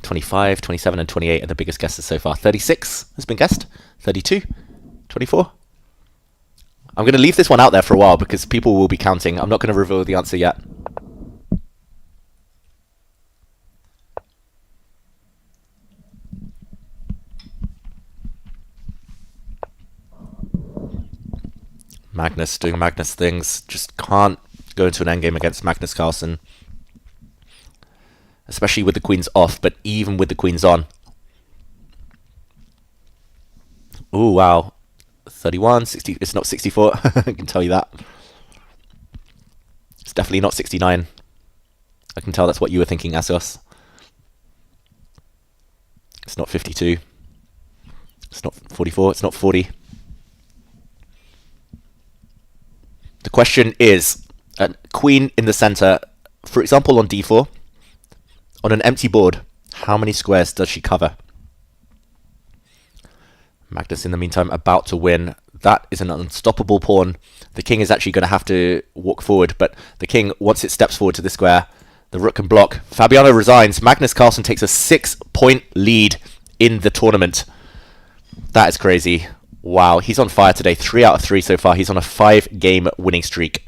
25, 27, and 28 are the biggest guesses so far. 36 has been guessed. 32, 24. I'm going to leave this one out there for a while because people will be counting. I'm not going to reveal the answer yet. Magnus doing Magnus things. Just can't go into an endgame against Magnus Carlsen. Especially with the queens off, but even with the queens on. Ooh, wow. 31, 60. It's not 64. I can tell you that. It's definitely not 69. I can tell that's what you were thinking, Asios. It's not 52. It's not 44. It's not 40. The question is, a queen in the center, for example on d4, on an empty board, how many squares does she cover? Magnus, in the meantime, about to win. That is an unstoppable pawn. The king is actually going to have to walk forward, but the king, once it steps forward to the square, the rook can block. Fabiano resigns. Magnus Carlsen takes a 6-point lead in the tournament. That is crazy. Wow, he's on fire today. 3 out of 3 so far. He's on a 5-game winning streak.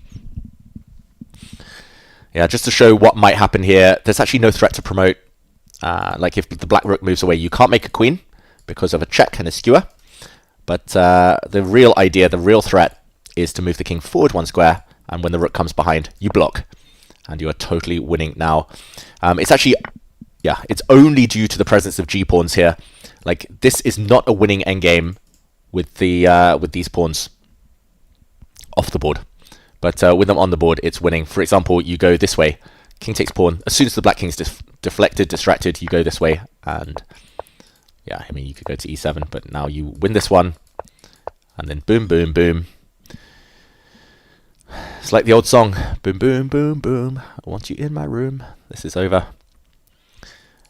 Yeah, just to show what might happen here, there's actually no threat to promote. Like if the black rook moves away, you can't make a queen because of a check and a skewer. But the real idea, the real threat, is to move the king forward 1 square, and when the rook comes behind, you block. And you are totally winning now. It's actually, yeah, it's only due to the presence of g-pawns here. Like, this is not a winning endgame with these pawns off the board. But with them on the board, it's winning. For example, you go this way. King takes pawn. As soon as the black king's deflected, distracted, you go this way. And yeah, I mean, you could go to e7, but now you win this one. And then boom, boom, boom. It's like the old song, boom, boom, boom, boom, I want you in my room. This is over.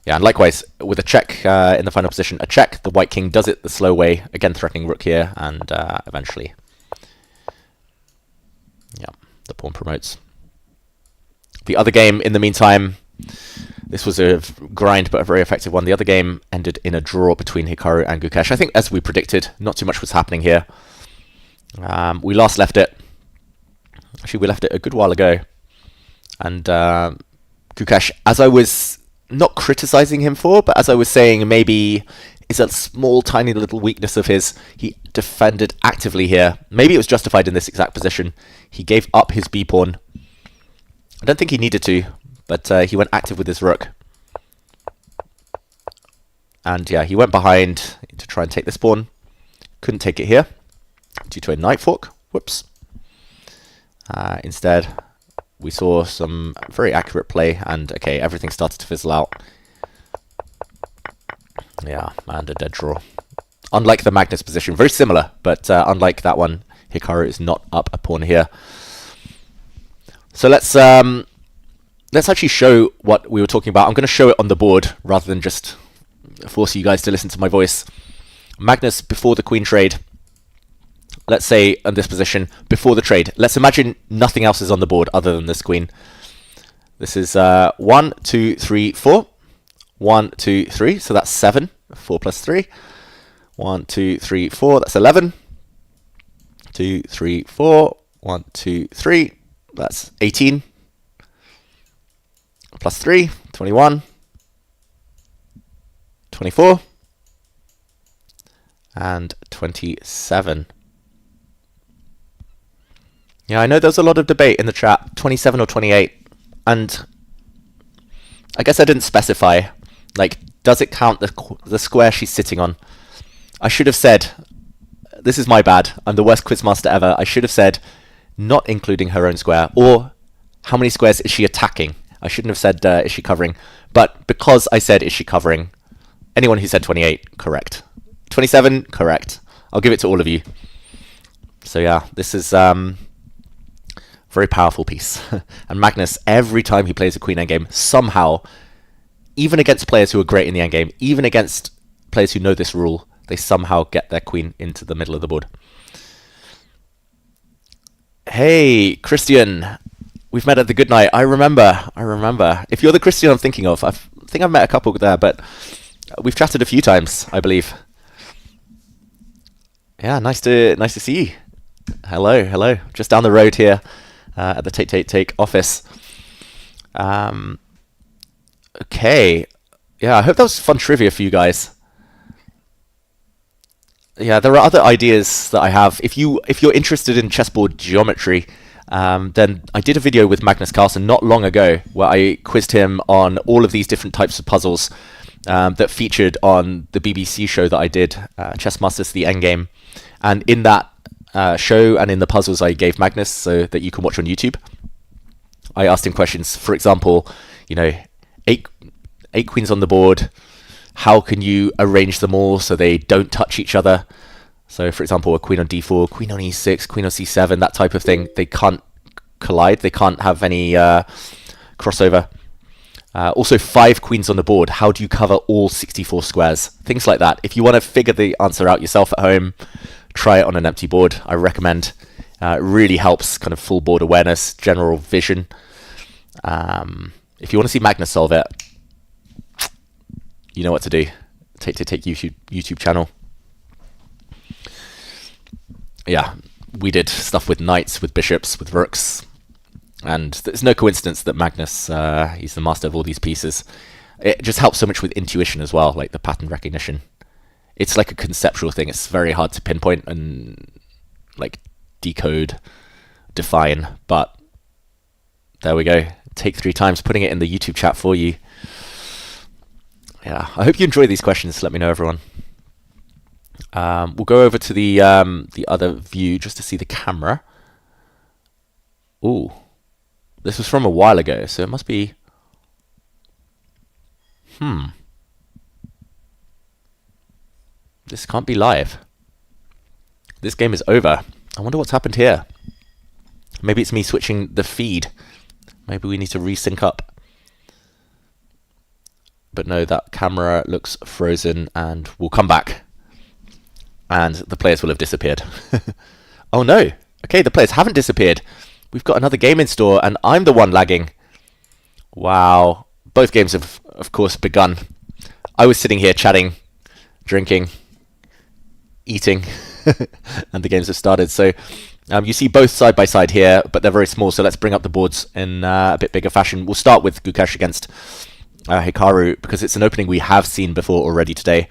Yeah, and likewise, with a check in the final position, a check, the white king does it the slow way, again threatening rook here, and eventually, yeah, the pawn promotes. The other game, in the meantime, this was a grind, but a very effective one. The other game ended in a draw between Hikaru and Gukesh. I think, as we predicted, not too much was happening here. We last left it. Actually, we left it a good while ago. And Gukesh, as I was not criticizing him for, but as I was saying, maybe is a small, tiny little weakness of his. He defended actively here. Maybe it was justified in this exact position. He gave up his b-pawn. I don't think he needed to, but he went active with his rook. And yeah, he went behind to try and take this pawn. Couldn't take it here due to a knight fork. Whoops. Instead, we saw some very accurate play, and okay, everything started to fizzle out. Yeah, and a dead draw. Unlike the Magnus position, very similar, but unlike that one, Hikaru is not up a pawn here. So let's actually show what we were talking about. I'm going to show it on the board rather than just force you guys to listen to my voice. Magnus before the queen trade. Let's say in this position before the trade. Let's imagine nothing else is on the board other than this queen. This is 1, 2, 3, 4. 1, 2, 3. So that's 7. 4 plus 3. 1, 2, 3, 4. That's 11. 2, 3, 4. 1, 2, 3. That's 18. Plus 3, 21. 24. And 27. Yeah, I know there's a lot of debate in the chat, 27 or 28, and I guess I didn't specify, like, does it count the square she's sitting on? I should have said, this is my bad, I'm the worst quizmaster ever, I should have said, not including her own square, or how many squares is she attacking? I shouldn't have said, is she covering? But because I said, is she covering? Anyone who said 28, correct. 27, correct. I'll give it to all of you. So yeah, this is very powerful piece. And Magnus, every time he plays a queen endgame, somehow, even against players who are great in the endgame, even against players who know this rule, they somehow get their queen into the middle of the board. Hey, Christian. We've met at the good night. I remember. If you're the Christian I'm thinking of, I think I've met a couple there, but we've chatted a few times, I believe. Yeah, nice to see you. Hello. Just down the road here at the Take office. Okay. Yeah, I hope that was fun trivia for you guys. Yeah, there are other ideas that I have. If you're interested in chessboard geometry, then I did a video with Magnus Carlsen not long ago where I quizzed him on all of these different types of puzzles that featured on the BBC show that I did, Chess Masters the Endgame. And in that show and in the puzzles I gave Magnus, so that you can watch on YouTube, I asked him questions. For example, eight queens on the board. How can you arrange them all so they don't touch each other? So, for example, a queen on d4, queen on e6, queen on c7, that type of thing. They can't collide. They can't have any crossover. Also, 5 queens on the board. How do you cover all 64 squares? Things like that. If you want to figure the answer out yourself at home, try it on an empty board. I recommend. It really helps kind of full board awareness, general vision. If you want to see Magnus solve it, you know what to do. Take YouTube channel. Yeah, we did stuff with knights, with bishops, with rooks. And there's no coincidence that Magnus, he's the master of all these pieces. It just helps so much with intuition as well, like the pattern recognition. It's like a conceptual thing. It's very hard to pinpoint and like decode, define. But there we go. Take 3 times, putting it in the YouTube chat for you. Yeah, I hope you enjoy these questions. Let me know, everyone. We'll go over to the other view just to see the camera. Ooh, this was from a while ago, so it must be. This can't be live. This game is over. I wonder what's happened here. Maybe it's me switching the feed. Maybe we need to resync up. But no, that camera looks frozen and will come back. And the players will have disappeared. Oh no! Okay, the players haven't disappeared. We've got another game in store and I'm the one lagging. Wow. Both games have, of course, begun. I was sitting here chatting, drinking, eating, and the games have started. So you see both side by side here, but they're very small. So let's bring up the boards in a bit bigger fashion. We'll start with Gukesh against Hikaru, because it's an opening we have seen before already today.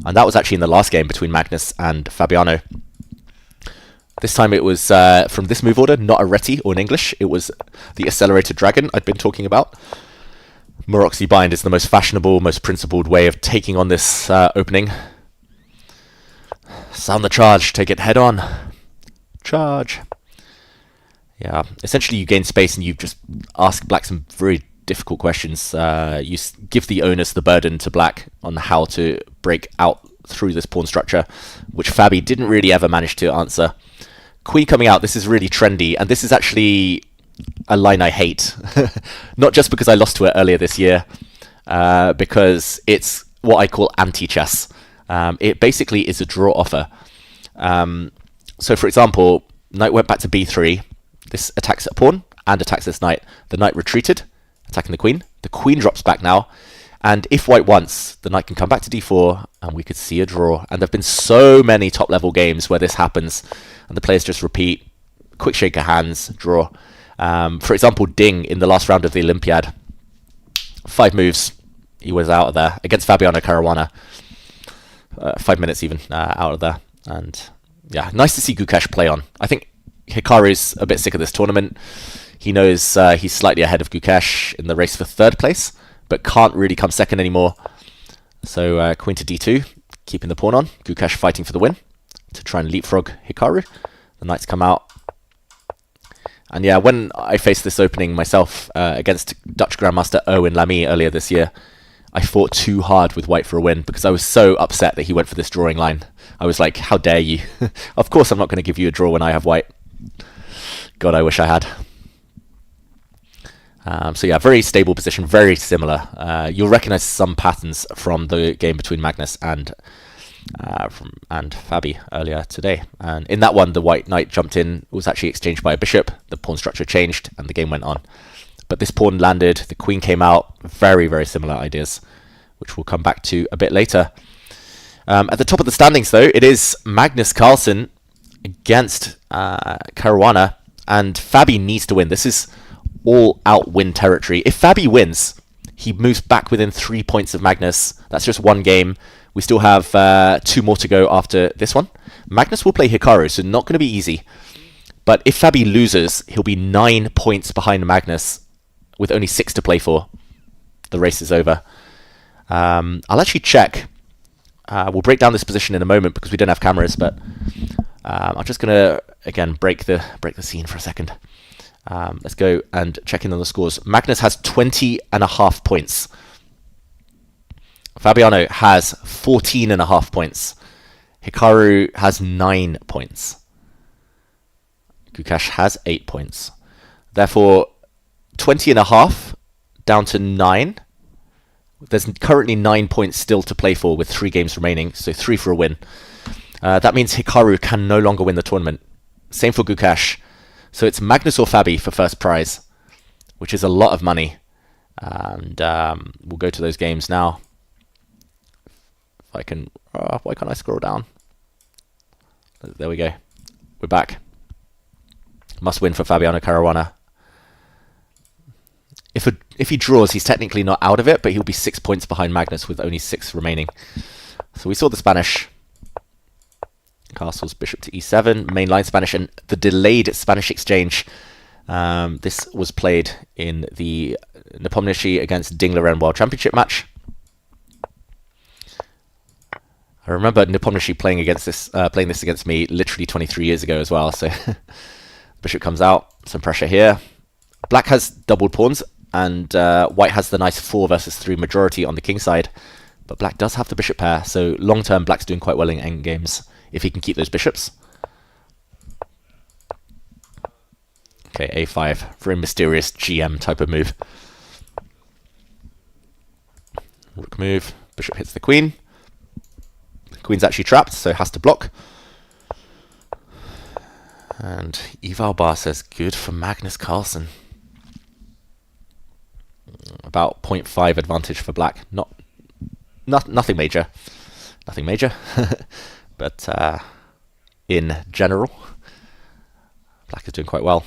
And that was actually in the last game between Magnus and Fabiano. This time it was from this move order, not a Reti or an English. It was the Accelerated Dragon I'd been talking about. Moroxy Bind is the most fashionable, most principled way of taking on this opening. Sound the charge, take it head on. Charge. Yeah, essentially you gain space and you just ask Black some very difficult questions. You give the onus, the burden to Black on how to break out through this pawn structure, which Fabi didn't really ever manage to answer. Queen coming out, this is really trendy, and this is actually a line I hate. Not just because I lost to it earlier this year, because it's what I call anti-chess. It basically is a draw offer. So for example, knight went back to b3. This attacks a pawn and attacks this knight. The knight retreated, attacking the queen. The queen drops back now. And if white wants, the knight can come back to d4 and we could see a draw. And there have been so many top level games where this happens and the players just repeat, quick shake of hands, draw. For example, Ding in the last round of the Olympiad. 5 moves, he was out of there against Fabiano Caruana. 5 minutes even out of there. And yeah, nice to see Gukesh play on. I think Hikaru's a bit sick of this tournament. He knows he's slightly ahead of Gukesh in the race for 3rd place, but can't really come second anymore. So queen to d2, keeping the pawn on. Gukesh fighting for the win to try and leapfrog Hikaru. The knights come out. And yeah, when I faced this opening myself against Dutch Grandmaster Owen Lamy earlier this year, I fought too hard with white for a win because I was so upset that he went for this drawing line. I was like, how dare you? Of course I'm not going to give you a draw when I have white. God, I wish I had. So yeah, very stable position, very similar. You'll recognize some patterns from the game between Magnus and Fabi earlier today. And in that one, the white knight jumped in, was actually exchanged by a bishop. The pawn structure changed, and the game went on. But this pawn landed, the queen came out. Very, very similar ideas, which we'll come back to a bit later. At the top of the standings, though, it is Magnus Carlsen against Caruana, and Fabi needs to win. This is all-out win territory. If Fabi wins, he moves back within 3 points of Magnus. That's just one game. We still have 2 more to go after this one. Magnus will play Hikaru, so not going to be easy. But if Fabi loses, he'll be 9 points behind Magnus with only 6 to play for. The race is over. I'll actually check. We'll break down this position in a moment because we don't have cameras, but I'm just going to, again, break the scene for a second. Let's go and check in on the scores. Magnus has 20.5 points. Fabiano has 14.5 points. Hikaru has 9 points. Gukesh has 8 points. Therefore, 20.5 down to 9. There's currently 9 points still to play for with 3 games remaining, so 3 for a win. That means Hikaru can no longer win the tournament. Same for Gukesh. So it's Magnus or Fabi for first prize, which is a lot of money. And we'll go to those games now. If I can, why can't I scroll down? There we go. We're back. Must win for Fabiano Caruana. If he draws, he's technically not out of it, but he'll be 6 points behind Magnus with only 6 remaining. So we saw the Spanish. Castles, bishop to e7, mainline Spanish, and the delayed Spanish exchange. This was played in the Nepomniachtchi against Ding Liren World Championship match. I remember Nepomniachtchi playing this against me literally 23 years ago as well. So bishop comes out, some pressure here. Black has doubled pawns, and white has the nice 4 versus 3 majority on the king side. But black does have the bishop pair, so long term black's doing quite well in endgames if he can keep those bishops. Okay, a5. Very mysterious GM type of move. Rook move. Bishop hits the queen. Queen's actually trapped, so has to block. And Eval Bar says, good for Magnus Carlsen. About 0.5 advantage for black. Nothing major. Nothing major. But in general, black is doing quite well.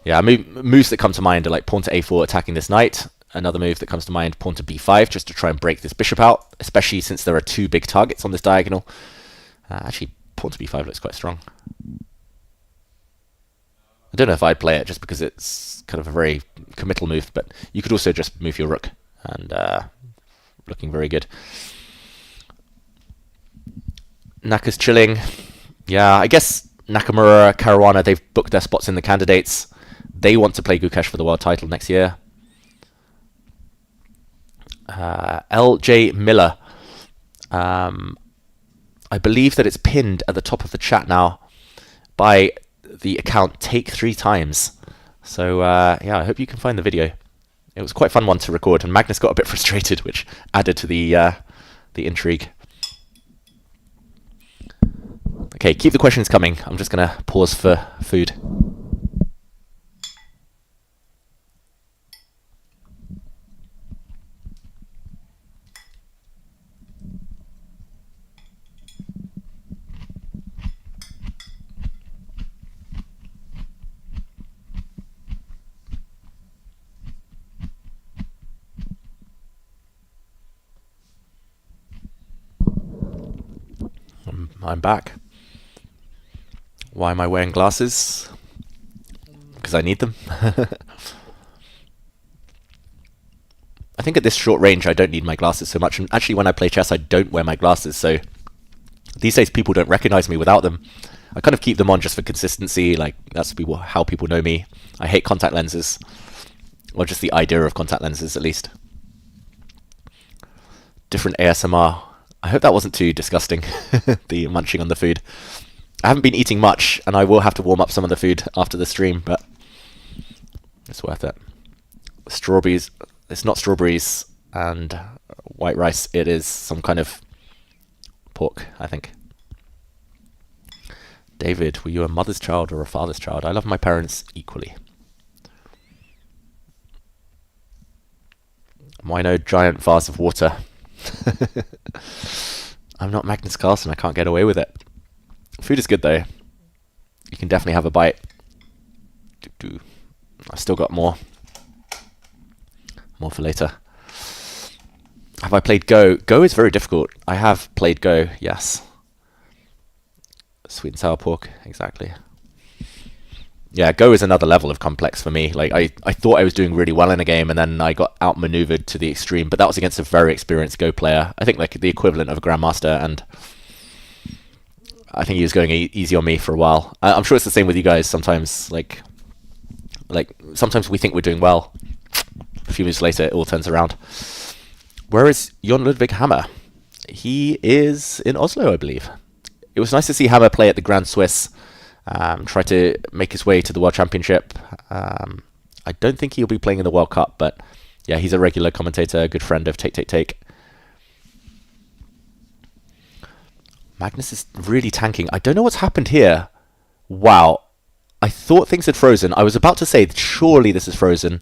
Yeah, moves that come to mind are like pawn to a4 attacking this knight. Another move that comes to mind, pawn to b5, just to try and break this bishop out, especially since there are two big targets on this diagonal. Actually, pawn to b5 looks quite strong. I don't know if I'd play it just because it's kind of a very committal move, but you could also just move your rook, and looking very good. Naka's chilling. Yeah, I guess Nakamura, Caruana, they've booked their spots in the candidates. They want to play Gukesh for the world title next year. LJ Miller. I believe that it's pinned at the top of the chat now by the account Take 3 Times. So yeah, I hope you can find the video. It was quite a fun one to record, and Magnus got a bit frustrated, which added to the intrigue. Okay, keep the questions coming. I'm just going to pause for food. I'm back. Why am I wearing glasses? Because I need them. I think at this short range I don't need my glasses so much, and actually when I play chess I don't wear my glasses, so these days people don't recognize me without them. I kind of keep them on just for consistency, like that's how people know me. I hate contact lenses, or just the idea of contact lenses at least. Different ASMR. I hope that wasn't too disgusting, the munching on the food. I haven't been eating much, and I will have to warm up some of the food after the stream, but it's worth it. Strawberries, it's not strawberries and white rice, it is some kind of pork, I think. David, were you a mother's child or a father's child? I love my parents equally. Why no giant vase of water? I'm not Magnus Carlsen, I can't get away with it. Food is good though. You can definitely have a bite. I've still got more. More for later. Have I played Go? Go is very difficult. I have played Go, yes. Sweet and sour pork, exactly. Yeah, Go is another level of complex for me. Like I thought I was doing really well in a game, and then I got outmaneuvered to the extreme, but that was against a very experienced Go player. I think like the equivalent of a grandmaster, and I think he was going easy on me for a while. I'm sure it's the same with you guys sometimes. Like sometimes we think we're doing well. A few minutes later, it all turns around. Where is Jon Ludvig Hammer? He is in Oslo, I believe. It was nice to see Hammer play at the Grand Swiss. Try to make his way to the World Championship. I don't think he'll be playing in the World Cup, but yeah, he's a regular commentator, a good friend of Take. Magnus is really tanking. I don't know what's happened here. Wow. I thought things had frozen. I was about to say, surely this is frozen.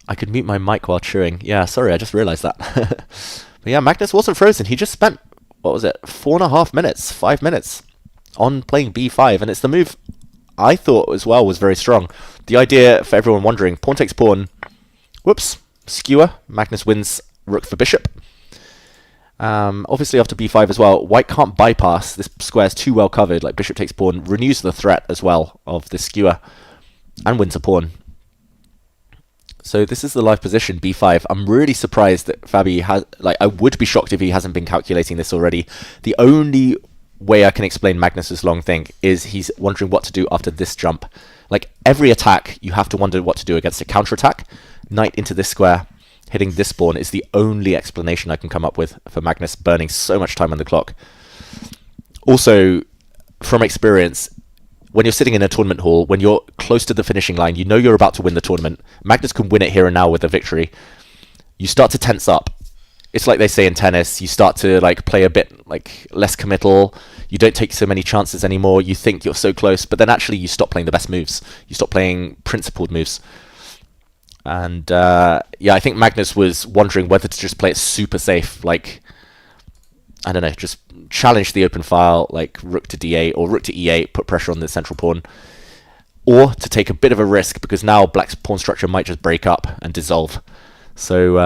I could mute my mic while chewing. Yeah, sorry, I just realized that. But yeah, Magnus wasn't frozen. He just spent, what was it, 4.5 minutes, 5 minutes on playing b5, and it's the move I thought as well was very strong. The idea, for everyone wondering, pawn takes pawn, whoops, skewer, Magnus wins rook for bishop. Obviously after b5 as well, white can't bypass, this square is too well covered, like bishop takes pawn, renews the threat as well of this skewer, and wins a pawn. So this is the live position, b5. I'm really surprised that Fabi has, like, I would be shocked if he hasn't been calculating this already. The only way I can explain Magnus's long thing is he's wondering what to do after this jump. Like, every attack, you have to wonder what to do against a counterattack. Knight into this square, hitting this pawn is the only explanation I can come up with for Magnus burning so much time on the clock. Also, from experience, when you're sitting in a tournament hall, when you're close to the finishing line, you know you're about to win the tournament. Magnus can win it here and now with a victory. You start to tense up. It's like they say in tennis, you start to like play a bit like less committal. You don't take so many chances anymore. You think you're so close, but then actually you stop playing the best moves. You stop playing principled moves. And I think Magnus was wondering whether to just play it super safe, like, I don't know, just challenge the open file, like rook to d8 or rook to e8, put pressure on the central pawn, or to take a bit of a risk because now black's pawn structure might just break up and dissolve. So,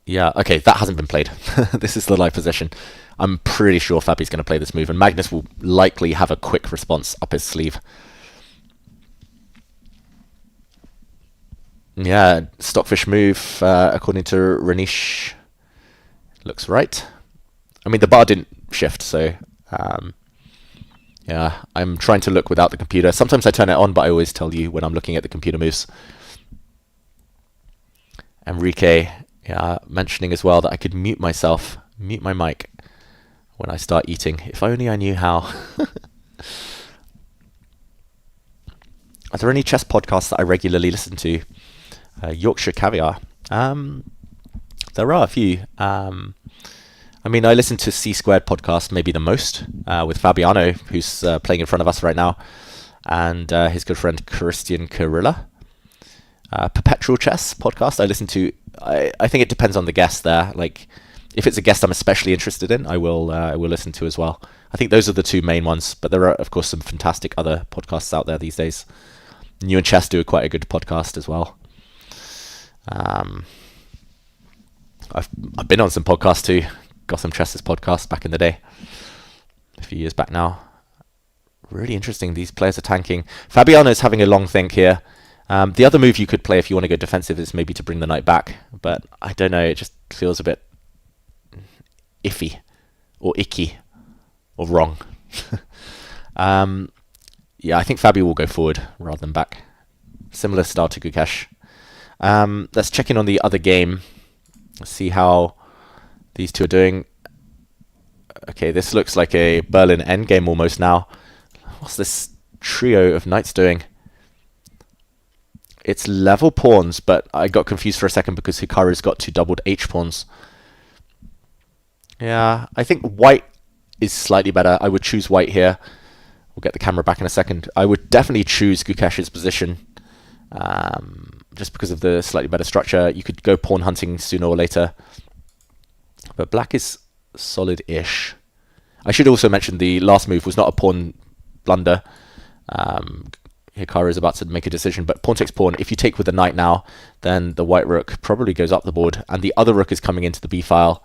okay, that hasn't been played. This is the live position. I'm pretty sure Fabi's going to play this move, and Magnus will likely have a quick response up his sleeve. Yeah, stockfish move, according to Renish, looks right. I mean, the bar didn't shift, so I'm trying to look without the computer. Sometimes I turn it on, but I always tell you when I'm looking at the computer moves. Enrique, mentioning as well that I could mute my mic when I start eating. If only I knew how. Are there any chess podcasts that I regularly listen to? Yorkshire Caviar. There are a few. I mean, I listen to C Squared podcast maybe the most, with Fabiano, who's playing in front of us right now, and his good friend Christian Carilla. Perpetual Chess podcast I listen to. I think it depends on the guest there. Like, if it's a guest I'm especially interested in, I will listen to as well. I think those are the two main ones, but there are, of course, some fantastic other podcasts out there these days. New and Chess do quite a good podcast as well. I've been on some podcasts too. Gotham Chess's podcast back in the day, a few years back now. Really interesting. These players are tanking. Fabiano's having a long think here. The other move you could play if you want to go defensive is maybe to bring the knight back, but I don't know. It just feels a bit iffy, or icky, or wrong. I think Fabi will go forward rather than back. Similar style to Gukesh. Let's check in on the other game. Let's see how these two are doing. Okay, this looks like a Berlin endgame almost now. What's this trio of knights doing? It's level pawns, but I got confused for a second because Hikaru's got two doubled H pawns. Yeah, I think white is slightly better. I would choose white here. We'll get the camera back in a second. I would definitely choose Gukesh's position, just because of the slightly better structure. You could go pawn hunting sooner or later. But black is solid-ish. I should also mention the last move was not a pawn blunder. Hikaru is about to make a decision, but pawn takes pawn. If you take with the knight now, then the white rook probably goes up the board, and the other rook is coming into the b file.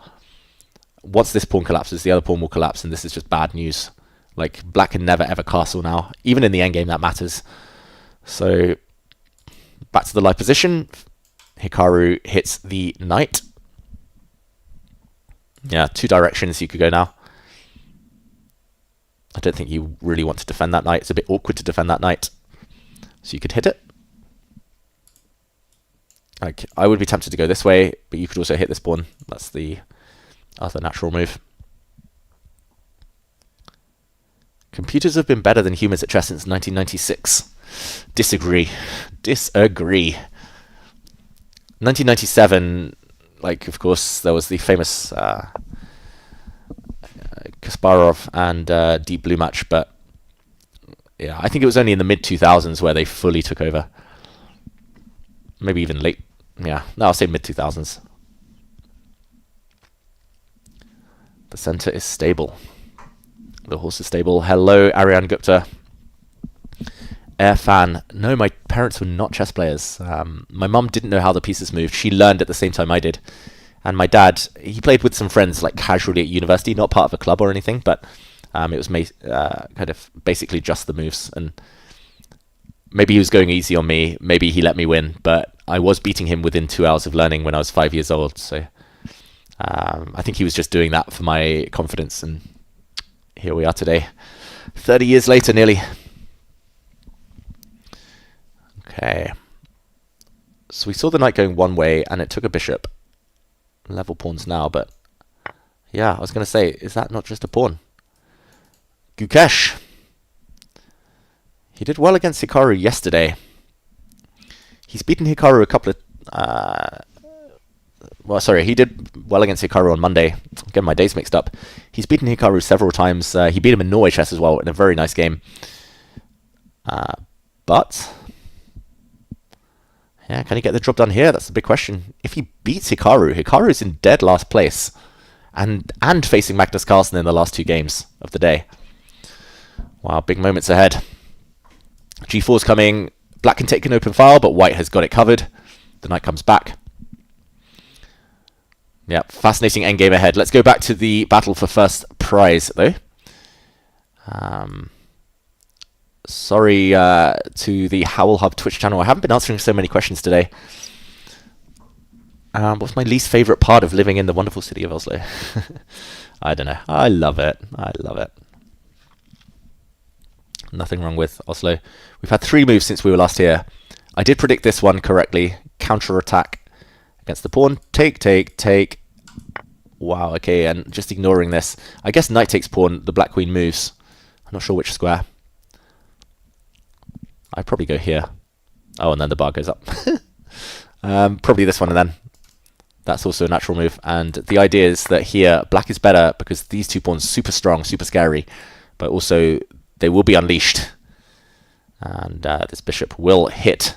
Once this pawn collapses, the other pawn will collapse, and this is just bad news. Like, black can never ever castle now. Even in the endgame, that matters. So, back to the live position. Hikaru hits the knight. Yeah, two directions you could go now. I don't think you really want to defend that knight. It's a bit awkward to defend that knight. So you could hit it. Like, I would be tempted to go this way, but you could also hit this pawn. That's the other natural move. Computers have been better than humans at chess since 1996. Disagree. 1997, like, of course, there was the famous Kasparov and Deep Blue match, but yeah, I think it was only in the mid-2000s where they fully took over. Maybe even late. Yeah, no, I'll say mid-2000s. The center is stable. The horse is stable. Hello, Ariane Gupta. Air fan. No, my parents were not chess players. My mum didn't know how the pieces moved. She learned at the same time I did. And my dad, he played with some friends, like casually at university, not part of a club or anything, but it was kind of basically just the moves. And maybe he was going easy on me. Maybe he let me win, but I was beating him within 2 hours of learning when I was 5 years old. So I think he was just doing that for my confidence. And here we are today, 30 years later, nearly. Okay. So we saw the knight going one way, and it took a bishop. Level pawns now, but yeah, I was going to say, is that not just a pawn? Gukesh. He did well against Hikaru yesterday. He's beaten Hikaru a couple of... well, sorry, he did well against Hikaru on Monday. I'm getting my days mixed up. He's beaten Hikaru several times. He beat him in Norway chess as well in a very nice game. But... yeah, can he get the job done here? That's the big question. If he beats Hikaru, Hikaru's in dead last place. And facing Magnus Carlsen in the last 2 games of the day. Wow, big moments ahead. G4's coming. Black can take an open file, but white has got it covered. The knight comes back. Yeah, fascinating endgame ahead. Let's go back to the battle for first prize, though. Sorry to the Howell Hub Twitch channel. I haven't been answering so many questions today. What's my least favourite part of living in the wonderful city of Oslo? I don't know. I love it. I love it. Nothing wrong with Oslo. We've had 3 moves since we were last here. I did predict this one correctly. Counter-attack against the pawn. Take, take, take. Wow, okay, and just ignoring this. I guess knight takes pawn, the black queen moves. I'm not sure which square. I'd probably go here. Oh, and then the bar goes up. Probably this one and then. That's also a natural move. And the idea is that here, black is better because these 2 pawns are super strong, super scary. But also, they will be unleashed. And this bishop will hit.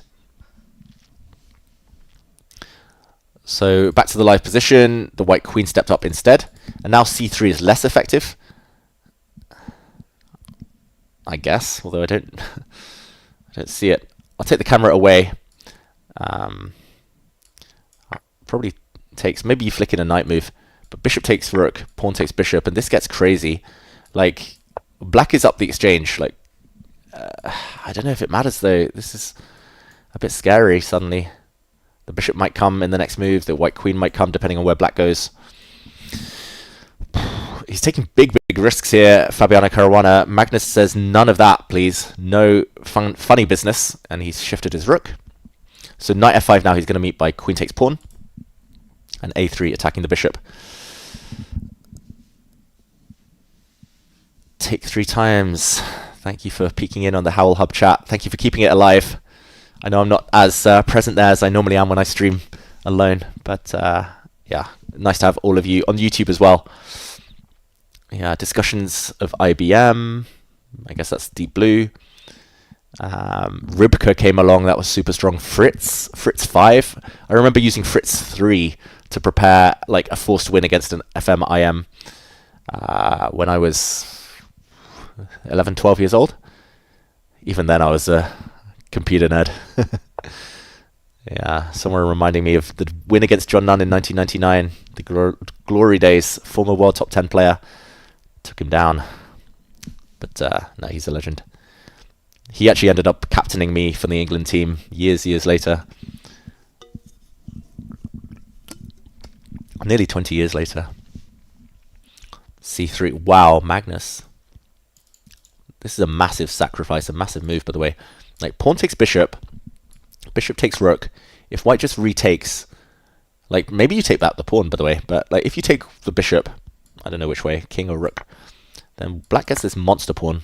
So back to the live position. The white queen stepped up instead. And now c3 is less effective. I guess, although I don't see it. I'll take the camera away. Probably takes, maybe you flick in a knight move. But bishop takes rook, pawn takes bishop, and this gets crazy. Like, black is up the exchange. Like, I don't know if it matters though. This is a bit scary suddenly. The bishop might come in the next move. The white queen might come depending on where black goes. He's taking big risks here, Fabiano Caruana. Magnus says none of that, please. No funny business. And he's shifted his rook. So knight f5 now he's going to meet by queen takes pawn. And a3 attacking the bishop. Take 3 times. Thank you for peeking in on the Howell Hub chat. Thank you for keeping it alive. I know I'm not as present there as I normally am when I stream alone. But yeah, nice to have all of you on YouTube as well. Yeah, discussions of IBM. I guess that's deep blue. Ribka came along. That was super strong. Fritz 5. I remember using Fritz 3 to prepare like a forced win against an FMIM when I was 11, 12 years old. Even then I was a computer nerd. Yeah, someone reminding me of the win against John Nunn in 1999. The glory days. Former world top 10 player. Took him down. But no, he's a legend. He actually ended up captaining me for the England team years later. Nearly 20 years later. c3. Wow, Magnus. This is a massive sacrifice, a massive move, by the way. Like, pawn takes bishop. Bishop takes rook. If white just retakes... like, maybe you take back the pawn, by the way. But, like, if you take the bishop... I don't know which way, king or rook. Then black gets this monster pawn.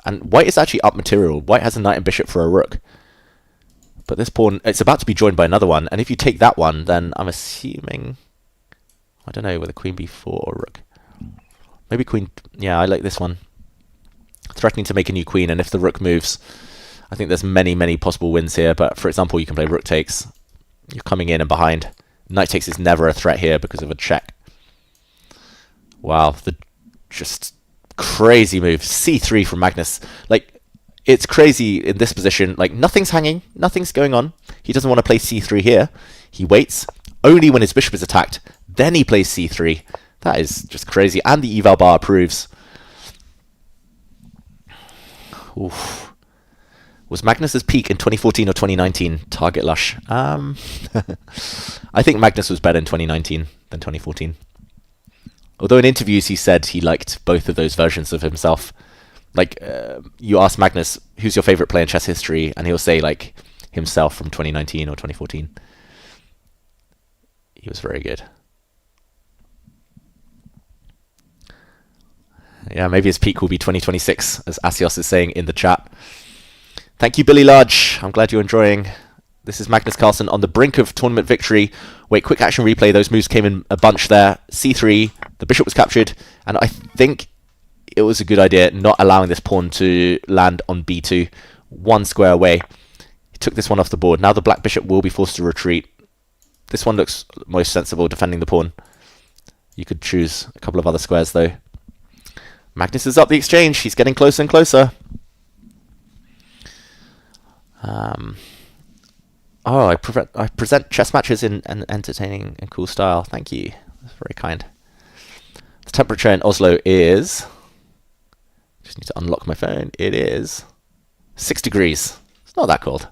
And white is actually up material. White has a knight and bishop for a rook. But this pawn, it's about to be joined by another one. And if you take that one, then I'm assuming... I don't know, whether queen b4 or rook. Maybe queen... yeah, I like this one. Threatening to make a new queen, and if the rook moves... I think there's many possible wins here. But for example, you can play rook takes. You're coming in and behind. Knight takes is never a threat here because of a check. Wow, the just crazy move. c3 from Magnus. Like, it's crazy in this position. Like, nothing's hanging. Nothing's going on. He doesn't want to play c3 here. He waits. Only when his bishop is attacked. Then he plays c3. That is just crazy. And the eval bar approves. Oof. Was Magnus's peak in 2014 or 2019? Target lush. I think Magnus was better in 2019 than 2014. Although in interviews he said he liked both of those versions of himself. Like, you ask Magnus, who's your favorite player in chess history? And he'll say, like, himself from 2019 or 2014. He was very good. Yeah, maybe his peak will be 2026, as Asios is saying in the chat. Thank you, Billy Large. I'm glad you're enjoying. This is Magnus Carlsen on the brink of tournament victory. Wait, quick action replay. Those moves came in a bunch there. C3, the bishop was captured, and I think it was a good idea not allowing this pawn to land on b2, one square away. He took this one off the board. Now the black bishop will be forced to retreat. This one looks most sensible, defending the pawn. You could choose a couple of other squares, though. Magnus is up the exchange. He's getting closer and closer. I present chess matches in an entertaining and cool style. Thank you. That's very kind. The temperature in Oslo is... Just need to unlock my phone. It is 6 degrees. It's not that cold.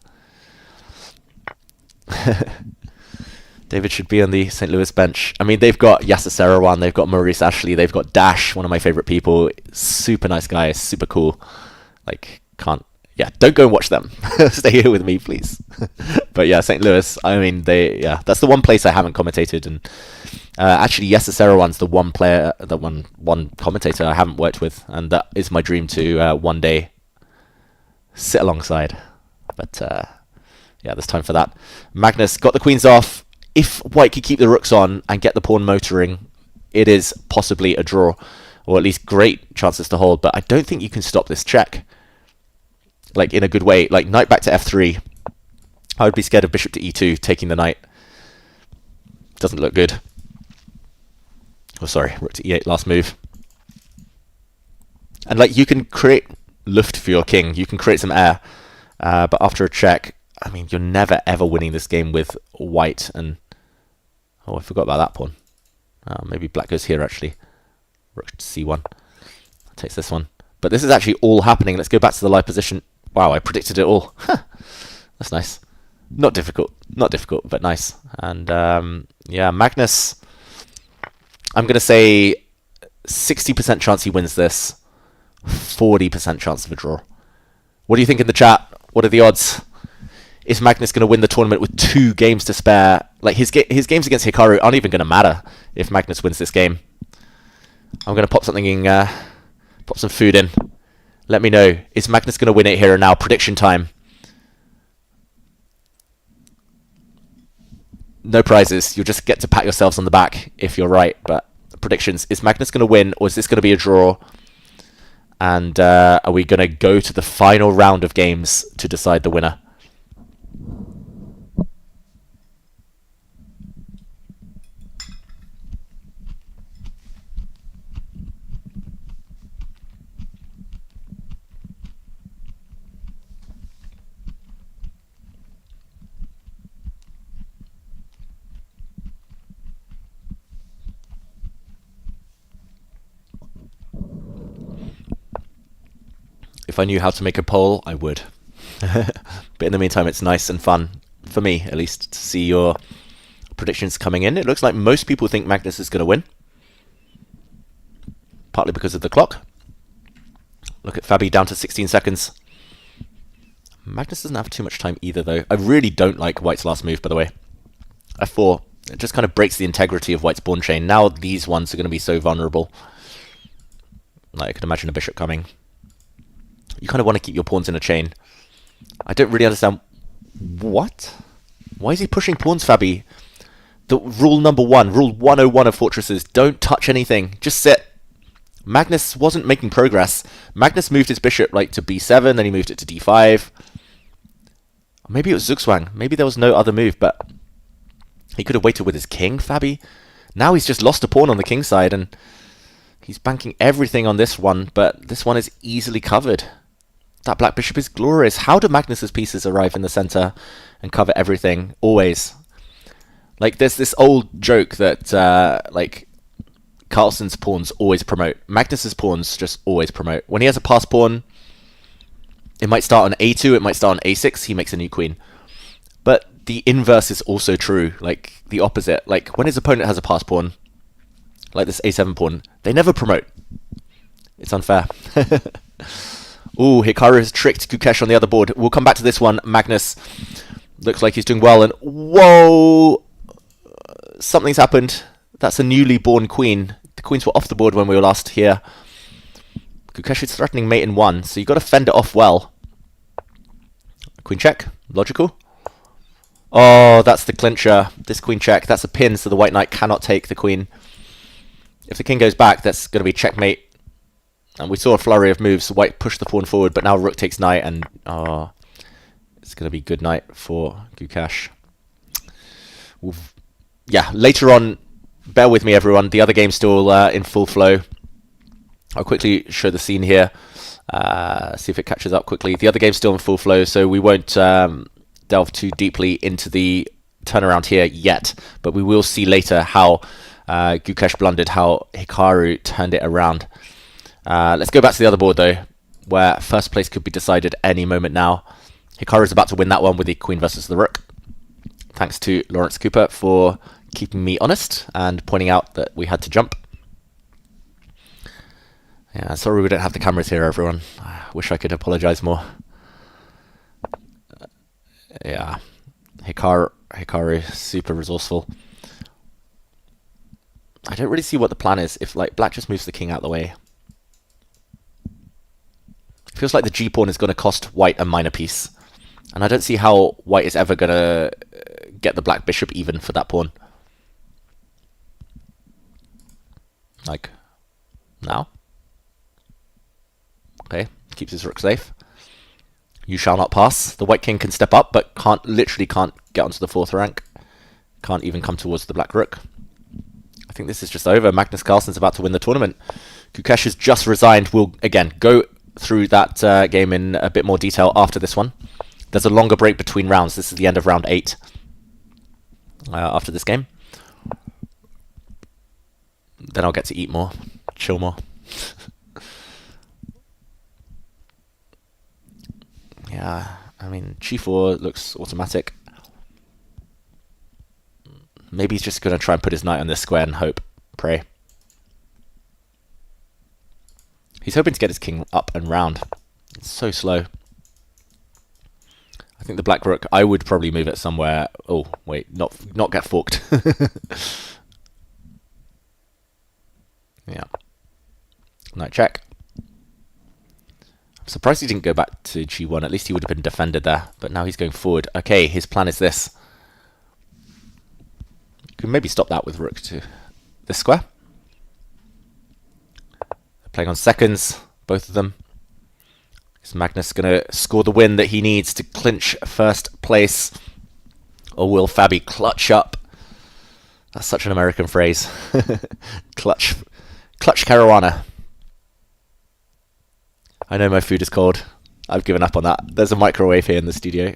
David should be on the St. Louis bench. I mean, they've got Yasser Seirawan, they've got Maurice Ashley, they've got Dash, one of my favorite people. Super nice guy, super cool. Like, don't go and watch them. Stay here with me, please. But yeah, St. Louis, I mean, that's the one place I haven't commentated. And actually, Yasser Seirawan's the one player, the one commentator I haven't worked with. And that is my dream to one day sit alongside. But yeah, there's time for that. Magnus got the queens off. If white could keep the rooks on and get the pawn motoring, it is possibly a draw, or at least great chances to hold. But I don't think you can stop this check, like in a good way. Like knight back to f3. I would be scared of bishop to e2, taking the knight. Doesn't look good. Oh, sorry, rook to e8, last move. And like you can create luft for your king. You can create some air, but after a check, I mean, you're never ever winning this game with white and... Oh, I forgot about that pawn. Maybe black goes here, actually. Rook to c1. Takes this one. But this is actually all happening. Let's go back to the live position. Wow, I predicted it all. That's nice. Not difficult, but nice. And yeah, Magnus, I'm going to say 60% chance he wins this, 40% chance of a draw. What do you think in the chat? What are the odds? Is Magnus going to win the tournament with 2 games to spare? Like his games against Hikaru aren't even going to matter if Magnus wins this game. I'm going to pop something in, pop some food in. Let me know. Is Magnus going to win it here and now? Prediction time. No prizes. You'll just get to pat yourselves on the back if you're right. But predictions. Is Magnus going to win, or is this going to be a draw? And are we going to go to the final round of games to decide the winner? If I knew how to make a poll, I would. But in the meantime, it's nice and fun, for me at least, to see your predictions coming in. It looks like most people think Magnus is going to win. Partly because of the clock. Look at Fabi down to 16 seconds. Magnus doesn't have too much time either, though. I really don't like White's last move, by the way. F4. It just kind of breaks the integrity of White's pawn chain. Now these ones are going to be so vulnerable. Like, I could imagine a bishop coming. You kind of want to keep your pawns in a chain. I don't really understand... What? Why is he pushing pawns, Fabi? The rule number 1, rule 101 of fortresses, don't touch anything. Just sit. Magnus wasn't making progress. Magnus moved his bishop like to b7, then he moved it to d5. Maybe it was Zugzwang. Maybe there was no other move, but he could have waited with his king, Fabi. Now he's just lost a pawn on the king side, and he's banking everything on this one, but this one is easily covered. That black bishop is glorious. How do Magnus's pieces arrive in the center and cover everything? Always. Like, there's this old joke that, like, Carlsen's pawns always promote. Magnus's pawns just always promote. When he has a pass pawn, it might start on a2, it might start on a6, he makes a new queen. But the inverse is also true, like, the opposite. Like, when his opponent has a pass pawn, like this a7 pawn, they never promote. It's unfair. Ooh, Hikaru has tricked Gukesh on the other board. We'll come back to this one. Magnus looks like he's doing well, and whoa! Something's happened. That's a newly born queen. The queens were off the board when we were last here. Gukesh is threatening mate in 1, so you've got to fend it off well. Queen check. Logical. Oh, that's the clincher. This queen check. That's a pin, so the white knight cannot take the queen. If the king goes back, that's going to be checkmate. And we saw a flurry of moves. White pushed the pawn forward, but now rook takes knight, and it's going to be good knight for Gukesh. Yeah, later on, bear with me, everyone. The other game's still in full flow. I'll quickly show the scene here. See if it catches up quickly. The other game's still in full flow, so we won't delve too deeply into the turnaround here yet. But we will see later how Gukesh blundered, how Hikaru turned it around. Let's go back to the other board, though, where first place could be decided any moment now. Hikaru is about to win that one with the queen versus the rook. Thanks to Lawrence Cooper for keeping me honest and pointing out that we had to jump. Yeah, sorry we don't have the cameras here, everyone. I wish I could apologize more. Yeah, Hikaru, super resourceful. I don't really see what the plan is if like black just moves the king out of the way. It feels like the g-pawn is going to cost white a minor piece. And I don't see how white is ever going to get the black bishop even for that pawn. Like, now. Okay, keeps his rook safe. You shall not pass. The white king can step up, but literally can't get onto the 4th rank. Can't even come towards the black rook. I think this is just over. Magnus Carlsen's about to win the tournament. Gukesh has just resigned. We'll, again, go through that game in a bit more detail after this one. There's a longer break between rounds. This is the end of round 8 after this game. Then I'll get to eat more, chill more. Yeah, I mean, g4 looks automatic. Maybe he's just going to try and put his knight on this square and hope, pray. He's hoping to get his king up and round. It's so slow. I think the black rook, I would probably move it somewhere. Oh, wait, not get forked. Yeah. Knight check. I'm surprised he didn't go back to g1. At least he would have been defended there. But now he's going forward. Okay, his plan is this. You can maybe stop that with rook to this square. They're playing on seconds, both of them. Is Magnus going to score the win that he needs to clinch first place? Or will Fabi clutch up? That's such an American phrase. Clutch caruana. I know my food is cold. I've given up on that. There's a microwave here in the studio.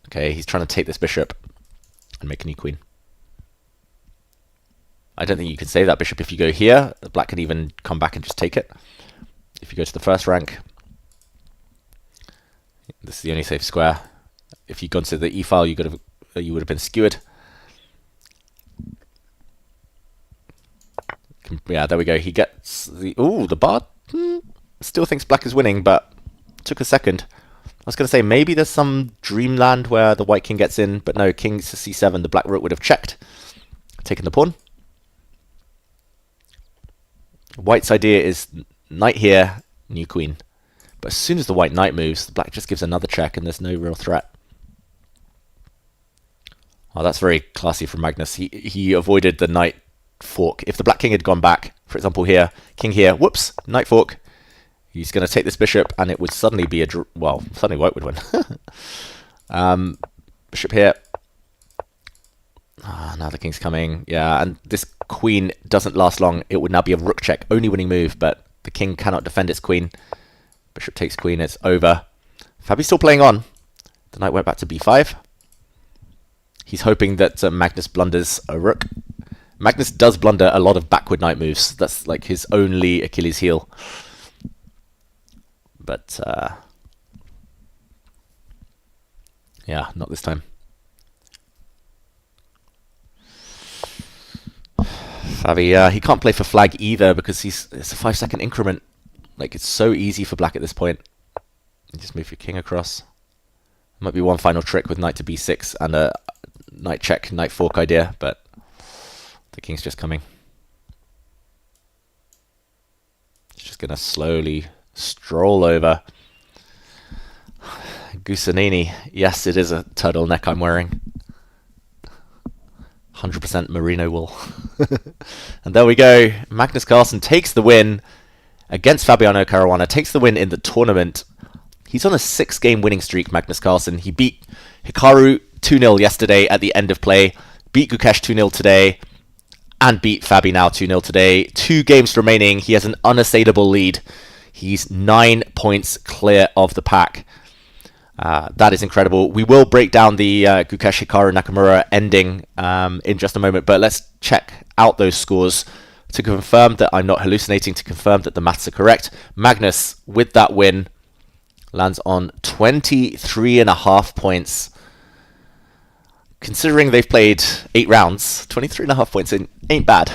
Okay, he's trying to take this bishop and make a new queen. I don't think you can save that bishop if you go here. The black can even come back and just take it. If you go to the 1st rank, this is the only safe square. If you'd gone to the e-file, you would have been skewered. Yeah, there we go. He gets the... Ooh, the bar still thinks black is winning, but took a second. I was going to say, maybe there's some dreamland where the white king gets in, but no, king to c7, the black rook would have checked, taken the pawn. White's idea is knight here, new queen. But as soon as the white knight moves, the black just gives another check, and there's no real threat. Oh, that's very classy from Magnus. He avoided the knight fork. If the black king had gone back, for example here, king here, whoops, knight fork, he's going to take this bishop and it would suddenly be well, suddenly white would win. Bishop here. Now the king's coming. Yeah, and this queen doesn't last long. It would now be a rook check, only winning move, but the king cannot defend its queen. Bishop takes queen, it's over. Fabi's still playing on. The knight went back to b5. He's hoping that Magnus blunders a rook. Magnus does blunder a lot of backward knight moves. That's like his only Achilles heel. But, yeah, not this time. Fabi, he can't play for flag either because it's a 5-second increment. Like, it's so easy for black at this point. You just move your king across. Might be one final trick with knight to b6 and a knight check, knight fork idea, but the king's just coming. just going to slowly stroll over. Gusanini. Yes, it is a turtleneck I'm wearing. 100% merino wool. And there we go. Magnus Carlsen takes the win against Fabiano Caruana. Takes the win in the tournament. He's on a 6-game winning streak, Magnus Carlsen. He beat Hikaru 2-0 yesterday at the end of play. Beat Gukesh 2-0 today. And beat Fabi now 2-0 today. 2 games remaining. He has an unassailable lead. He's 9 points clear of the pack. That is incredible. We will break down the Gukesh Hikaru Nakamura ending in just a moment, but let's check out those scores to confirm that I'm not hallucinating, to confirm that the maths are correct. Magnus, with that win, lands on 23.5 points. Considering they've played 8 rounds, 23.5 points ain't bad.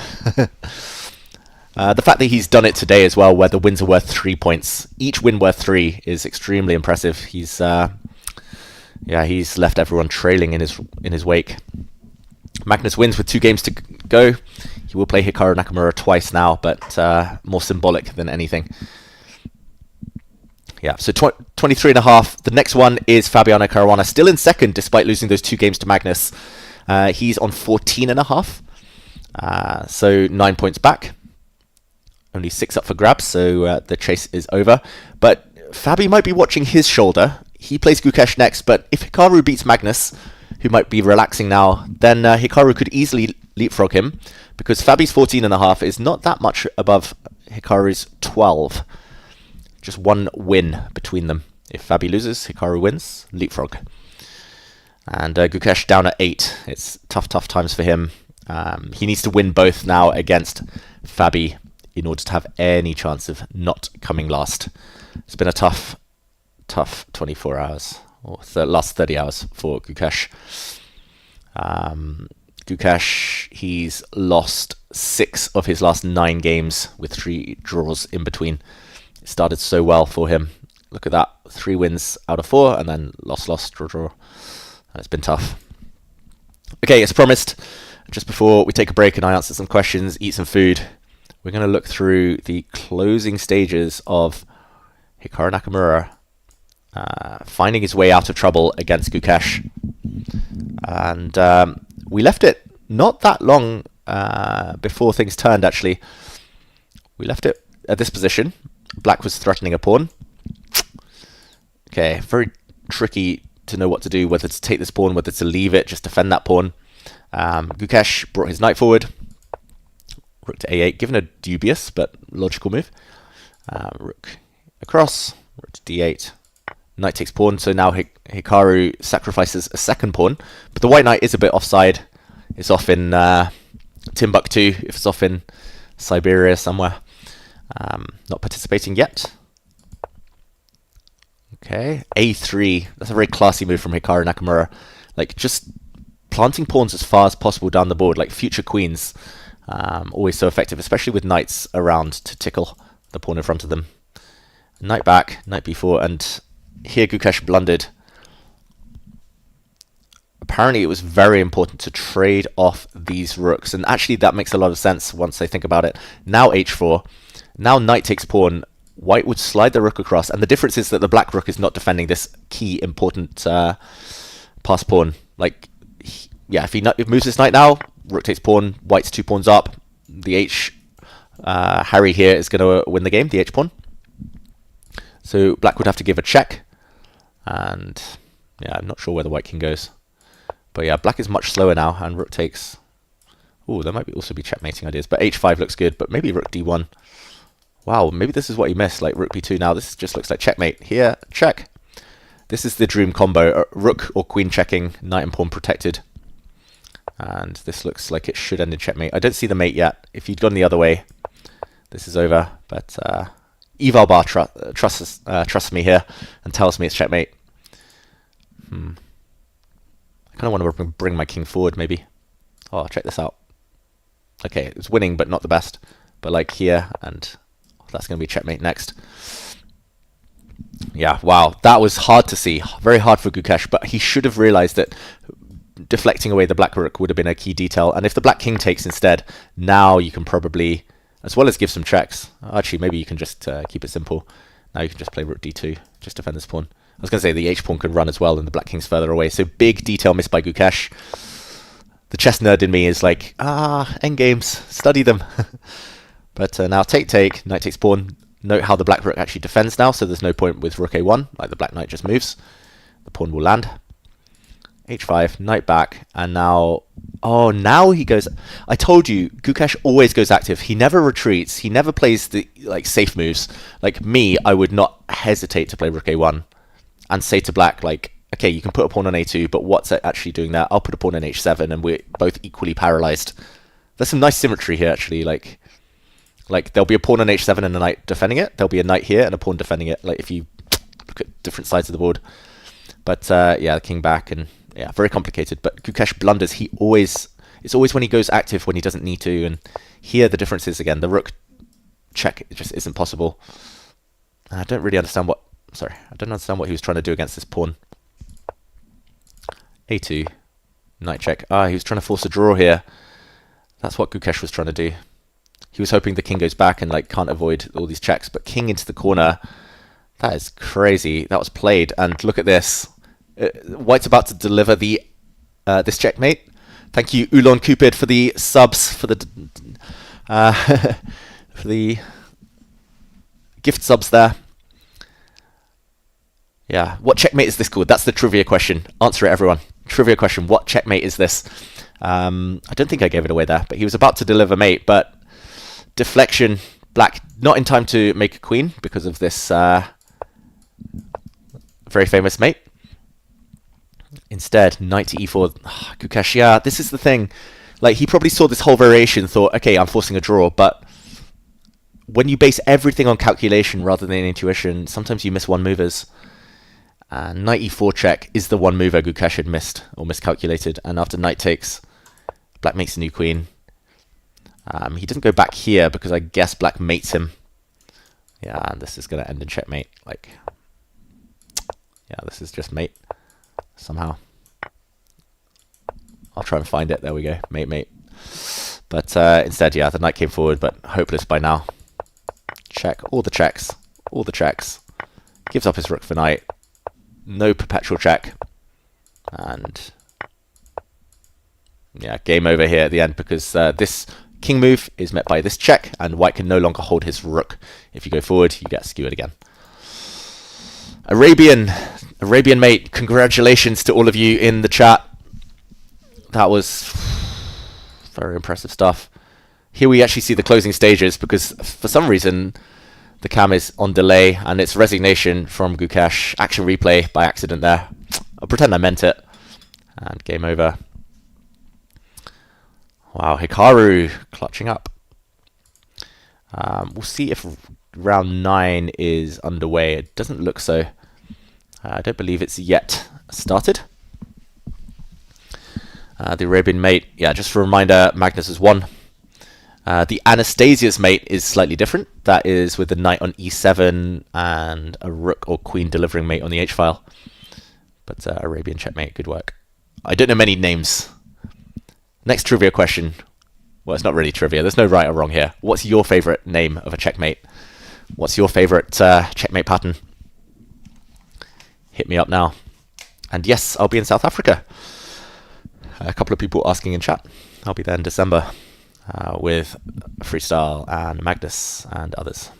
The fact that he's done it today as well, where the wins are worth 3 points, each win worth 3, is extremely impressive. He's left everyone trailing in his wake. Magnus wins with 2 games to go. He will play Hikaru Nakamura twice now, but more symbolic than anything. Yeah, so 23.5. The next one is Fabiano Caruana, still in second despite losing those 2 games to Magnus. He's on 14.5, so 9 points back. Only 6 up for grabs, so the chase is over. But Fabi might be watching his shoulder. He plays Gukesh next, but if Hikaru beats Magnus, who might be relaxing now, then Hikaru could easily leapfrog him, because Fabi's 14.5 is not that much above Hikaru's 12. Just 1 win between them. If Fabi loses, Hikaru wins, leapfrog. And Gukesh down at 8. It's tough times for him. He needs to win both now against Fabi in order to have any chance of not coming last. It's been a tough 24 hours, or last 30 hours for Gukesh. Gukesh, he's lost 6 of his last 9 games with 3 draws in between. It started so well for him. Look at that, 3 wins out of 4, and then loss, draw. And it's been tough. Okay, as promised, just before we take a break and I answer some questions, eat some food, we're going to look through the closing stages of Hikaru Nakamura finding his way out of trouble against Gukesh. And we left it not that long before things turned, actually. We left it at this position. Black was threatening a pawn. Okay, very tricky to know what to do, whether to take this pawn, whether to leave it, just defend that pawn. Gukesh brought his knight forward. Rook to a8, given a dubious but logical move. Rook across, rook to d8. Knight takes pawn, so now Hikaru sacrifices a second pawn. But the white knight is a bit offside. It's off in Timbuktu, if it's off in Siberia somewhere. Not participating yet. Okay, a3. That's a very classy move from Hikaru Nakamura. Like, just planting pawns as far as possible down the board, like future queens. Always so effective, especially with knights around to tickle the pawn in front of them. Knight back, knight b4, and here Gukesh blundered. Apparently it was very important to trade off these rooks, and actually that makes a lot of sense once I think about it. Now h4, now knight takes pawn, white would slide the rook across, and the difference is that the black rook is not defending this key important pass pawn. Like, yeah, if he moves this knight now, rook takes pawn, white's 2 pawns up, the h Harry here is going to win the game, the h pawn. So black would have to give a check, and yeah, I'm not sure where the white king goes. But yeah, black is much slower now, and rook takes... Ooh, there might also be checkmating ideas, but h5 looks good, but maybe rook d1. Wow, maybe this is what you missed, like rook b2 now. This just looks like checkmate. Here, check. This is the dream combo, rook or queen checking, knight and pawn protected. And this looks like it should end in checkmate. I don't see the mate yet. If you'd gone the other way, this is over, but... Eval Bar trusts me here and tells me it's checkmate. I kind of want to bring my king forward, maybe. Oh, check this out. Okay, it's winning, but not the best. But like here, and that's going to be checkmate next. Yeah, wow, that was hard to see. Very hard for Gukesh, but he should have realized that deflecting away the black rook would have been a key detail. And if the black king takes instead, now you can probably as well as give some checks. Actually, maybe you can just keep it simple. Now you can just play rook d2, just defend this pawn. I was going to say the h-pawn can run as well, and the black king's further away. So big detail missed by Gukesh. The chess nerd in me is like, endgames, study them. But now take, knight takes pawn. Note how the black rook actually defends now, so there's no point with rook a1, like the black knight just moves. The pawn will land. h5, knight back, and now... Oh, now he goes... I told you, Gukesh always goes active. He never retreats. He never plays the safe moves. Like me, I would not hesitate to play rook a1 and say to black, like, okay, you can put a pawn on a2, but what's it actually doing there? I'll put a pawn on h7, and we're both equally paralyzed. There's some nice symmetry here, actually. Like there'll be a pawn on h7 and a knight defending it. There'll be a knight here and a pawn defending it. Like if you look at different sides of the board. But yeah, the king back, and yeah, very complicated. But Gukesh blunders. It's always when he goes active when he doesn't need to. And here the difference is, again, the rook check just isn't possible. And I don't really understand what... Sorry, I don't understand what he was trying to do against this pawn. a2, knight check. He was trying to force a draw here. That's what Gukesh was trying to do. He was hoping the king goes back and can't avoid all these checks. But king into the corner, that is crazy. That was played. And look at this. White's about to deliver the this checkmate. Thank you, Ulon Cupid, for the subs, for the for the gift subs there. Yeah, what checkmate is this called? That's the trivia question. Answer it, everyone. Trivia question. What checkmate is this? I don't think I gave it away there, but he was about to deliver mate, but deflection. Black not in time to make a queen because of this very famous mate. Instead, knight to e4. Gukesh, yeah, this is the thing. Like, he probably saw this whole variation, thought, okay, I'm forcing a draw, but when you base everything on calculation rather than intuition, sometimes you miss one movers. Knight e4 check is the one mover Gukesh had missed or miscalculated, and after knight takes, black makes a new queen. He doesn't go back here because I guess black mates him. Yeah, and this is going to end in checkmate. Like, yeah, this is just mate somehow. I'll try and find it. There we go. Mate. But instead, yeah, the knight came forward, but hopeless by now. Check. All the checks. Gives up his rook for knight. No perpetual check. And yeah, game over here at the end because this king move is met by this check, and white can no longer hold his rook. If you go forward, you get skewered again. Arabian mate, congratulations to all of you in the chat. That was very impressive stuff. Here we actually see the closing stages because for some reason the cam is on delay, and it's resignation from Gukesh. Action replay by accident there. I'll pretend I meant it. And game over. Wow, Hikaru clutching up. We'll see if round 9 is underway. It doesn't look so. I don't believe it's yet started. The Arabian mate, yeah, just for a reminder, Magnus has won. The Anastasia's mate is slightly different. That is with the knight on e7 and a rook or queen delivering mate on the h-file. But Arabian checkmate, good work. I don't know many names. Next trivia question. Well, it's not really trivia. There's no right or wrong here. What's your favorite name of a checkmate? What's your favorite checkmate pattern? Hit me up now. And yes, I'll be in South Africa. A couple of people asking in chat. I'll be there in December with Freestyle and Magnus and others.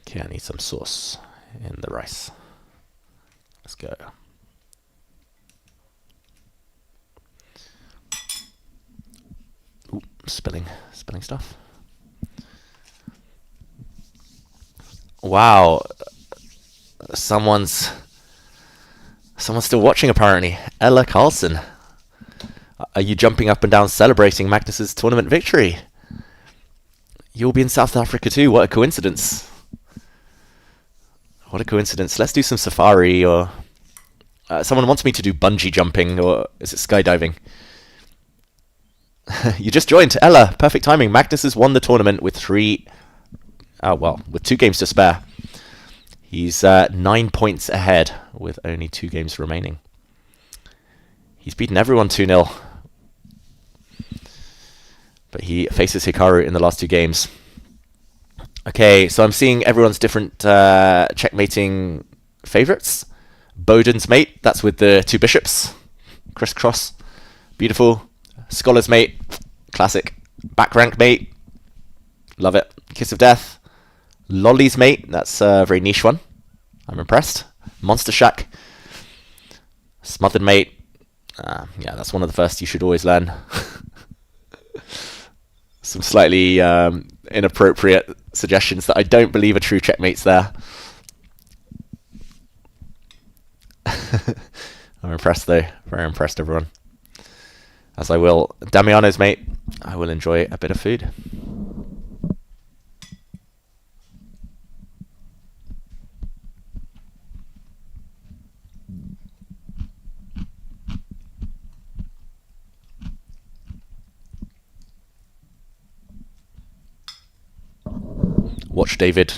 Okay, I need some sauce in the rice. Let's go. Ooh, spilling stuff. Wow, someone's still watching apparently. Ella Carlson, are you jumping up and down celebrating Magnus's tournament victory? You'll be in South Africa too. What a coincidence! What a coincidence. Let's do some safari, or someone wants me to do bungee jumping, or is it skydiving? You just joined, Ella. Perfect timing. Magnus has won the tournament with 2 games to spare. He's 9 points ahead with only 2 games remaining. He's beaten everyone 2-0. But he faces Hikaru in the last 2 games. Okay, so I'm seeing everyone's different checkmating favorites. Bowden's mate, that's with the 2 bishops. Crisscross, beautiful. Scholar's mate, classic. Back rank mate, love it. Kiss of Death. Lolly's mate, that's a very niche one. I'm impressed. Monster Shack. Smothered mate. Yeah, that's one of the first you should always learn. Some slightly inappropriate suggestions that I don't believe are true checkmates there. I'm impressed though. Very impressed, everyone. As I will Damiano's mate, I will enjoy a bit of food. Watch David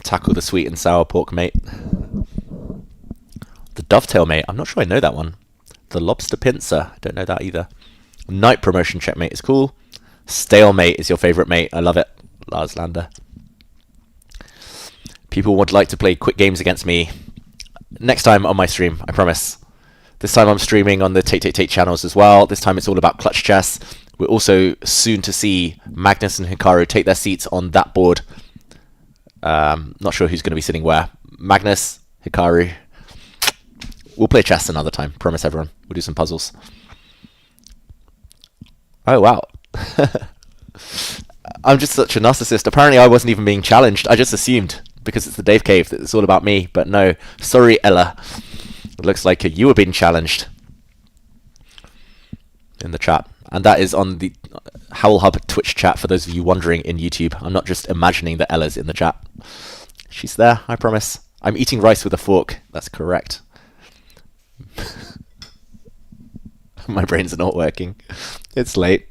tackle the sweet and sour pork mate. The dovetail mate, I'm not sure I know that one. The lobster pincer, I don't know that either. Night promotion checkmate is cool. Stalemate is your favourite mate, I love it. Lars Lander. People would like to play quick games against me. Next time on my stream, I promise. This time I'm streaming on the Take channels as well. This time it's all about clutch chess. We're also soon to see Magnus and Hikaru take their seats on that board. Not sure who's going to be sitting where. Magnus, Hikaru. We'll play chess another time. Promise everyone. We'll do some puzzles. Oh, wow. I'm just such a narcissist. Apparently I wasn't even being challenged. I just assumed, because it's the Dave Cave, that it's all about me. But no. Sorry, Ella. It looks like you were being challenged in the chat. And that is on the Howell Hub Twitch chat, for those of you wondering in YouTube. I'm not just imagining that Ella's in the chat. She's there, I promise. I'm eating rice with a fork. That's correct. My brain's not working. It's late.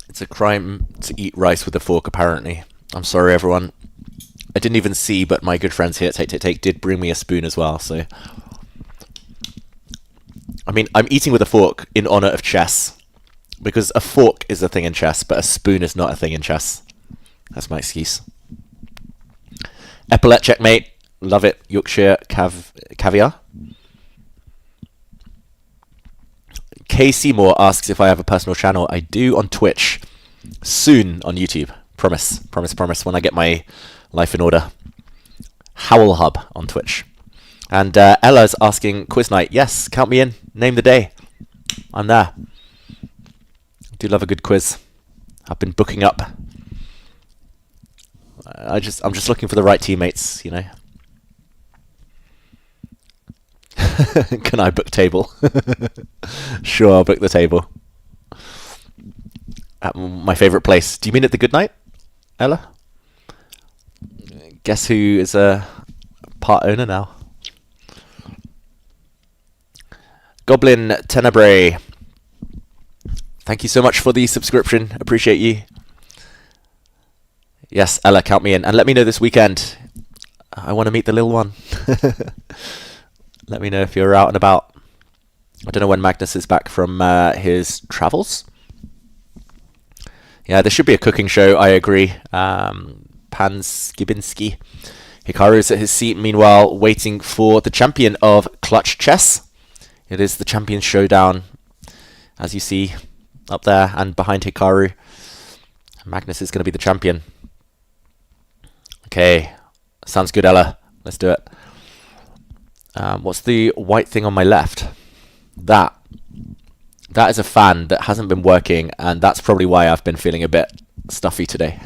It's a crime to eat rice with a fork, apparently. I'm sorry, everyone. I didn't even see, but my good friends here at Take did bring me a spoon as well, so... I mean, I'm eating with a fork in honour of chess. Because a fork is a thing in chess, but a spoon is not a thing in chess. That's my excuse. Epaulette checkmate. Love it. Yorkshire caviar. K. Seymour asks if I have a personal channel. I do on Twitch. Soon on YouTube. Promise. Promise, promise. When I get my life in order. Howell Hub on Twitch. And Ella's asking, quiz night. Yes, count me in. Name the day. I'm there. Do love a good quiz. I've been booking up. I'm just looking for the right teammates, you know. Can I book table? Sure, I'll book the table. At my favourite place. Do you mean at the Good Night, Ella? Guess who is a part owner now? Goblin Tenebrae. Thank you so much for the subscription. Appreciate you. Yes, Ella, count me in. And let me know this weekend. I want to meet the little one. Let me know if you're out and about. I don't know when Magnus is back from his travels. Yeah, there should be a cooking show, I agree. Panskibinski. Hikaru's at his seat, meanwhile, waiting for the champion of Clutch Chess. It is the champion showdown, as you see up there and behind Hikaru. Magnus is going to be the champion. Okay, sounds good, Ella. Let's do it. What's the white thing on my left? That is a fan that hasn't been working, and that's probably why I've been feeling a bit stuffy today.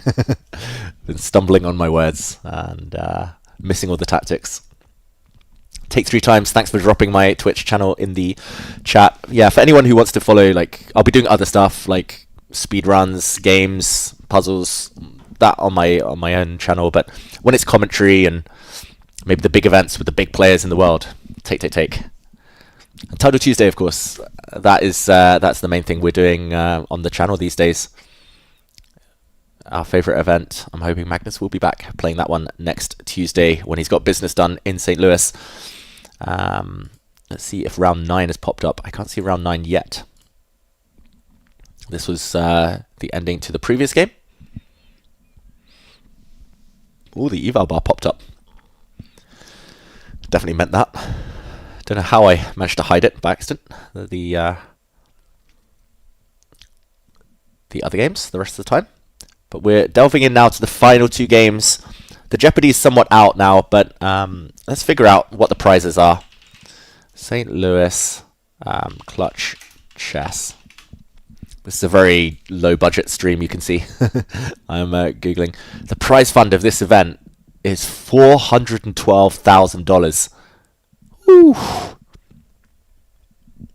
Been stumbling on my words and missing all the tactics. Take 3 times. Thanks for dropping my Twitch channel in the chat. Yeah, for anyone who wants to follow, like, I'll be doing other stuff like speedruns, games, puzzles, that on my own channel. But when it's commentary and maybe the big events with the big players in the world, take. And Title Tuesday, of course, that's the main thing we're doing on the channel these days. Our favourite event. I'm hoping Magnus will be back playing that one next Tuesday when he's got business done in St. Louis. Let's see if round 9 has popped up. I can't see round 9 yet. This was the ending to the previous game. Oh, the eval bar popped up. Definitely meant that. Don't know how I managed to hide it by accident. The other games, the rest of the time. But we're delving in now to the final 2 games. The Jeopardy is somewhat out now, but let's figure out what the prizes are. St. Louis Clutch Chess. This is a very low budget stream, you can see. I'm Googling. The prize fund of this event is $412,000. Ooh.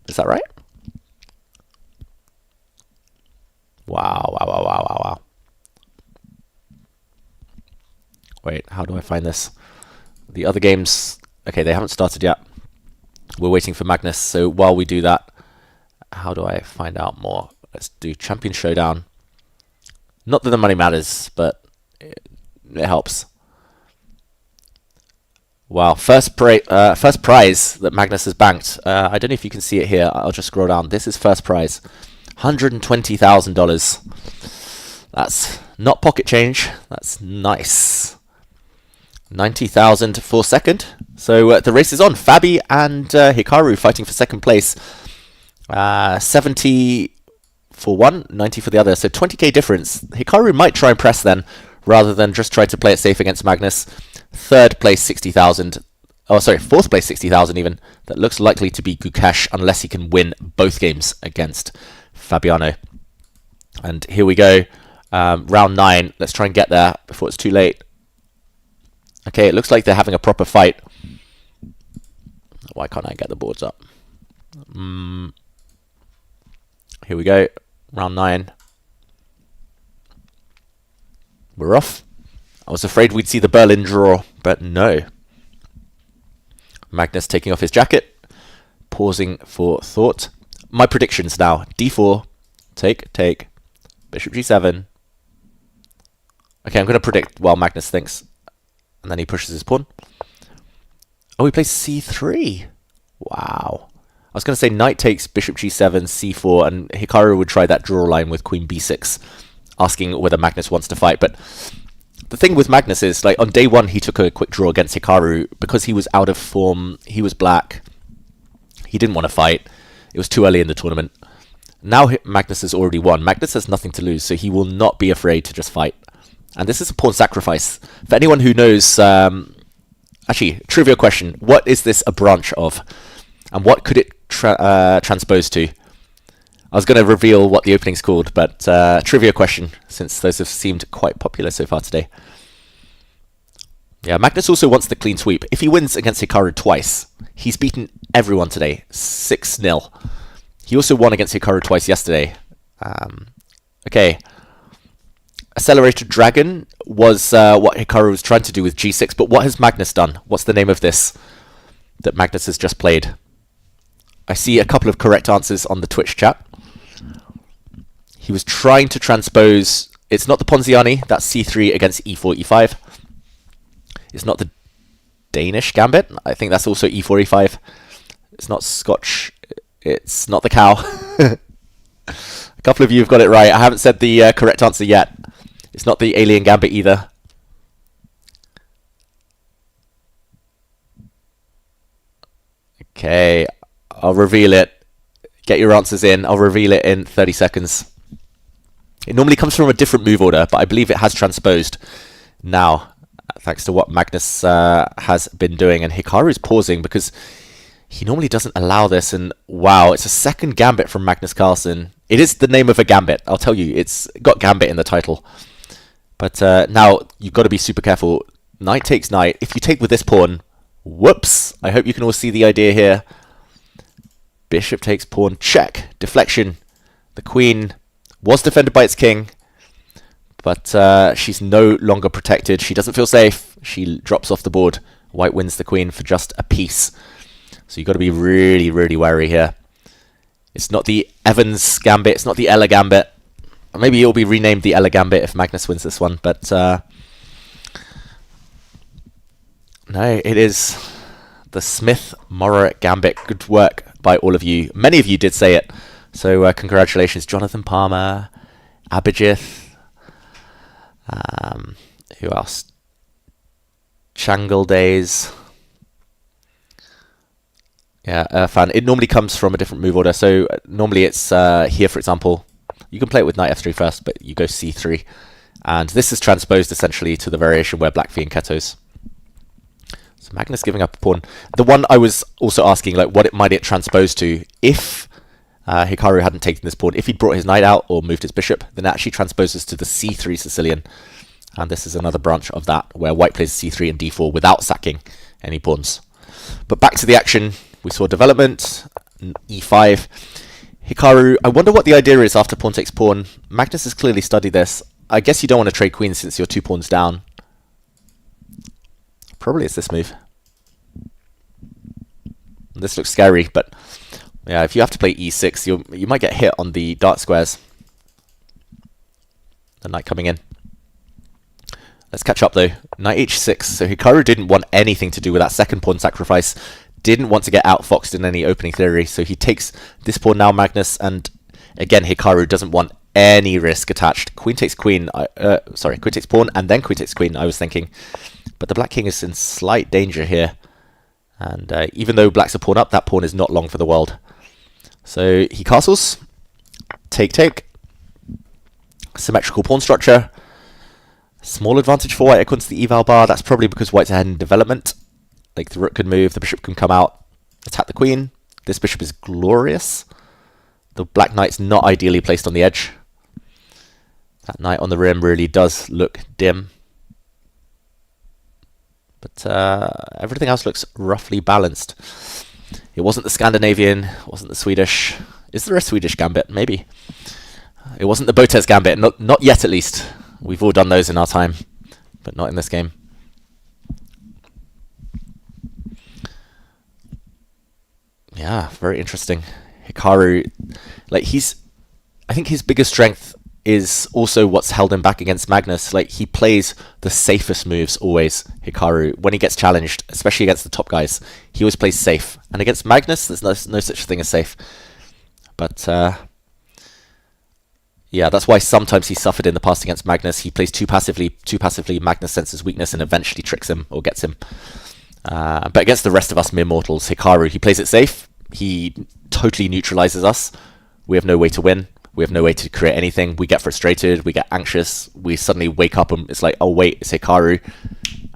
Is that right? Wow. Wait, how do I find this? The other games, okay, they haven't started yet. We're waiting for Magnus, so while we do that, how do I find out more? Let's do Champion Showdown. Not that the money matters, but it helps. Wow, first prize that Magnus has banked. I don't know if you can see it here. I'll just scroll down. This is first prize. $120,000. That's not pocket change. That's nice. 90,000 for second. So the race is on. Fabi and Hikaru fighting for second place. 70 for one, 90 for the other. So 20k difference. Hikaru might try and press then, rather than just try to play it safe against Magnus. Third place 60,000. Oh, sorry, fourth place 60,000 even. That looks likely to be Gukesh unless he can win both games against Fabiano. And here we go. Round 9. Let's try and get there before it's too late. Okay, it looks like they're having a proper fight. Why can't I get the boards up? Here we go. Round 9. We're off. I was afraid we'd see the Berlin draw, but no. Magnus taking off his jacket, pausing for thought. My predictions now. D4, take, bishop g7. Okay, I'm going to predict while Magnus thinks. And then he pushes his pawn. Oh, he plays c3. Wow. I was going to say knight takes, bishop g7, c4, and Hikaru would try that draw line with queen b6, asking whether Magnus wants to fight. But the thing with Magnus is, like, on day 1, he took a quick draw against Hikaru because he was out of form. He was black. He didn't want to fight. It was too early in the tournament. Now Magnus has already won. Magnus has nothing to lose, so he will not be afraid to just fight. And this is a pawn sacrifice. For anyone who knows, actually, trivia question, what is this a branch of? And what could it transpose to? I was going to reveal what the opening's called, but trivia question, since those have seemed quite popular so far today. Yeah, Magnus also wants the clean sweep. If he wins against Hikaru twice, he's beaten everyone today, 6-0. He also won against Hikaru twice yesterday. Okay. Accelerated Dragon was what Hikaru was trying to do with g6, but what has Magnus done? What's the name of this that Magnus has just played? I see a couple of correct answers on the Twitch chat. He was trying to transpose... It's not the Ponziani, that's c3 against e4, e5. It's not the Danish Gambit. I think that's also e4, e5. It's not Scotch. It's not the cow. A couple of you have got it right. I haven't said the correct answer yet. It's not the Alien Gambit either. Okay, I'll reveal it. Get your answers in. I'll reveal it in 30 seconds. It normally comes from a different move order, but I believe it has transposed now, thanks to what Magnus has been doing. And Hikaru's pausing because he normally doesn't allow this. And wow, it's a second gambit from Magnus Carlsen. It is the name of a gambit, I'll tell you. It's got gambit in the title. But now you've got to be super careful. Knight takes knight. If you take with this pawn, whoops. I hope you can all see the idea here. Bishop takes pawn, check. Deflection. The queen was defended by its king, But she's no longer protected. She doesn't feel safe. She drops off the board. White wins the queen for just a piece. So you've got to be really, really wary here. It's not the Evans gambit. It's not the Ella gambit. Maybe it'll be renamed the Ella gambit if Magnus wins this one. But no, it is the Smith-Morra gambit. Good work by all of you. Many of you did say it. So congratulations, Jonathan Palmer, Abhijith. Who else? Changle Days. Yeah, fan. It normally comes from a different move order. So normally it's here, for example. You can play it with knight f3 first, but you go c3. And this is transposed essentially to the variation where black v and ketos. So Magnus giving up a pawn. The one I was also asking, like, what might it transpose to if Hikaru hadn't taken this pawn? If he'd brought his knight out or moved his bishop, then it actually transposes to the c3 Sicilian. And this is another branch of that, where white plays c3 and d4 without sacking any pawns. But back to the action. We saw development, e5. Hikaru, I wonder what the idea is after pawn takes pawn. Magnus has clearly studied this. I guess you don't want to trade queens since you're 2 pawns down. Probably it's this move. This looks scary, but yeah, if you have to play e6, you might get hit on the dart squares. The knight coming in. Let's catch up though. Knight h6. So Hikaru didn't want anything to do with that second pawn sacrifice. Didn't want to get outfoxed in any opening theory. So he takes this pawn now, Magnus. And again, Hikaru doesn't want any risk attached. Queen takes queen. Sorry, queen takes pawn and then queen takes queen, I was thinking. But the black king is in slight danger here. And even though black's a pawn up, that pawn is not long for the world. So he castles. Take, take. Symmetrical pawn structure. Small advantage for white according to the eval bar. That's probably because white's ahead in development. Like the rook can move, the bishop can come out, attack the queen. This bishop is glorious. The black knight's not ideally placed on the edge. That knight on the rim really does look dim. But everything else looks roughly balanced. It wasn't the Scandinavian, it wasn't the Swedish. Is there a Swedish gambit? Maybe. It wasn't the Botez gambit, not yet at least. We've all done those in our time, but not in this game. Yeah, very interesting. Hikaru, like I think his biggest strength is also what's held him back against Magnus. Like he plays the safest moves always, Hikaru. When he gets challenged, especially against the top guys, he always plays safe. And against Magnus, there's no such thing as safe. But yeah, that's why sometimes he suffered in the past against Magnus. He plays too passively. Magnus senses weakness and eventually tricks him or gets him. But against the rest of us mere mortals, Hikaru, he plays it safe. He totally neutralizes us. We have no way to win. We have no way to create anything. We get frustrated. We get anxious. We suddenly wake up and it's like, oh wait, it's Hikaru.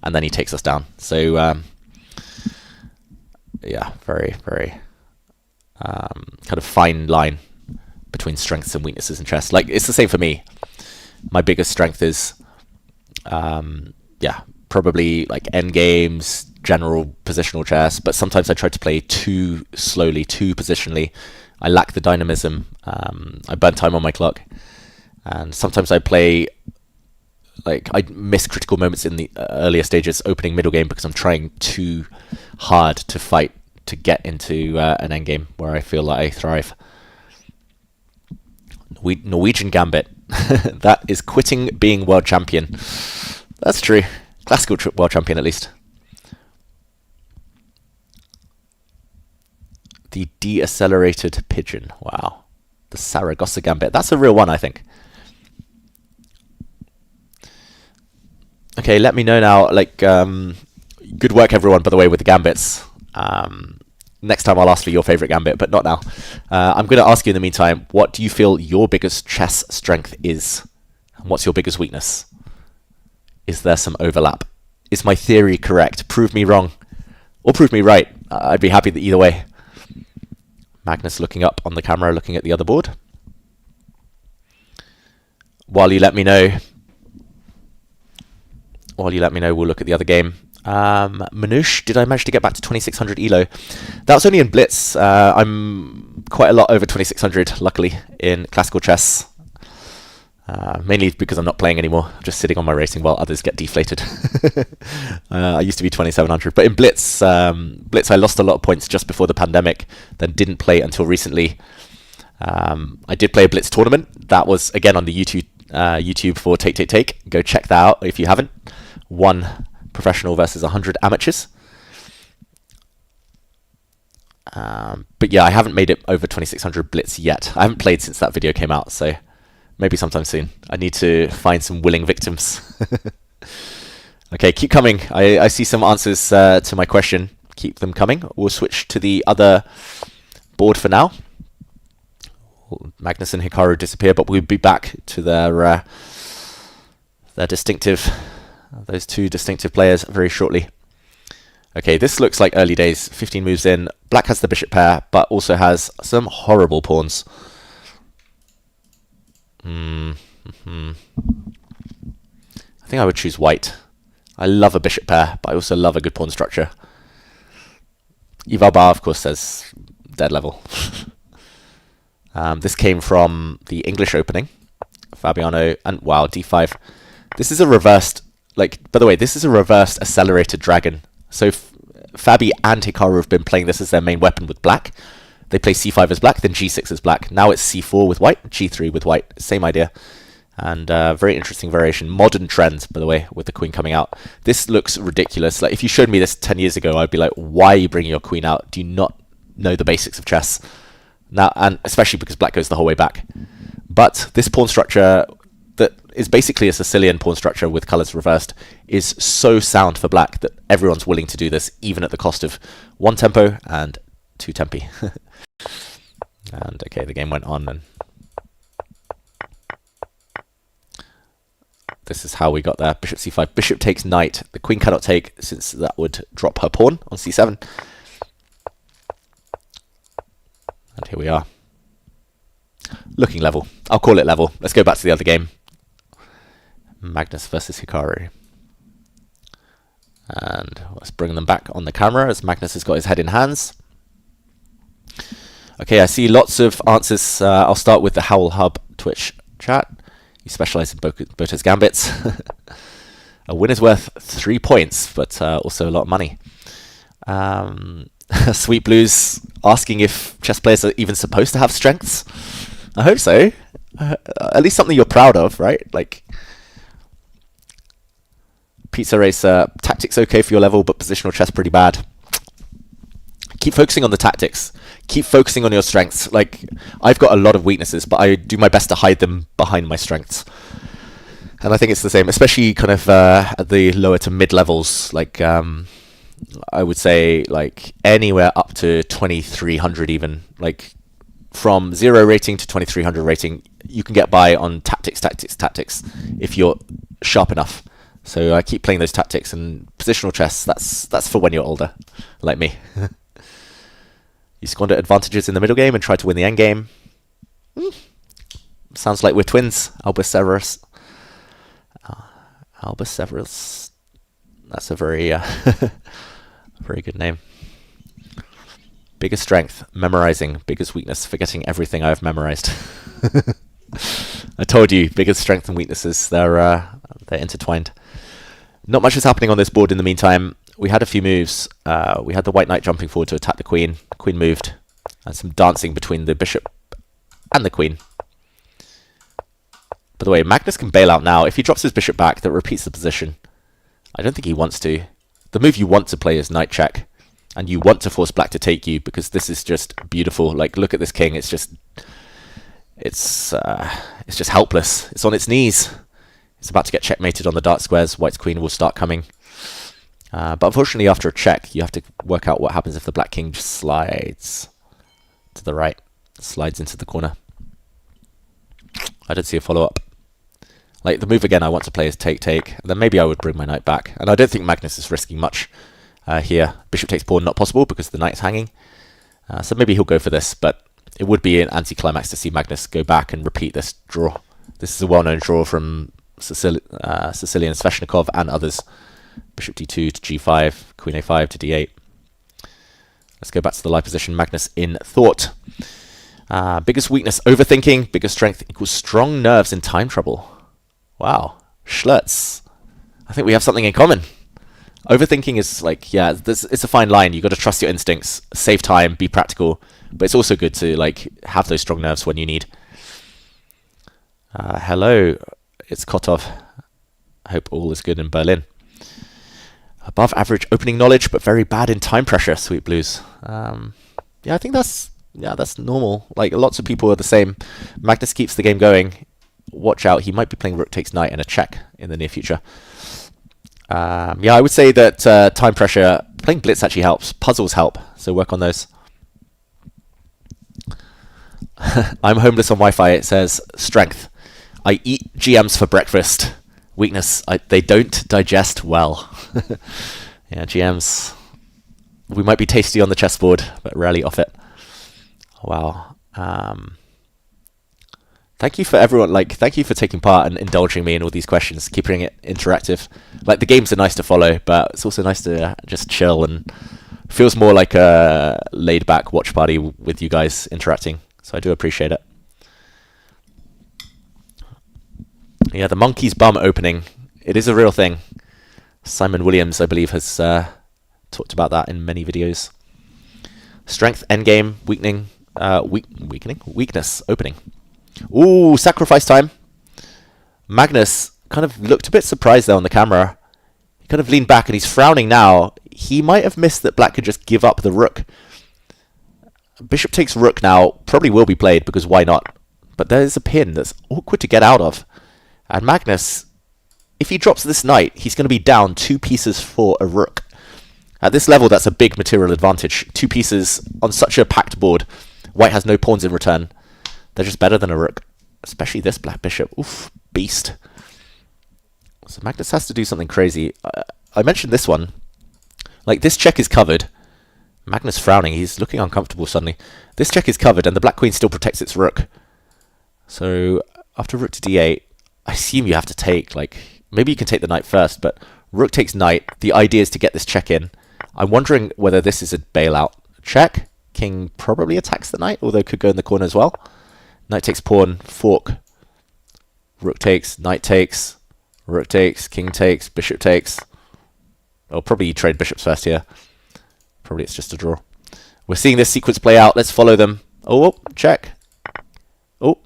And then he takes us down. So yeah, very, very kind of fine line between strengths and weaknesses in chess. Like it's the same for me. My biggest strength is yeah, probably like end games, general positional chess, but sometimes I try to play too slowly, too positionally. I lack the dynamism. I burn time on my clock, and sometimes I play like I miss critical moments in the earlier stages, opening middle game, because I'm trying too hard to fight to get into an end game where I feel like I thrive. Norwegian gambit. That is quitting being world champion. That's true. Classical world champion at least. The deaccelerated pigeon. Wow. The Saragossa gambit. That's a real one, I think. Okay, let me know now. Like, good work, everyone, by the way, with the gambits. Next time I'll ask for your favorite gambit, but not now. I'm going to ask you in the meantime, what do you feel your biggest chess strength is? And what's your biggest weakness? Is there some overlap? Is my theory correct? Prove me wrong. Or prove me right. I'd be happy either way. Magnus looking up on the camera, looking at the other board. While you let me know, we'll look at the other game. Manouche, did I manage to get back to 2600 ELO? That was only in Blitz. I'm quite a lot over 2600, luckily, in classical chess. Mainly because I'm not playing anymore. I'm just sitting on my racing while others get deflated. I used to be 2700, but in Blitz, I lost a lot of points just before the pandemic, then didn't play until recently. I did play a Blitz tournament. That was, again, on the YouTube for Take. Go check that out if you haven't. 1 professional versus 100 amateurs. But yeah, I haven't made it over 2600 Blitz yet. I haven't played since that video came out, so maybe sometime soon. I need to find some willing victims. Okay, keep coming. I see some answers to my question. Keep them coming. We'll switch to the other board for now. Magnus and Hikaru disappear, but we'll be back to their distinctive, those 2 distinctive players very shortly. Okay, this looks like early days. 15 moves in. Black has the bishop pair, but also has some horrible pawns. I think I would choose white. I love a bishop pair, but I also love a good pawn structure. Ivalbar, of course, says dead level. This came from the English opening. Fabiano, and wow, d5. This is a reversed, by the way, this is a reversed accelerated dragon. So Fabi and Hikaru have been playing this as their main weapon with black. They play c5 as black, then g6 as black. Now it's c4 with white, g3 with white. Same idea. And very interesting variation. Modern trend, by the way, with the queen coming out. This looks ridiculous. Like, if you showed me this 10 years ago, I'd be like, why are you bringing your queen out? Do you not know the basics of chess? Now, and especially because black goes the whole way back. But this pawn structure that is basically a Sicilian pawn structure with colors reversed is so sound for black that everyone's willing to do this, even at the cost of 1 tempo and 2 tempi. And okay, the game went on, and this is how we got there. Bishop c5, bishop takes knight. The queen cannot take, since that would drop her pawn on c7. And here we are. Looking level. I'll call it level. Let's go back to the other game. Magnus versus Hikaru. And let's bring them back on the camera as Magnus has got his head in hands. Okay, I see lots of answers. I'll start with the Howell Hub Twitch chat. You specialize in Bota's Gambits. A win is worth 3 points, but also a lot of money. Sweet Blues asking if chess players are even supposed to have strengths. I hope so. At least something you're proud of, right? Like, Pizza Racer, tactics okay for your level, but positional chess pretty bad. Keep focusing on the tactics. Keep focusing on your strengths. Like, I've got a lot of weaknesses, but I do my best to hide them behind my strengths. And I think it's the same, especially kind of at the lower to mid levels. Like, I would say, like, anywhere up to 2300 even. Like, from 0 rating to 2300 rating, you can get by on tactics if you're sharp enough. So I keep playing those tactics, and positional chess, that's for when you're older, like me. You squander advantages in the middle game and try to win the end game. Sounds like we're twins, Albus Severus. Albus Severus. That's a very, very good name. Biggest strength, memorizing. Biggest weakness, forgetting everything I've memorized. I told you, biggest strength and weaknesses, they're intertwined. Not much is happening on this board in the meantime. We had a few moves. We had the white knight jumping forward to attack the queen. The queen moved. And some dancing between the bishop and the queen. By the way, Magnus can bail out now. If he drops his bishop back, that repeats the position. I don't think he wants to. The move you want to play is knight check. And you want to force black to take you, because this is just beautiful. Like, look at this king. It's just helpless. It's on its knees. It's about to get checkmated on the dark squares. White's queen will start coming. But unfortunately, after a check, you have to work out what happens if the black king just slides to the right. Slides into the corner. I don't see a follow-up. Like, the move again I want to play is take. And then maybe I would bring my knight back. And I don't think Magnus is risking much here. Bishop takes pawn, not possible because the knight's hanging. So maybe he'll go for this, but it would be an anticlimax to see Magnus go back and repeat this draw. This is a well-known draw from Sicilian Sveshnikov and others. Bishop d2 to g5, queen a5 to d8. Let's go back to the live position. Magnus in thought. Biggest weakness, overthinking. Biggest strength equals strong nerves in time trouble. Wow. Schlurz. I think we have something in common. Overthinking is like, yeah, it's a fine line. You got to trust your instincts, save time, be practical. But it's also good to like have those strong nerves when you need. Hello, it's Kotov. I hope all is good in Berlin. Above average opening knowledge, but very bad in time pressure, Sweet Blues. Yeah, I think that's normal. Like, lots of people are the same. Magnus keeps the game going. Watch out, he might be playing rook takes knight and a check in the near future. Yeah, I would say that time pressure, playing blitz actually helps. Puzzles help, so work on those. I'm homeless on Wi-Fi, it says. Strength. I eat GMs for breakfast. Weakness. They don't digest well. Yeah, GMs. We might be tasty on the chessboard, but rarely off it. Wow. Thank you for everyone. Thank you for taking part and indulging me in all these questions, keeping it interactive. Like, the games are nice to follow, but it's also nice to just chill, and feels more like a laid-back watch party with you guys interacting. So I do appreciate it. Yeah, the monkey's bum opening. It is a real thing. Simon Williams, I believe, has talked about that in many videos. Strength, endgame, weakening, weakness, opening. Ooh, sacrifice time. Magnus kind of looked a bit surprised there on the camera. He kind of leaned back and he's frowning now. He might have missed that black could just give up the rook. Bishop takes rook now. Probably will be played because why not? But there's a pin that's awkward to get out of. And Magnus, if he drops this knight, he's going to be down 2 pieces for a rook. At this level, that's a big material advantage. 2 pieces on such a packed board. White has no pawns in return. They're just better than a rook. Especially this black bishop. Oof, beast. So Magnus has to do something crazy. I mentioned this one. Like, this check is covered. Magnus frowning. He's looking uncomfortable suddenly. This check is covered, and the black queen still protects its rook. So, after rook to d8, I assume you have to take, maybe you can take the knight first, but rook takes knight. The idea is to get this check in. I'm wondering whether this is a bailout. Check. King probably attacks the knight, although could go in the corner as well. Knight takes pawn, fork. Rook takes, knight takes, rook takes, king takes, bishop takes. Oh, probably you trade bishops first here. Probably it's just a draw. We're seeing this sequence play out. Let's follow them. Oh, check. Oh,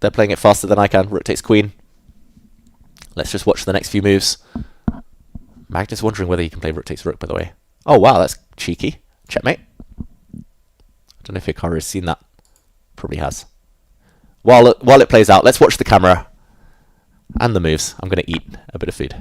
they're playing it faster than I can. Rook takes queen. Let's just watch the next few moves. Magnus wondering whether he can play rook takes rook, by the way. Oh, wow, that's cheeky. Checkmate. I don't know if Hikaru has seen that. Probably has. While it plays out, let's watch the camera and the moves. I'm going to eat a bit of food.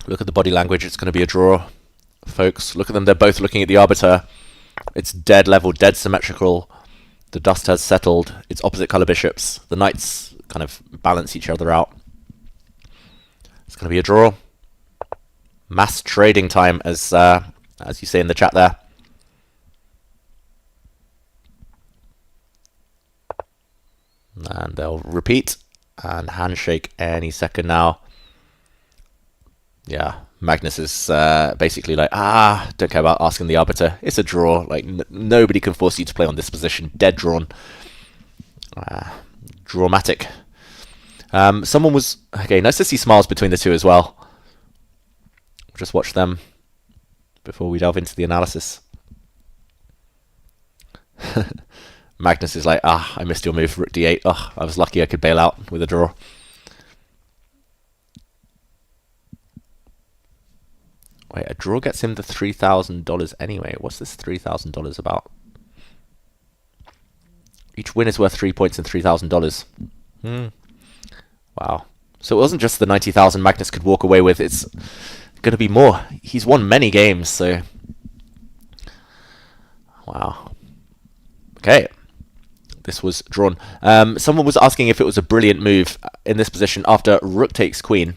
Look at the body language. It's going to be a draw, folks. Look at them. They're both looking at the arbiter. It's dead level, dead symmetrical. The dust has settled. It's opposite color bishops. The knights kind of balance each other out. It's going to be a draw. Mass trading time, as you say in the chat there. And they'll repeat and handshake any second now. Yeah, Magnus is basically like, don't care about asking the arbiter. It's a draw. Like, nobody can force you to play on this position. Dead drawn. Dramatic. Someone was... Okay, nice to see smiles between the two as well. Just watch them before we delve into the analysis. Magnus is like, I missed your move, rook d8. Oh, I was lucky I could bail out with a draw. Wait, a draw gets him the $3,000 anyway. What's this $3,000 about? Each win is worth 3 points and $3,000. Wow. So it wasn't just the 90,000 Magnus could walk away with. It's going to be more. He's won many games, so... Wow. Okay. This was drawn. Someone was asking if it was a brilliant move in this position after rook takes queen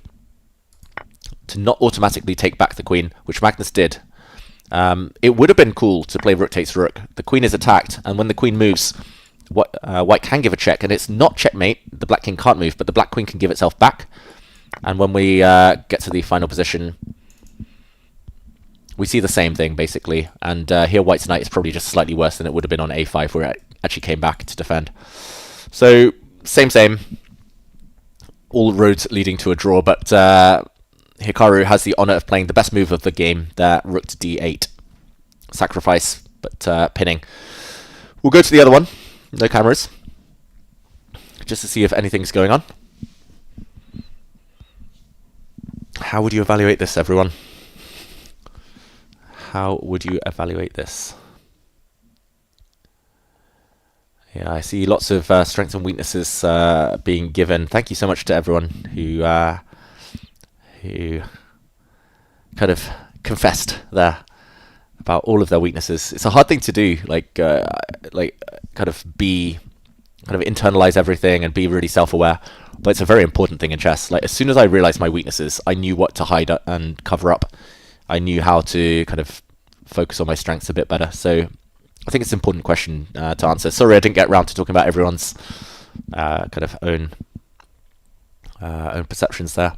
to not automatically take back the queen, which Magnus did. It would have been cool to play rook takes rook. The queen is attacked, and when the queen moves, white can give a check, and it's not checkmate. The black king can't move, but the black queen can give itself back. And when we get to the final position, we see the same thing, basically. And here white's knight is probably just slightly worse than it would have been on a5, where it actually came back to defend. So, same. All roads leading to a draw, but Hikaru has the honor of playing the best move of the game, there, rook to d8. Sacrifice, but pinning. We'll go to the other one. No cameras. Just to see if anything's going on. How would you evaluate this, everyone? How would you evaluate this? Yeah, I see lots of strengths and weaknesses being given. Thank you so much to everyone who kind of confessed there about all of their weaknesses. It's a hard thing to do, like kind of internalize everything and be really self-aware. But it's a very important thing in chess. Like, as soon as I realized my weaknesses, I knew what to hide and cover up. I knew how to kind of focus on my strengths a bit better. So I think it's an important question to answer. Sorry I didn't get around to talking about everyone's kind of own perceptions there.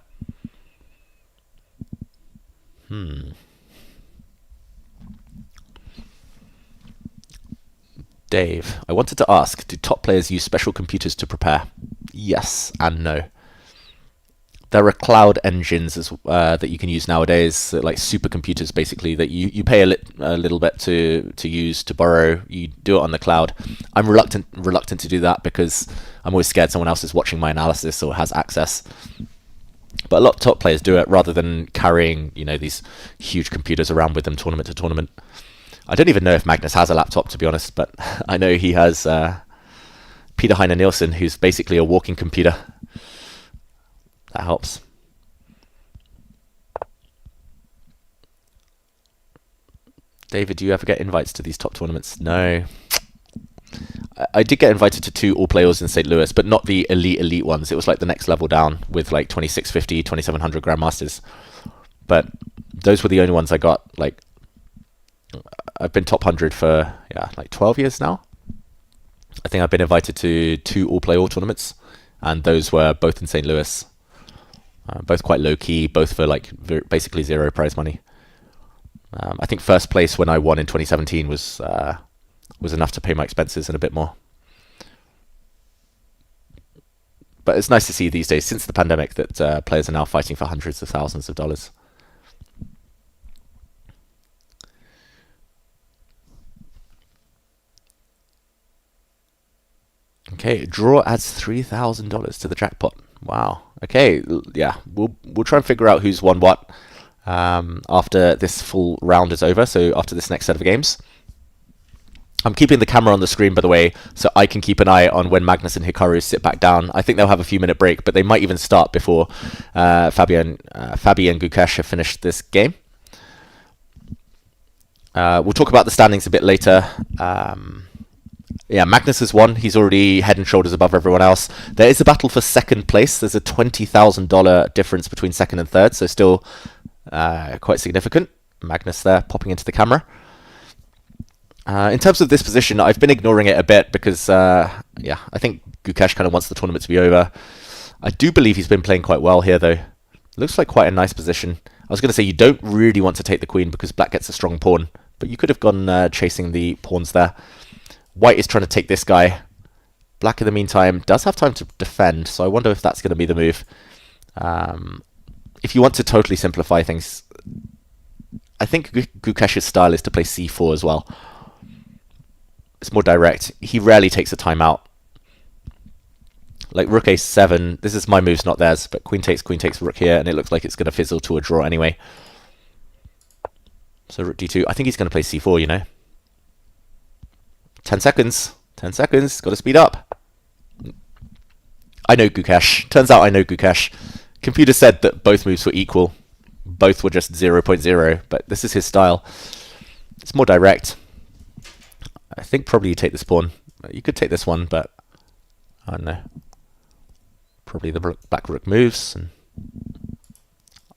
Dave, I wanted to ask, do top players use special computers to prepare? Yes and no. There are cloud engines that you can use nowadays, like supercomputers, basically, that you pay a little bit to use, to borrow. You do it on the cloud. I'm reluctant to do that because I'm always scared someone else is watching my analysis or has access. But a lot of top players do it rather than carrying, these huge computers around with them tournament to tournament. I don't even know if Magnus has a laptop, to be honest, but I know he has Peter Heine Nielsen, who's basically a walking computer. That helps. David, do you ever get invites to these top tournaments? No. I did get invited to 2 all-players in St. Louis, but not the elite ones. It was like the next level down with like 2650, 2700 Grandmasters. But those were the only ones I got. Like, I've been top 100 for, like 12 years now. I think I've been invited to 2 all-play-all tournaments, and those were both in St. Louis. Both quite low-key, both for like basically 0 prize money. I think first place when I won in 2017 was enough to pay my expenses and a bit more. But it's nice to see these days, since the pandemic, that players are now fighting for hundreds of thousands of dollars. Okay, draw adds $3,000 to the jackpot. Wow. Okay, yeah, we'll try and figure out who's won what after this full round is over. So after this next set of games, I'm keeping the camera on the screen, by the way, so I can keep an eye on when Magnus and Hikaru sit back down. I think they'll have a few-minute break, but they might even start before Fabi and Gukesh have finished this game. We'll talk about the standings a bit later. Yeah, Magnus has won. He's already head and shoulders above everyone else. There is a battle for second place. There's a $20,000 difference between second and third, so still quite significant. Magnus there popping into the camera. In terms of this position, I've been ignoring it a bit because, I think Gukesh kind of wants the tournament to be over. I do believe he's been playing quite well here, though. Looks like quite a nice position. I was going to say you don't really want to take the queen because black gets a strong pawn, but you could have gone chasing the pawns there. White is trying to take this guy. Black, in the meantime, does have time to defend, so I wonder if that's going to be the move. If you want to totally simplify things, I think Gukesh's style is to play c4 as well. It's more direct. He rarely takes a timeout. Like rook a7, this is my moves, not theirs, but queen takes rook here, and it looks like it's going to fizzle to a draw anyway. So rook d2, I think he's going to play c4, 10 seconds. 10 seconds. Got to speed up. I know Gukesh. Turns out I know Gukesh. Computer said that both moves were equal. Both were just 0.0, but this is his style. It's more direct. I think probably you take this pawn. You could take this one, but I don't know. Probably the black rook moves, and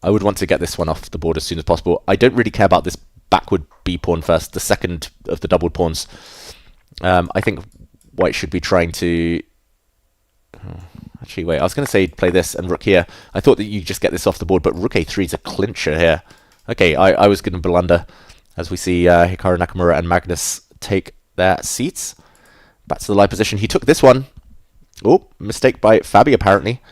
I would want to get this one off the board as soon as possible. I don't really care about this backward b pawn first, the second of the doubled pawns. I think white should be trying to... Actually, wait, I was going to say play this and rook here. I thought that you just get this off the board, but rook a3 is a clincher here. Okay, I was going to blunder as we see Hikaru Nakamura and Magnus take their seats. Back to the live position. He took this one. Oh, mistake by Fabi apparently.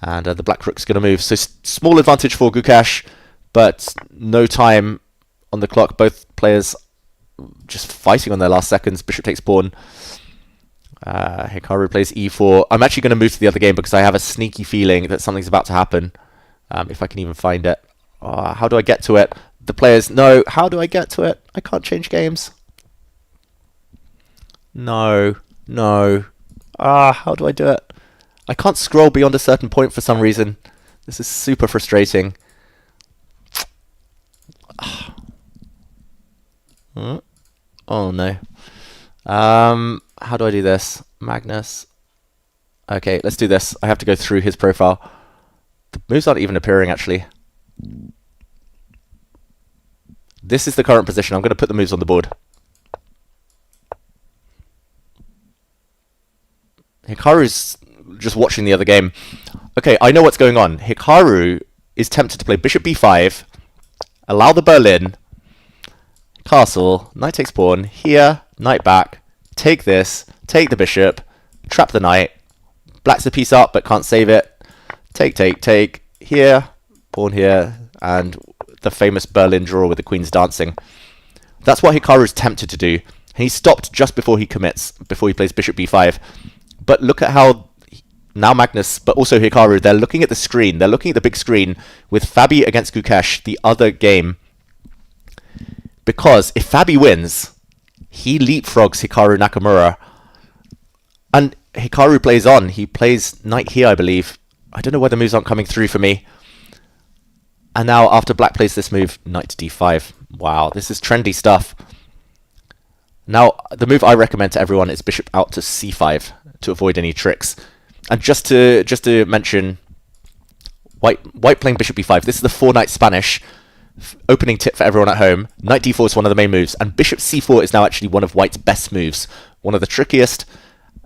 And the black rook's going to move. So small advantage for Gukesh, but no time on the clock. Both players just fighting on their last seconds. Bishop takes pawn. Hikaru plays e4. I'm actually going to move to the other game because I have a sneaky feeling that something's about to happen. If I can even find it. How do I get to it? The players... No, how do I get to it? I can't change games. No. How do I do it? I can't scroll beyond a certain point for some reason. This is super frustrating. Oh no. How do I do this? Magnus. Okay, let's do this. I have to go through his profile. The moves aren't even appearing actually. This is the current position. I'm going to put the moves on the board. Hikaru's just watching the other game. Okay, I know what's going on. Hikaru is tempted to play bishop b5, allow the Berlin, castle, knight takes pawn, here, knight back, take this, take the bishop, trap the knight, black's a piece up but can't save it, take, here, pawn here, and the famous Berlin draw with the queens dancing. That's what Hikaru's tempted to do, and he stopped just before he commits, before he plays bishop b5. But look at how now Magnus, but also Hikaru, they're looking at the screen. They're looking at the big screen with Fabi against Gukesh, the other game. Because if Fabi wins, he leapfrogs Hikaru Nakamura. And Hikaru plays on. He plays knight here, I believe. I don't know why the moves aren't coming through for me. And now after black plays this move, knight to d5. Wow, this is trendy stuff. Now, the move I recommend to everyone is bishop out to c5 to avoid any tricks. And just to mention, white playing bishop b5. This is the 4-knight Spanish opening tip for everyone at home. Knight d4 is one of the main moves, and bishop c4 is now actually one of white's best moves. One of the trickiest,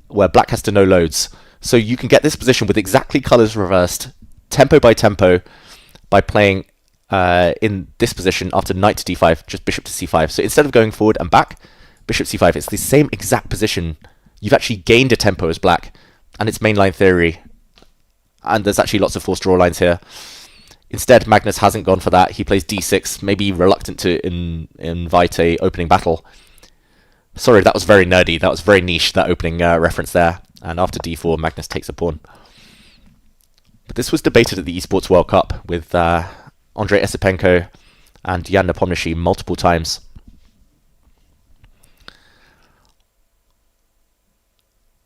where black has to know loads. So you can get this position with exactly colours reversed, tempo by tempo, by playing in this position after knight to d5, just bishop to c5. So instead of going forward and back, bishop c5, it's the same exact position. You've actually gained a tempo as black, and it's mainline theory. And there's actually lots of forced draw lines here. Instead, Magnus hasn't gone for that. He plays d6, maybe reluctant to invite a opening battle. Sorry, that was very nerdy. That was very niche, that opening reference there. And after d4, Magnus takes a pawn. But this was debated at the Esports World Cup with Andrei Esipenko and Jan Nepomniachtchi multiple times.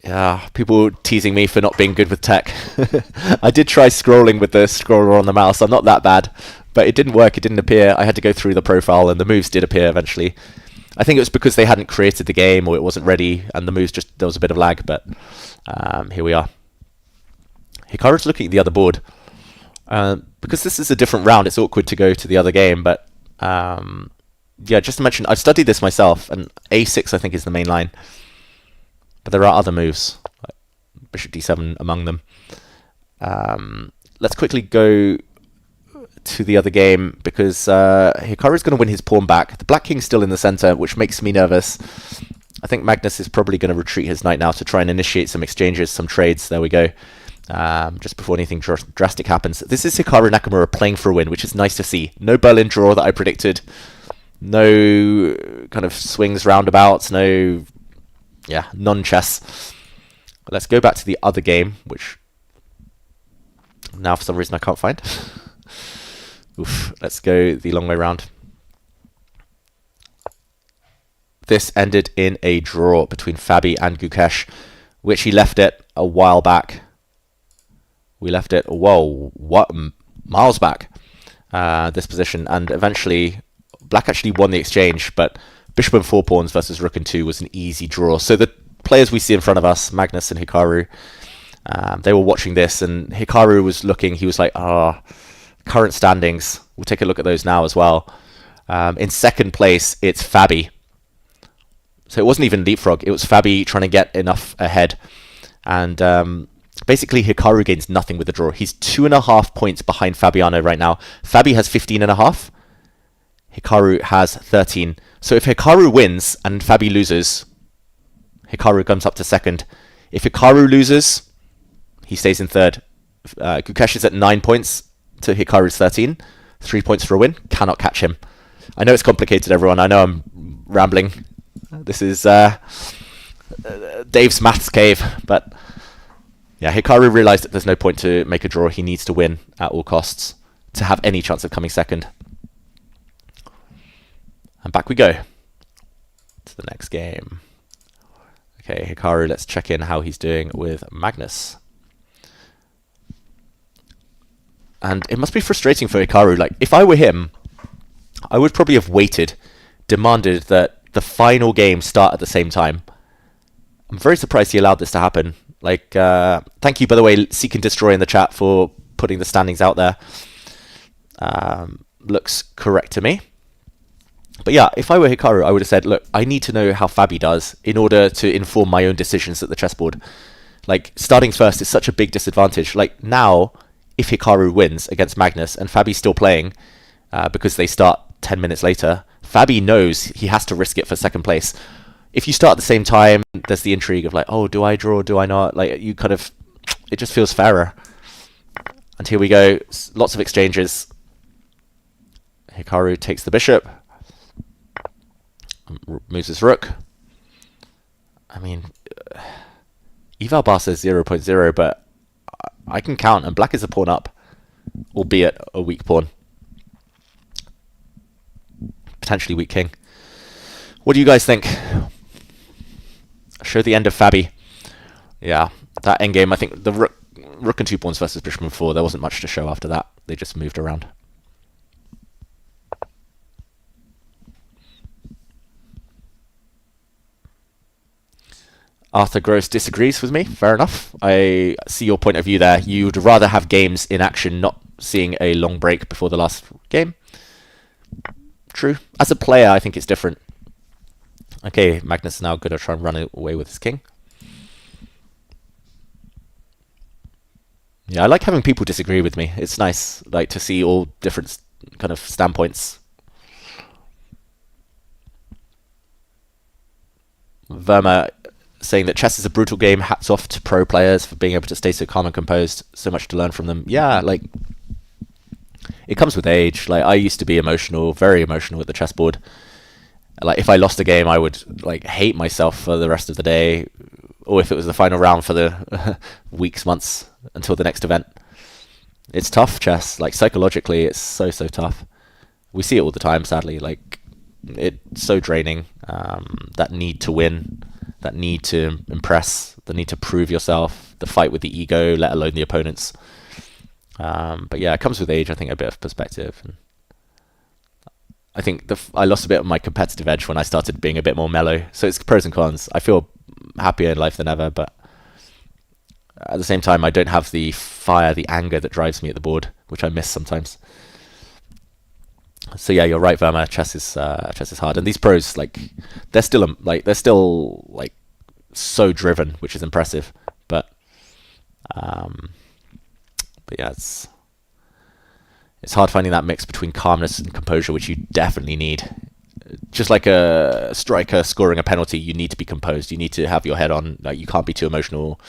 Yeah, people teasing me for not being good with tech. I did try scrolling with the scroller on the mouse. I'm not that bad, but it didn't work. It didn't appear. I had to go through the profile, and the moves did appear eventually. I think it was because they hadn't created the game, or it wasn't ready, and the moves just, there was a bit of lag, but here we are. Hikaru's looking at the other board. Because this is a different round, it's awkward to go to the other game, but yeah, just to mention, I've studied this myself, and a6 I think is the main line. But there are other moves, like bishop d7 among them. Let's quickly go to the other game, because Hikaru's going to win his pawn back. The black king's still in the center, which makes me nervous. I think Magnus is probably going to retreat his knight now to try and initiate some exchanges, some trades. There we go. Just before anything drastic happens. This is Hikaru Nakamura playing for a win, which is nice to see. No Berlin draw that I predicted. No kind of swings, roundabouts. No... yeah, non-chess. Let's go back to the other game, which now for some reason I can't find. Oof, let's go the long way round. This ended in a draw between Fabi and Gukesh, which he left it a while back. We left it, whoa, what, miles back, this position, and eventually black actually won the exchange, but Bishop and 4 pawns versus rook and 2 was an easy draw. So the players we see in front of us, Magnus and Hikaru, they were watching this, and Hikaru was looking, he was like, current standings. We'll take a look at those now as well. In second place, it's Fabi. So it wasn't even leapfrog, it was Fabi trying to get enough ahead. And basically, Hikaru gains nothing with the draw. He's 2.5 points behind Fabiano right now. Fabi has 15.5. Hikaru has 13. So if Hikaru wins and Fabi loses, Hikaru comes up to second. If Hikaru loses, he stays in third. Gukesh is at 9 points to Hikaru's 13. 3 points for a win. Cannot catch him. I know it's complicated, everyone. I know I'm rambling. This is Dave's maths cave. But yeah, Hikaru realized that there's no point to make a draw. He needs to win at all costs to have any chance of coming second. And back we go to the next game. Okay, Hikaru, let's check in how he's doing with Magnus. And it must be frustrating for Hikaru. Like, if I were him, I would probably have waited, demanded that the final game start at the same time. I'm very surprised he allowed this to happen. Like, thank you, by the way, Seek and Destroy in the chat for putting the standings out there. Looks correct to me. But yeah, if I were Hikaru, I would have said, look, I need to know how Fabi does in order to inform my own decisions at the chessboard. Like, starting first is such a big disadvantage. Like, now, if Hikaru wins against Magnus and Fabi's still playing, because they start 10 minutes later, Fabi knows he has to risk it for second place. If you start at the same time, there's the intrigue of like, oh, do I draw, do I not? Like, you kind of, it just feels fairer. And here we go, lots of exchanges. Hikaru takes the bishop, moves his rook. I mean, eval bar says 0.0, but I can count, and black is a pawn up, albeit a weak pawn. Potentially weak king. What do you guys think? Show the end of Fabi. Yeah, that endgame, I think the rook and 2 pawns versus bishop and 4, there wasn't much to show after that. They just moved around. Arthur Gross disagrees with me. Fair enough. I see your point of view there. You'd rather have games in action, not seeing a long break before the last game. True. As a player, I think it's different. Okay, Magnus is now going to try and run away with his king. Yeah, I like having people disagree with me. It's nice, like, to see all different kind of standpoints. Verma saying that chess is a brutal game. Hats off to pro players for being able to stay so calm and composed. So much to learn from them. Yeah, like, it comes with age. Like, I used to be emotional, very emotional at the chessboard. Like, if I lost a game, I would like hate myself for the rest of the day, or if it was the final round, for the weeks, months until the next event. It's tough, chess. Like, psychologically, it's so tough. We see it all the time, sadly. Like, it's so draining. That need to win, that need to impress, the need to prove yourself, the fight with the ego, let alone the opponents. But yeah, it comes with age, I think, a bit of perspective. And I think I lost a bit of my competitive edge when I started being a bit more mellow. So it's pros and cons. I feel happier in life than ever, but at the same time, I don't have the fire, the anger that drives me at the board, which I miss sometimes. So yeah, you're right, Verma. Chess is hard, and these pros, like, they're still so driven, which is impressive. But yeah, it's hard finding that mix between calmness and composure, which you definitely need. Just like a striker scoring a penalty, you need to be composed. You need to have your head on. Like, you can't be too emotional,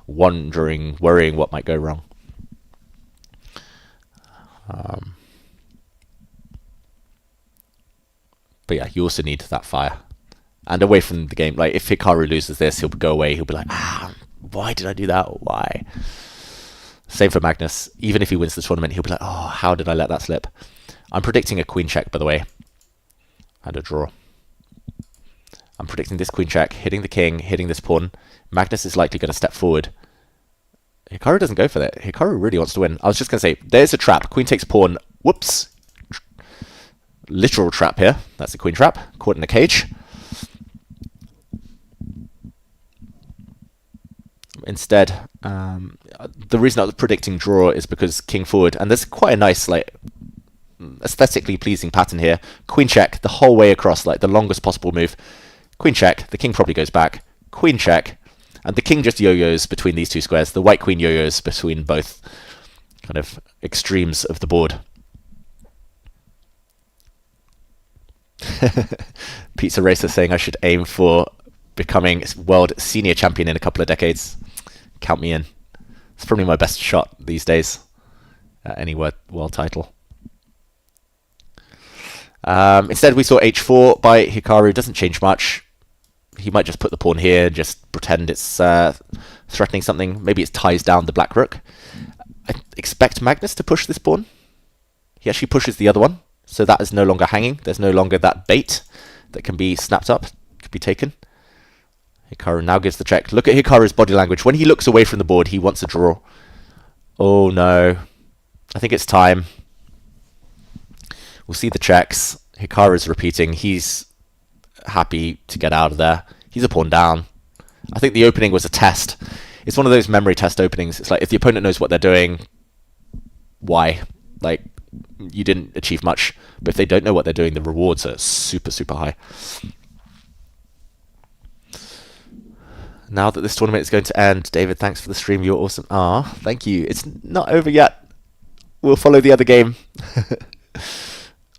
wondering, worrying what might go wrong. But yeah, you also need that fire. And away from the game, like, if Hikaru loses this, he'll go away. He'll be like, why did I do that? Why? Same for Magnus. Even if he wins the tournament, he'll be like, oh, how did I let that slip? I'm predicting a queen check, by the way. And a draw. I'm predicting this queen check, hitting the king, hitting this pawn. Magnus is likely going to step forward. Hikaru doesn't go for that. Hikaru really wants to win. I was just going to say, there's a trap. Queen takes pawn. Whoops. literal trap here. That's a queen trap, caught in a cage. Instead, the reason I was predicting draw is because king forward, and there's quite a nice, like, aesthetically pleasing pattern here. Queen check the whole way across, like the longest possible move. Queen check, the king probably goes back. Queen check, and the king just yo-yos between these two squares. The white queen yo-yos between both kind of extremes of the board. Pizza Racer saying I should aim for becoming world senior champion in a couple of decades. Count me in. It's probably my best shot these days at any world title. Instead, we saw h4 by Hikaru. Doesn't change much. He might just put the pawn here, just pretend it's threatening something. Maybe it ties down the black rook. I expect Magnus to push this pawn. He actually pushes the other one, so that is no longer hanging. There's no longer that bait that can be snapped up, could be taken. Hikaru now gives the check. Look at Hikaru's body language. When he looks away from the board, he wants a draw. Oh no. I think it's time. We'll see the checks. Hikaru's repeating. He's happy to get out of there. He's a pawn down. I think the opening was a test. It's one of those memory test openings. It's like, if the opponent knows what they're doing, why? Like, you didn't achieve much. But if they don't know what they're doing, the rewards are super, super high. Now that this tournament is going to end, David, thanks for the stream. You're awesome. Ah, thank you. It's not over yet. We'll follow the other game.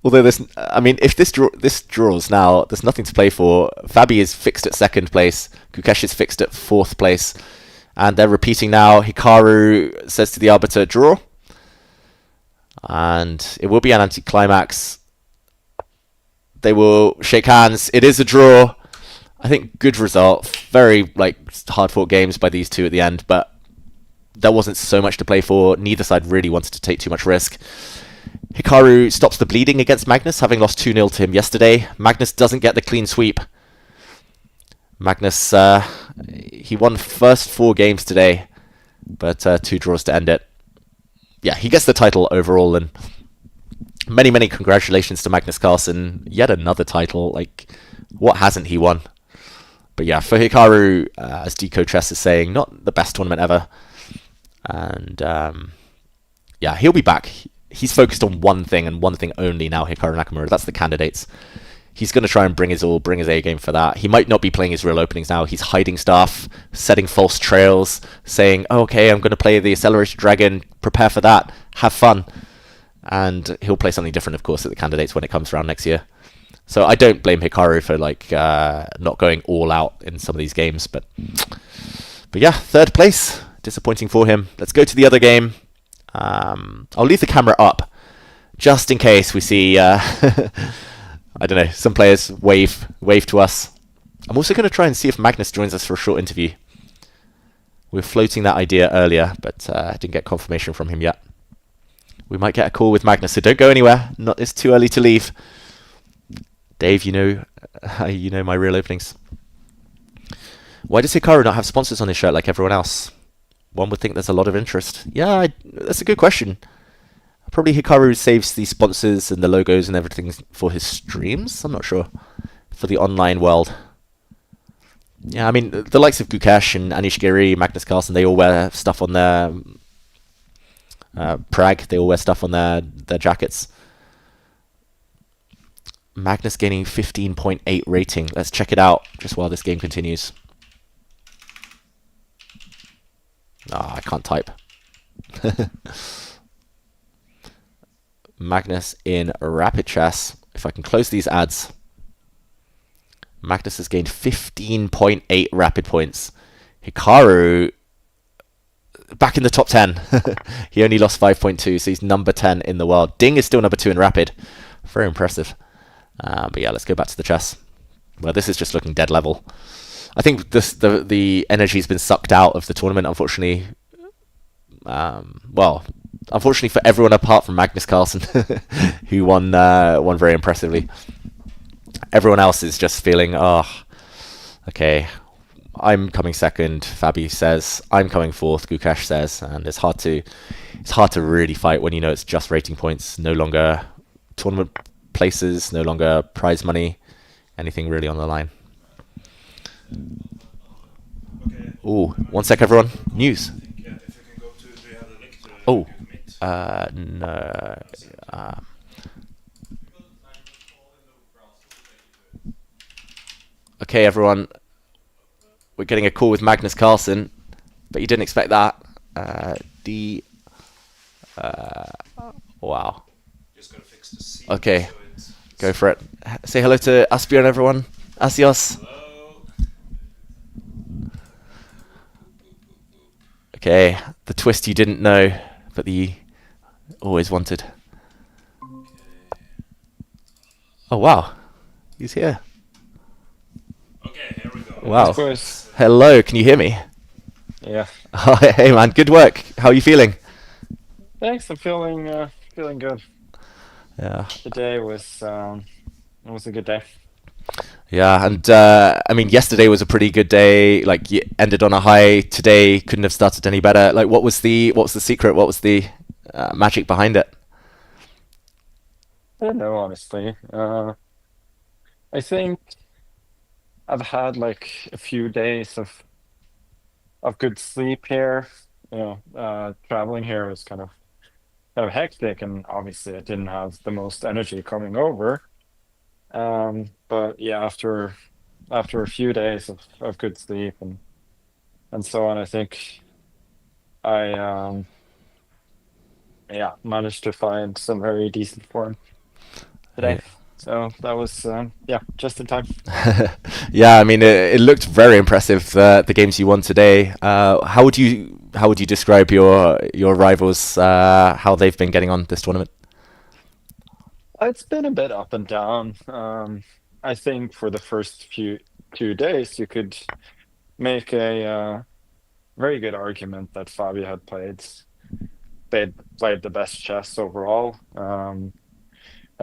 Although this, I mean, if this draws now, there's nothing to play for. Fabi is fixed at 2nd place. Gukesh is fixed at 4th place. And they're repeating now. Hikaru says to the arbiter, draw. And it will be an anticlimax. They will shake hands. It is a draw. I think good result. Very hard-fought games by these two at the end, but there wasn't so much to play for. Neither side really wanted to take too much risk. Hikaru stops the bleeding against Magnus, having lost 2-0 to him yesterday. Magnus doesn't get the clean sweep. Magnus, he won first 4 games today, but 2 draws to end it. Yeah, he gets the title overall, and many, many congratulations to Magnus Carlsen. Yet another title. Like, what hasn't he won? But yeah, for Hikaru, as Deco Chess is saying, not the best tournament ever. And yeah, he'll be back. He's focused on one thing and one thing only now, Hikaru Nakamura. That's the candidates. He's going to try and bring his all, bring his A game for that. He might not be playing his real openings now. He's hiding stuff, setting false trails, saying, oh, okay, I'm going to play the Accelerated Dragon, prepare for that, have fun. And he'll play something different, of course, at the candidates when it comes around next year. So I don't blame Hikaru for not going all out in some of these games. But yeah, 3rd place. Disappointing for him. Let's go to the other game. I'll leave the camera up just in case we see, I don't know, some players wave to us. I'm also going to try and see if Magnus joins us for a short interview. We were floating that idea earlier, but I didn't get confirmation from him yet. We might get a call with Magnus, so don't go anywhere. It's too early to leave. Dave, you know my real openings. Why does Hikaru not have sponsors on his shirt like everyone else? One would think there's a lot of interest. Yeah, that's a good question. Probably Hikaru saves the sponsors and the logos and everything for his streams. I'm not sure. For the online world. Yeah, I mean, the likes of Gukesh and Anish Giri, Magnus Carlsen, they all wear stuff on their Prague. They all wear stuff on their jackets. Magnus gaining 15.8 rating. Let's check it out just while this game continues. I can't type. Magnus in Rapid Chess. If I can close these ads. Magnus has gained 15.8 rapid points. Hikaru back in the top 10. He only lost 5.2, so he's number 10 in the world. Ding is still number 2 in rapid. Very impressive. But yeah, let's go back to the chess. Well, this is just looking dead level. I think the energy's been sucked out of the tournament, unfortunately. Well, unfortunately for everyone apart from Magnus Carlsen, who won very impressively. Everyone else is just feeling, okay, I'm coming second. Fabi says I'm coming fourth. Gukesh says, and it's hard to really fight when you know it's just rating points, no longer tournament places, no longer prize money, anything really on the line. Oh, one sec, everyone. News. Oh, no. Uh, okay, everyone. We're getting a call with Magnus Carlsen, but you didn't expect that. D. Wow. Okay, go for it. Say hello to Asbjørn, everyone. Asios. Okay, the twist you didn't know, but you always wanted. Oh, wow. He's here. Of Wow. course. Hello, can you hear me? Yeah. Hey, man, good work. How are you feeling? Thanks. I'm feeling good. Yeah. Today was a good day. Yeah, and I mean, yesterday was a pretty good day. Like, you ended on a high. Today couldn't have started any better. Like, what was the secret? What was the magic behind it? I don't know, honestly. I think I've had like a few days of good sleep here. Traveling here was kind of hectic, and obviously I didn't have the most energy coming over. But yeah, after a few days of good sleep and so on, I think I yeah, managed to find some very decent form today. Yeah. So that was yeah, just in time. Yeah, I mean, it looked very impressive. The games you won today. How would you describe your rivals? How they've been getting on this tournament? It's been a bit up and down. I think for the first few 2 days, you could make a very good argument that Fabi had played the best chess overall. And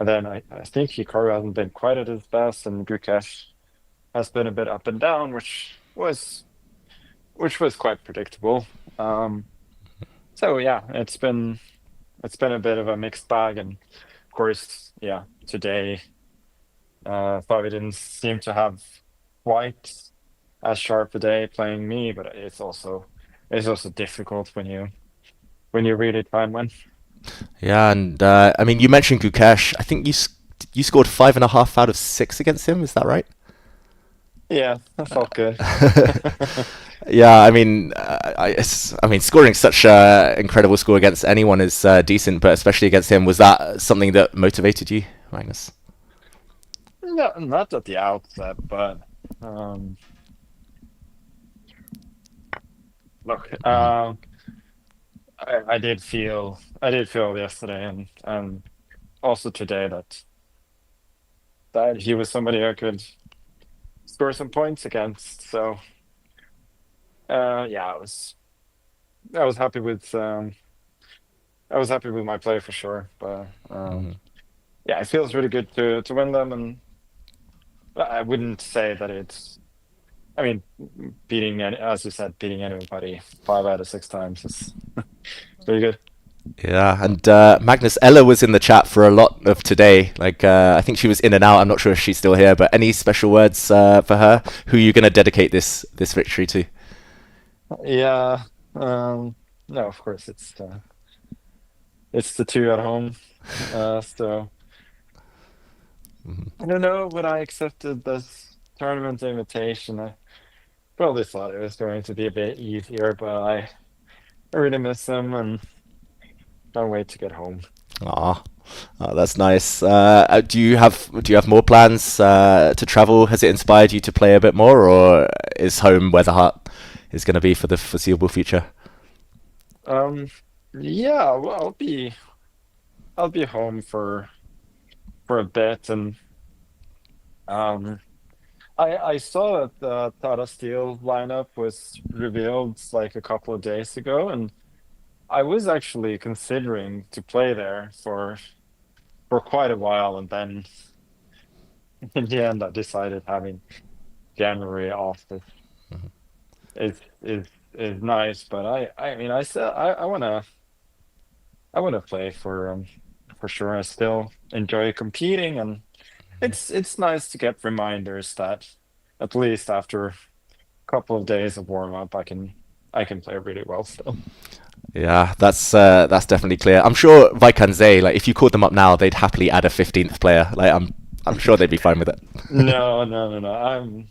then I think Hikaru hasn't been quite at his best, and Gukesh has been a bit up and down, which was quite predictable. Um, so yeah, it's been a bit of a mixed bag, and of course, yeah, today Fabi didn't seem to have quite as sharp a day playing me, but it's also difficult when you really try and win. Yeah, and I mean, you mentioned Gukesh. I think you scored 5.5 out of 6 against him. Is that right? Yeah, that felt good. Yeah, I mean, I mean, scoring such an incredible score against anyone is decent, but especially against him, was that something that motivated you, Magnus? No, not at the outset, but um, look, Hmm. I did feel yesterday and also today that he was somebody I could score some points against. So yeah, I was happy with my play for sure. But yeah, it feels really good to win them, and I wouldn't say that it's. I mean, as you said, beating anybody 5 out of 6 times is pretty good. Yeah, and Magnus Ella was in the chat for a lot of today. Like, I think she was in and out. I'm not sure if she's still here, but any special words for her? Who are you going to dedicate this victory to? Yeah. No, of course it's the two at home. So I don't know when I accepted this tournament invitation. I probably thought it was going to be a bit easier, but I really miss them and can't wait to get home. Aw, oh, that's nice. Do you have more plans to travel? Has it inspired you to play a bit more, or is home where the heart is going to be for the foreseeable future? Um, yeah, well, I'll be home for a bit, and um, I saw that the Tata Steel lineup was revealed like a couple of days ago, and I was actually considering to play there for quite a while, and then in the end, I decided having January off is nice. But I mean, I still I wanna play for sure. I still enjoy competing, and it's nice to get reminders that at least after a couple of days of warm up, I can play really well still. Yeah, that's definitely clear. I'm sure Vaikanze, like if you called them up now, they'd happily add a 15th player. Like I'm sure they'd be fine with it. No, no, no, no.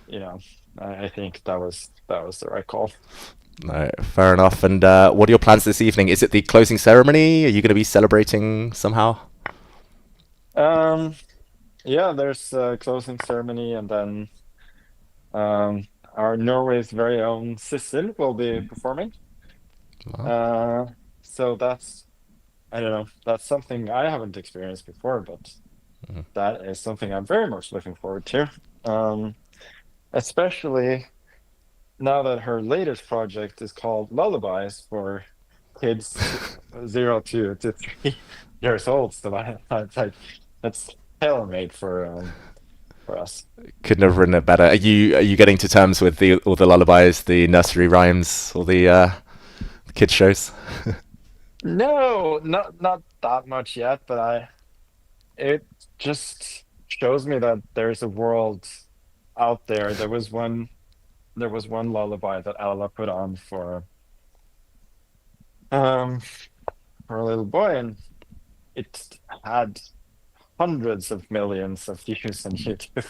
You know, I think that was the right call. No, fair enough. And what are your plans this evening? Is it the closing ceremony? Are you going to be celebrating somehow? Um, yeah, there's a closing ceremony, and then our Norway's very own Sissel will be performing. Well, Uh, so that's I don't know. That's something I haven't experienced before, but that is something I'm very much looking forward to. Um, Especially now that her latest project is called Lullabies for kids 0 to 3 years old. So that's like that's tailor made for us. couldn't have written it better. Are you getting to terms with the all the lullabies, the nursery rhymes, all the kids shows? No, not that much yet, but I it just shows me that there's a world out there. There was one lullaby that Ella put on um for a little boy, and it had hundreds of millions of views on YouTube.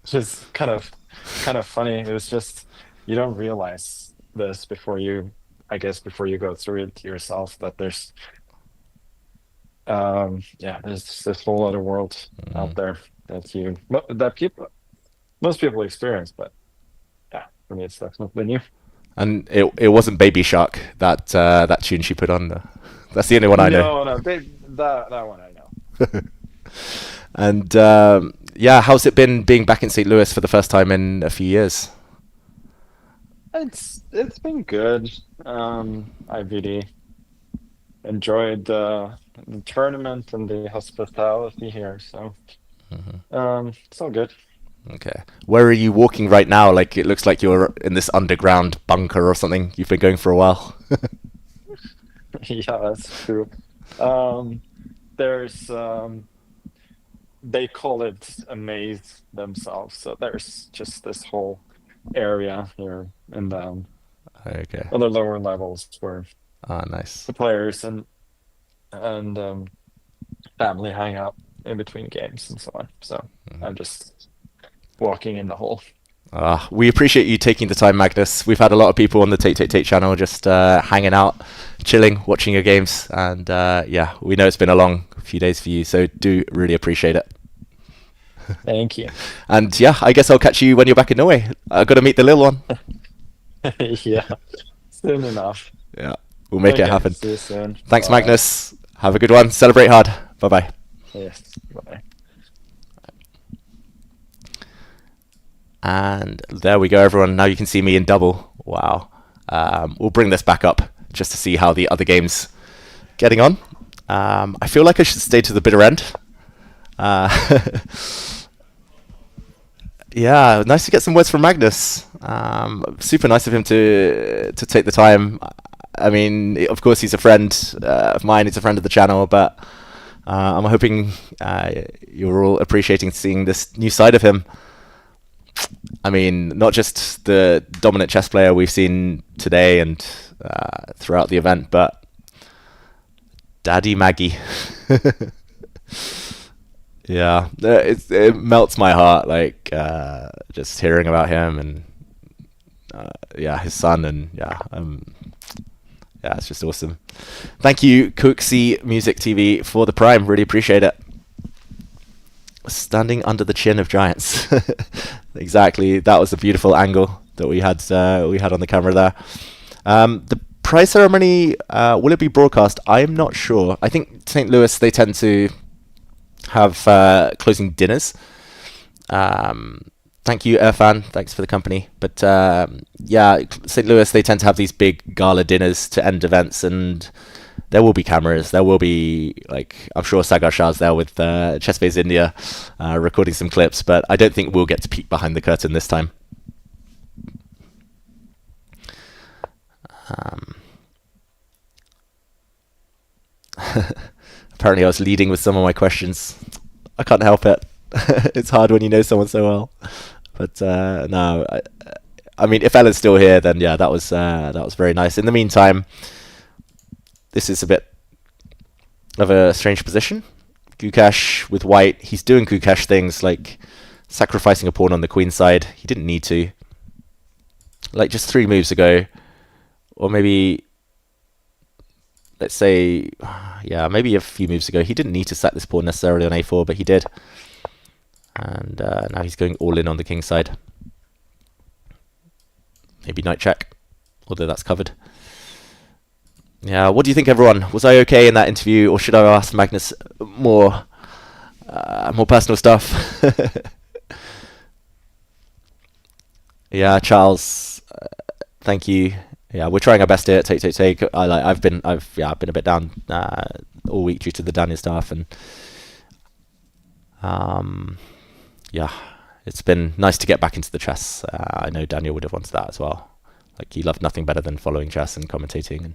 Just kind of funny. It was just you don't realize this before I guess before you go through it yourself that there's this whole other world out there that people most people experience, but yeah, for me it's definitely new. And it wasn't Baby Shark that tune she put on. That's the only one I know. No, no, that one I know. And yeah, how's it been being back in St. Louis for the first time in a few years? It's been good. I really enjoyed the tournament and the hospitality here, so it's all good. Okay. Where are you walking right now? Like it looks like you're in this underground bunker or something. You've been going for a while. Yeah, that's true. Um, there's they call it a maze themselves, so there's just this whole area here in the Okay. other lower levels where Ah, nice. the players and family hang out in between games and so on. So I'm just walking in the hole. We appreciate you taking the time, Magnus. We've had a lot of people on the Tate Tate Tate channel just hanging out, chilling, watching your games, and yeah, we know it's been a long few days for you, so do really appreciate it. Thank you. And yeah, I guess I'll catch you when you're back in Norway. I've got to meet the little one. Yeah, soon enough. Yeah, we'll make it Okay, happen. see you soon. Thanks, Bye. Magnus. Have a good one. Celebrate hard. Bye bye. Yes, bye. And there we go, everyone. Now you can see me in double. Wow. We'll bring this back up just to see how the other game's getting on. I feel like I should stay to the bitter end. Yeah, nice to get some words from Magnus. Super nice of him to take the time. I mean, of course, he's a friend of mine. He's a friend of the channel, but I'm hoping you're all appreciating seeing this new side of him. I mean, not just the dominant chess player we've seen today and throughout the event, but Daddy Maggie. Yeah, it melts my heart, like just hearing about him and yeah, his son, and yeah, it's just awesome. Thank you, Cooksy Music TV, for the Prime. Really appreciate it. Standing under the chin of giants. Exactly, that was a beautiful angle that we had on the camera there. The prize ceremony, will it be broadcast? I'm not sure. I think St. Louis, they tend to have closing dinners. Thank you, Irfan. Thanks for the company. But yeah, St. Louis, they tend to have these big gala dinners to end events, and there will be cameras. There will be, like, I'm sure Sagar Shah's there with Chessbase India recording some clips, but I don't think we'll get to peek behind the curtain this time. Apparently I was leading with some of my questions. I can't help it. It's hard when you know someone so well. But no, I mean, if Ellen's still here, then yeah, that was very nice. In the meantime, this is a bit of a strange position. Gukesh with white, he's doing Gukesh things like sacrificing a pawn on the queen side. He didn't need to. Like just 3 moves ago, or maybe, let's say, yeah, maybe a few moves ago, he didn't need to sack this pawn necessarily on a4, but he did. And now he's going all in on the king side. Maybe knight check, although that's covered. Yeah, what do you think, everyone? Was I okay in that interview, or should I ask Magnus more personal stuff? Yeah, Charles, thank you. Yeah, we're trying our best here. Take. I've been a bit down all week due to the Daniel stuff, and yeah, it's been nice to get back into the chess. I know Daniel would have wanted that as well. Like, he loved nothing better than following chess and commentating. And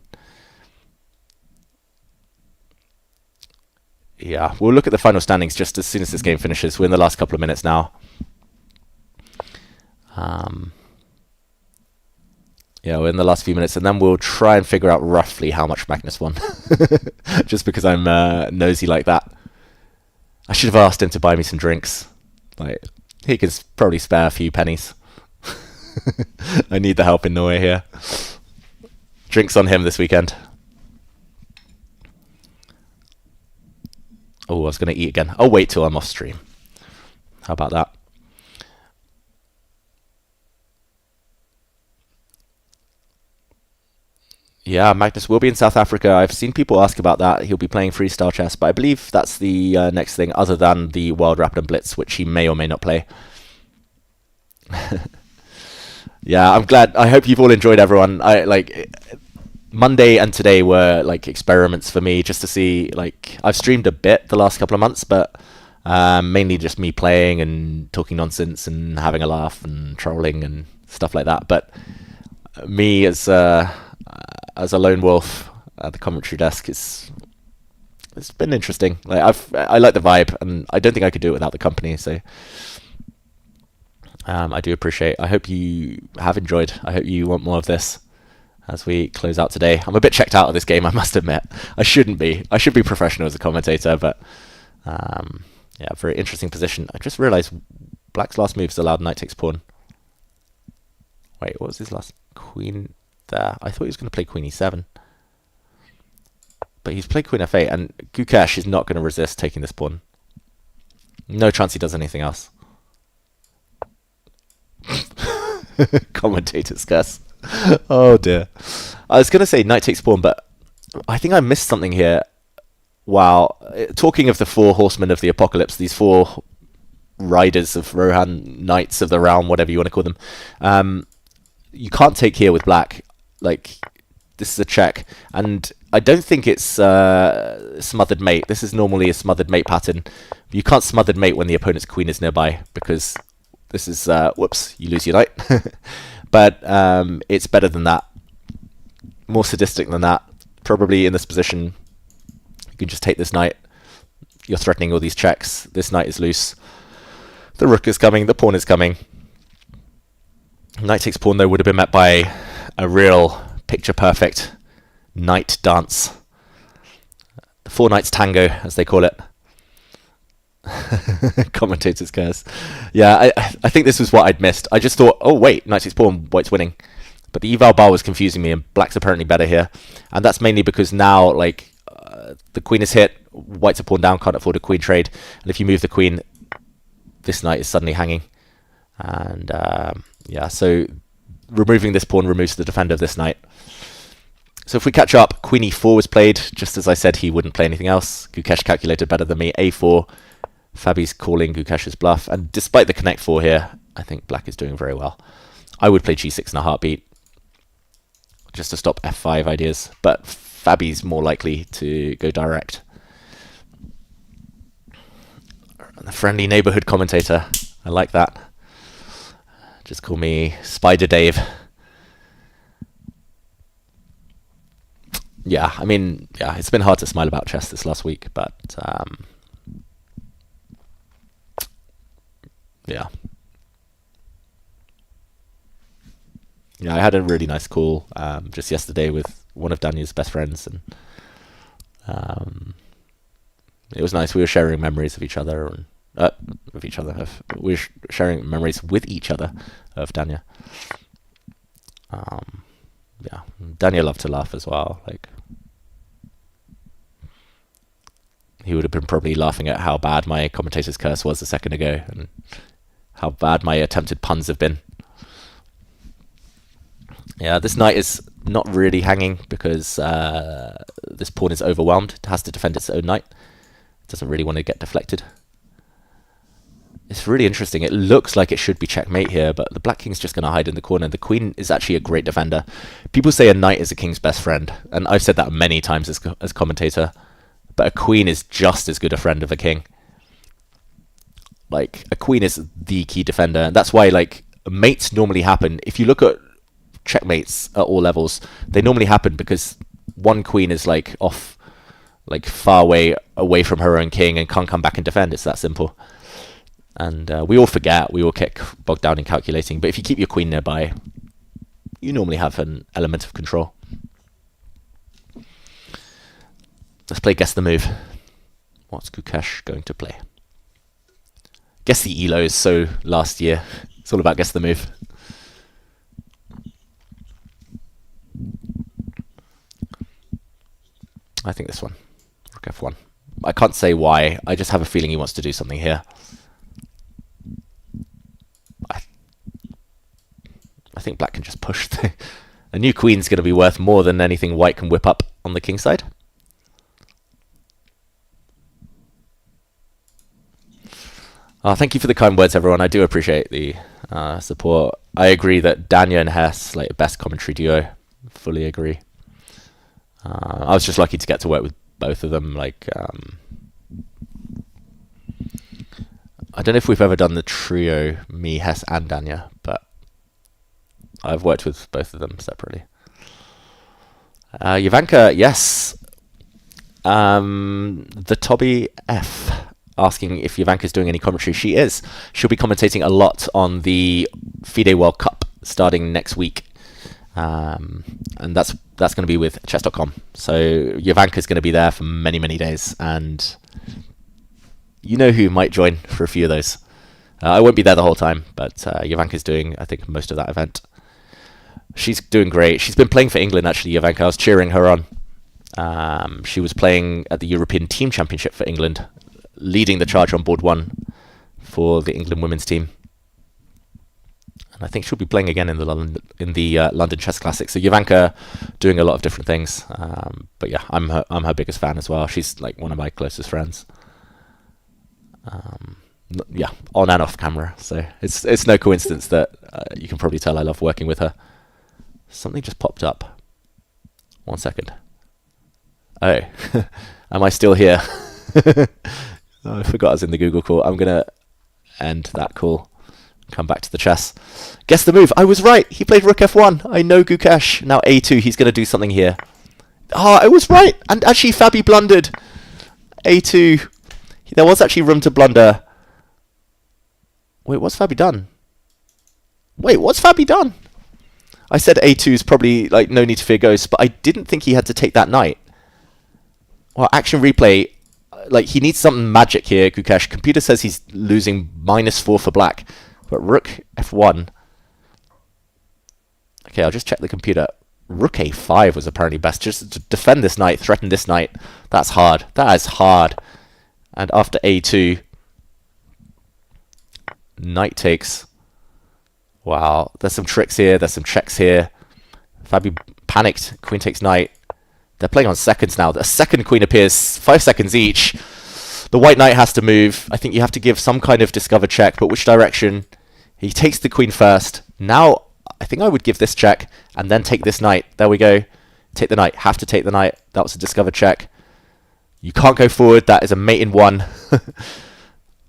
yeah, we'll look at the final standings just as soon as this game finishes. We're in the last couple of minutes now. Yeah, we're in the last few minutes, and then we'll try and figure out roughly how much Magnus won. Just because I'm nosy like that. I should have asked him to buy me some drinks. Like, he can probably spare a few pennies. I need the help in Norway here. Drinks on him this weekend. Oh, I was going to eat again. I'll wait till I'm off stream. How about that? Yeah, Magnus will be in South Africa. I've seen people ask about that. He'll be playing freestyle chess, but I believe that's the next thing other than the World Rapid and Blitz, which he may or may not play. Yeah, I'm glad. I hope you've all enjoyed, everyone. Monday and today were like experiments for me, just to see. Like, I've streamed a bit the last couple of months, but mainly just me playing and talking nonsense and having a laugh and trolling and stuff like that. But me as a lone wolf at the commentary desk, it's been interesting. Like, I like the vibe, and I don't think I could do it without the company. So I do appreciate. I hope you have enjoyed. I hope you want more of this as we close out today. I'm a bit checked out of this game, I must admit. I shouldn't be. I should be professional as a commentator, but yeah, very interesting position. I just realised Black's last move is allowed knight takes pawn. Wait, what was his last? Queen there. I thought he was going to play queen e7. But he's played queen f8, and Gukesh is not going to resist taking this pawn. No chance he does anything else. Commentator's curse. Oh dear. I was going to say knight takes pawn, but I think I missed something here. Wow. Talking of the 4 horsemen of the apocalypse, these 4 riders of Rohan, knights of the realm, whatever you want to call them, you can't take here with black. Like, this is a check, and I don't think it's smothered mate. This is normally a smothered mate pattern. You can't smothered mate when the opponent's queen is nearby, because this is whoops, you lose your knight. But it's better than that, more sadistic than that. Probably in this position, you can just take this knight. You're threatening all these checks. This knight is loose. The rook is coming. The pawn is coming. Knight takes pawn, though, would have been met by a real picture-perfect knight dance. The 4 knights tango, as they call it. Commentator's curse. Yeah, I think this was what I'd missed. I just thought, oh wait, knight takes pawn, white's winning. But the eval bar was confusing me, and black's apparently better here. And that's mainly because now, like, the queen is hit, white's a pawn down, can't afford a queen trade. And if you move the queen, this knight is suddenly hanging. And yeah, so removing this pawn removes the defender of this knight. So if we catch up, queen e4 was played, just as I said he wouldn't play anything else. Gukesh calculated better than me. a4, Fabi's calling Gukesh's bluff. And despite the connect 4 here, I think black is doing very well. I would play g6 in a heartbeat, just to stop f5 ideas. But Fabi's more likely to go direct. The friendly neighborhood commentator. I like that. Just call me Spider Dave. Yeah, I mean, yeah, it's been hard to smile about chess this last week, but yeah. Yeah, I had a really nice call just yesterday with one of Daniel's best friends, and it was nice. We were sharing memories of each other, and we were sharing memories with each other of Dania. Yeah, Daniel loved to laugh as well. Like, he would have been probably laughing at how bad my commentator's curse was a second ago, and how bad my attempted puns have been. Yeah, this knight is not really hanging because this pawn is overwhelmed. It has to defend its own knight. It doesn't really want to get deflected. It's really interesting. It looks like it should be checkmate here, but the black king's just going to hide in the corner. The queen is actually a great defender. People say a knight is a king's best friend, and I've said that many times as commentator, but a queen is just as good a friend of a king. Like, a queen is the key defender, and that's why, like, mates normally happen. If you look at checkmates at all levels, they normally happen because one queen is, like, off, like, far away from her own king and can't come back and defend. It's that simple. And we all forget, we all get bogged down in calculating. But if you keep your queen nearby, you normally have an element of control. Let's play Guess the Move. What's Gukesh going to play? Guess the ELO is so last year. It's all about Guess the Move. I think this one. Rook F1. I can't say why. I just have a feeling he wants to do something here. I think black can just push. A new queen's going to be worth more than anything white can whip up on the king side. Thank you for the kind words, everyone. I do appreciate the support. I agree that Dania and Hess, like, best commentary duo. Fully agree. I was just lucky to get to work with both of them. Like, I don't know if we've ever done the trio, me, Hess, and Dania, but I've worked with both of them separately. Ivanka, yes. The Toby F asking if Ivanka's doing any commentary. She is. She'll be commentating a lot on the FIDE World Cup starting next week. And that's going to be with chess.com. So Ivanka's going to be there for many, many days. And you know who might join for a few of those. I won't be there the whole time, but Ivanka's doing, I think, most of that event. She's doing great. She's been playing for England, actually, Ivanka. I was cheering her on. She was playing at the European Team Championship for England, leading the charge on board 1 for the England women's team. And I think she'll be playing again in the London Chess Classic. So Ivanka doing a lot of different things. But yeah, I'm her biggest fan as well. She's like one of my closest friends. Yeah, on and off camera. So it's no coincidence that you can probably tell I love working with her. Something just popped up. 1 second. Oh, am I still here? I forgot I was in the Google call. I'm going to end that call. Come back to the chess. Guess the move. I was right. He played Rook F1. I know Gukesh. Now A2. He's going to do something here. I was right. And actually, Fabi blundered. A2. There was actually room to blunder. Wait, what's Fabi done? I said A2 is probably like no need to fear ghosts, but I didn't think he had to take that knight. Well, action replay, like he needs something magic here, Gukesh. Computer says he's losing -4 for black, but Rook F1. Okay, I'll just check the computer. Rook A5 was apparently best. Just to defend this knight, threaten this knight. That's hard. That is hard. And after A2, knight takes. Wow, there's some tricks here. There's some checks here. Fabi panicked. Queen takes knight. They're playing on seconds now. The second queen appears. 5 seconds each. The white knight has to move. I think you have to give some kind of discover check, but which direction? He takes the queen first. Now, I think I would give this check and then take this knight. There we go. Take the knight. Have to take the knight. That was a discover check. You can't go forward. That is a mate in 1.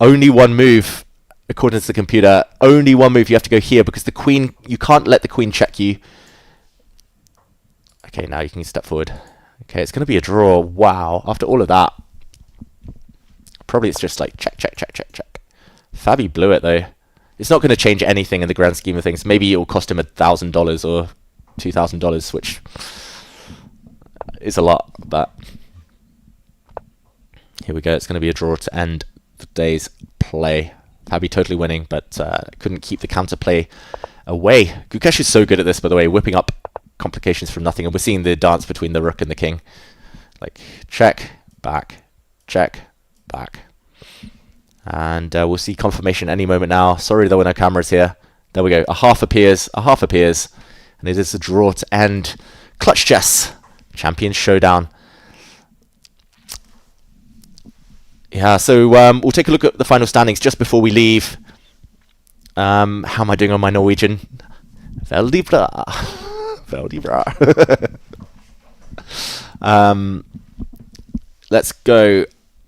Only one move. According to the computer, only one move. You have to go here because the queen, you can't let the queen check you. Okay, now you can step forward. Okay, it's going to be a draw. Wow. After all of that, probably it's just like check, check, check, check, check. Fabi blew it, though. It's not going to change anything in the grand scheme of things. Maybe it will cost him $1,000 or $2,000, which is a lot, but here we go. It's going to be a draw to end the day's play. Fabi totally winning, but couldn't keep the counterplay away. Gukesh is so good at this, by the way, whipping up complications from nothing, and we're seeing the dance between the rook and the king. Like, check, back, check, back. And we'll see confirmation any moment now. Sorry there were no cameras here. There we go. A half appears, and it is a draw to end Clutch Chess Champions Showdown. Yeah, so we'll take a look at the final standings just before we leave. How am I doing on my Norwegian? Veldig bra. Veldig bra. Let's go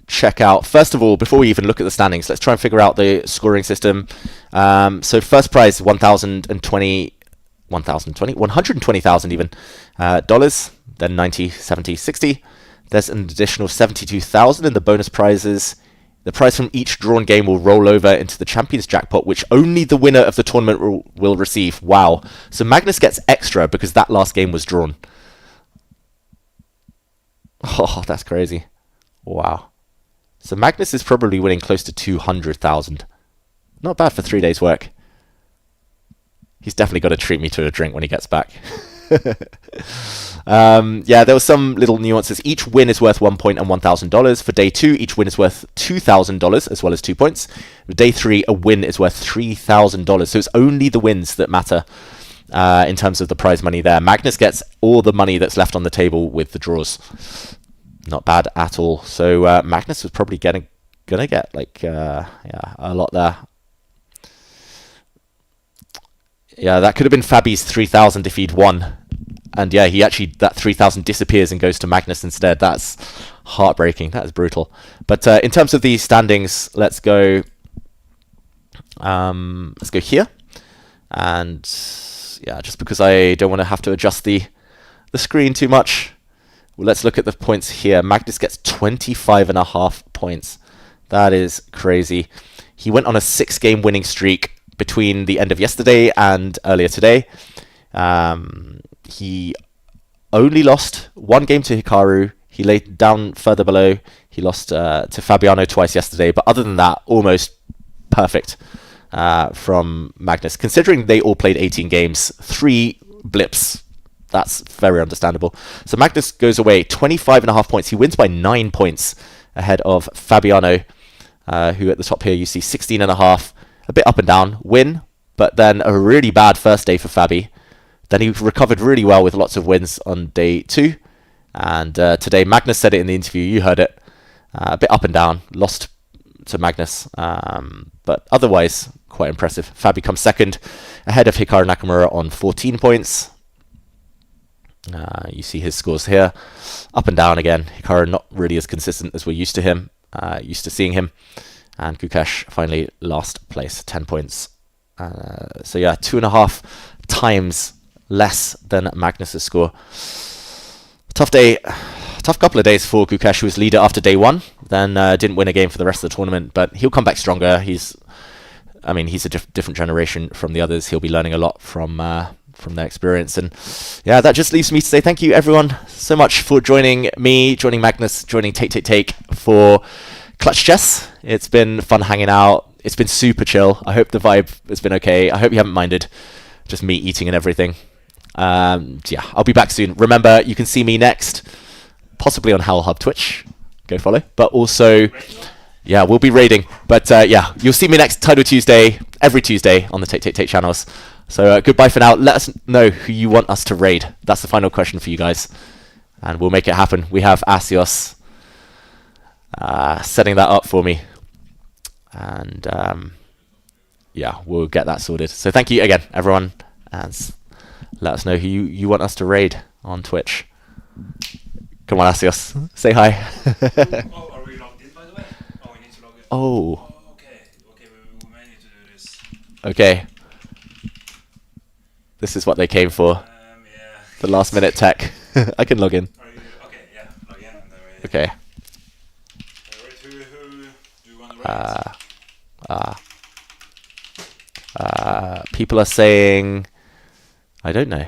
check out, first of all, before we even look at the standings, let's try and figure out the scoring system. So first prize, $120,000 even, dollars, then 90, 70, 60. There's an additional 72,000 in the bonus prizes. The prize from each drawn game will roll over into the Champions Jackpot, which only the winner of the tournament will receive. Wow. So Magnus gets extra because that last game was drawn. Oh, that's crazy. Wow. So Magnus is probably winning close to 200,000. Not bad for 3 days' work. He's definitely got to treat me to a drink when he gets back. Yeah, there were some little nuances. Each win is worth 1 point and $1,000. For day 2, each win is worth $2,000 as well as 2 points. For day 3, a win is worth $3,000. So it's only the wins that matter in terms of the prize money there. Magnus gets all the money that's left on the table with the draws. Not bad at all. So Magnus was probably gonna get like yeah, a lot there. Yeah, that could have been Fabi's 3,000 if he'd won. And yeah, that 3,000 disappears and goes to Magnus instead. That's heartbreaking. That is brutal. But in terms of the standings, let's go here. And yeah, just because I don't want to have to adjust the screen too much, well, let's look at the points here. Magnus gets 25.5 points. That is crazy. He went on a 6-game winning streak between the end of yesterday and earlier today. He only lost 1 game to Hikaru. He laid down further below. He lost to Fabiano twice yesterday. But other than that, almost perfect from Magnus. Considering they all played 18 games, 3 blips. That's very understandable. So Magnus goes away 25.5 points. He wins by 9 points ahead of Fabiano, who at the top here you see 16.5. A bit up and down. Win, but then a really bad first day for Fabi. Then he recovered really well with lots of wins on day 2. And today, Magnus said it in the interview. You heard it. A bit up and down. Lost to Magnus. But otherwise, quite impressive. Fabi comes second ahead of Hikaru Nakamura on 14 points. You see his scores here. Up and down again. Hikaru not really as consistent as we're used to seeing him. And Gukesh finally last place, 10 points. So yeah, 2.5 times less than Magnus's score. Tough couple of days for Gukesh, who was leader after day 1. Then didn't win a game for the rest of the tournament, but he'll come back stronger. He's a different generation from the others. He'll be learning a lot from their experience. And yeah, that just leaves me to say thank you everyone so much for joining me, joining Magnus, joining Take for Clutch Chess. It's been fun hanging out. It's been super chill. I hope the vibe has been okay. I hope you haven't minded just me eating and everything. Yeah, I'll be back soon. Remember, you can see me next, possibly on Howell Hub Twitch. Go follow. But also, yeah, we'll be raiding. But yeah, you'll see me next Title Tuesday, every Tuesday on the Take channels. So goodbye for now. Let us know who you want us to raid. That's the final question for you guys. And we'll make it happen. We have Asios setting that up for me. And yeah, we'll get that sorted. So thank you again, everyone. And let us know who you want us to raid on Twitch. Come on, Asios. Say hi. Oh, are we logged in, by the way? Oh, we need to log in. Oh. Oh, okay. Okay, we may need to do this. Okay. This is what they came for. Yeah. The last minute tech. I can log in. Are you, okay, yeah. Okay. Right, who do you want to rate? People are saying, I don't know.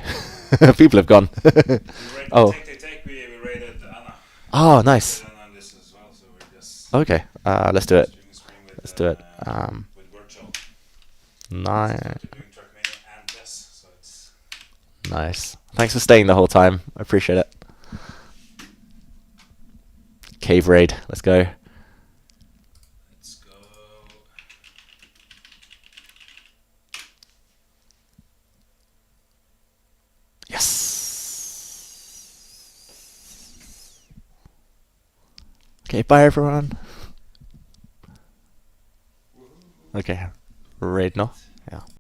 People have gone. We rated Oh. Take, we rated Anna. Oh, nice. We rated Anna on this as well, so we're just Okay. Let's do it. doing a screen with, Let's do it. with virtual. Nice. Started doing Trackmania and chess, so it's Nice. Thanks for staying the whole time. I appreciate it. Cave raid. Let's go. let's go. Yes. Okay, bye everyone. Okay. Raid now. Yeah.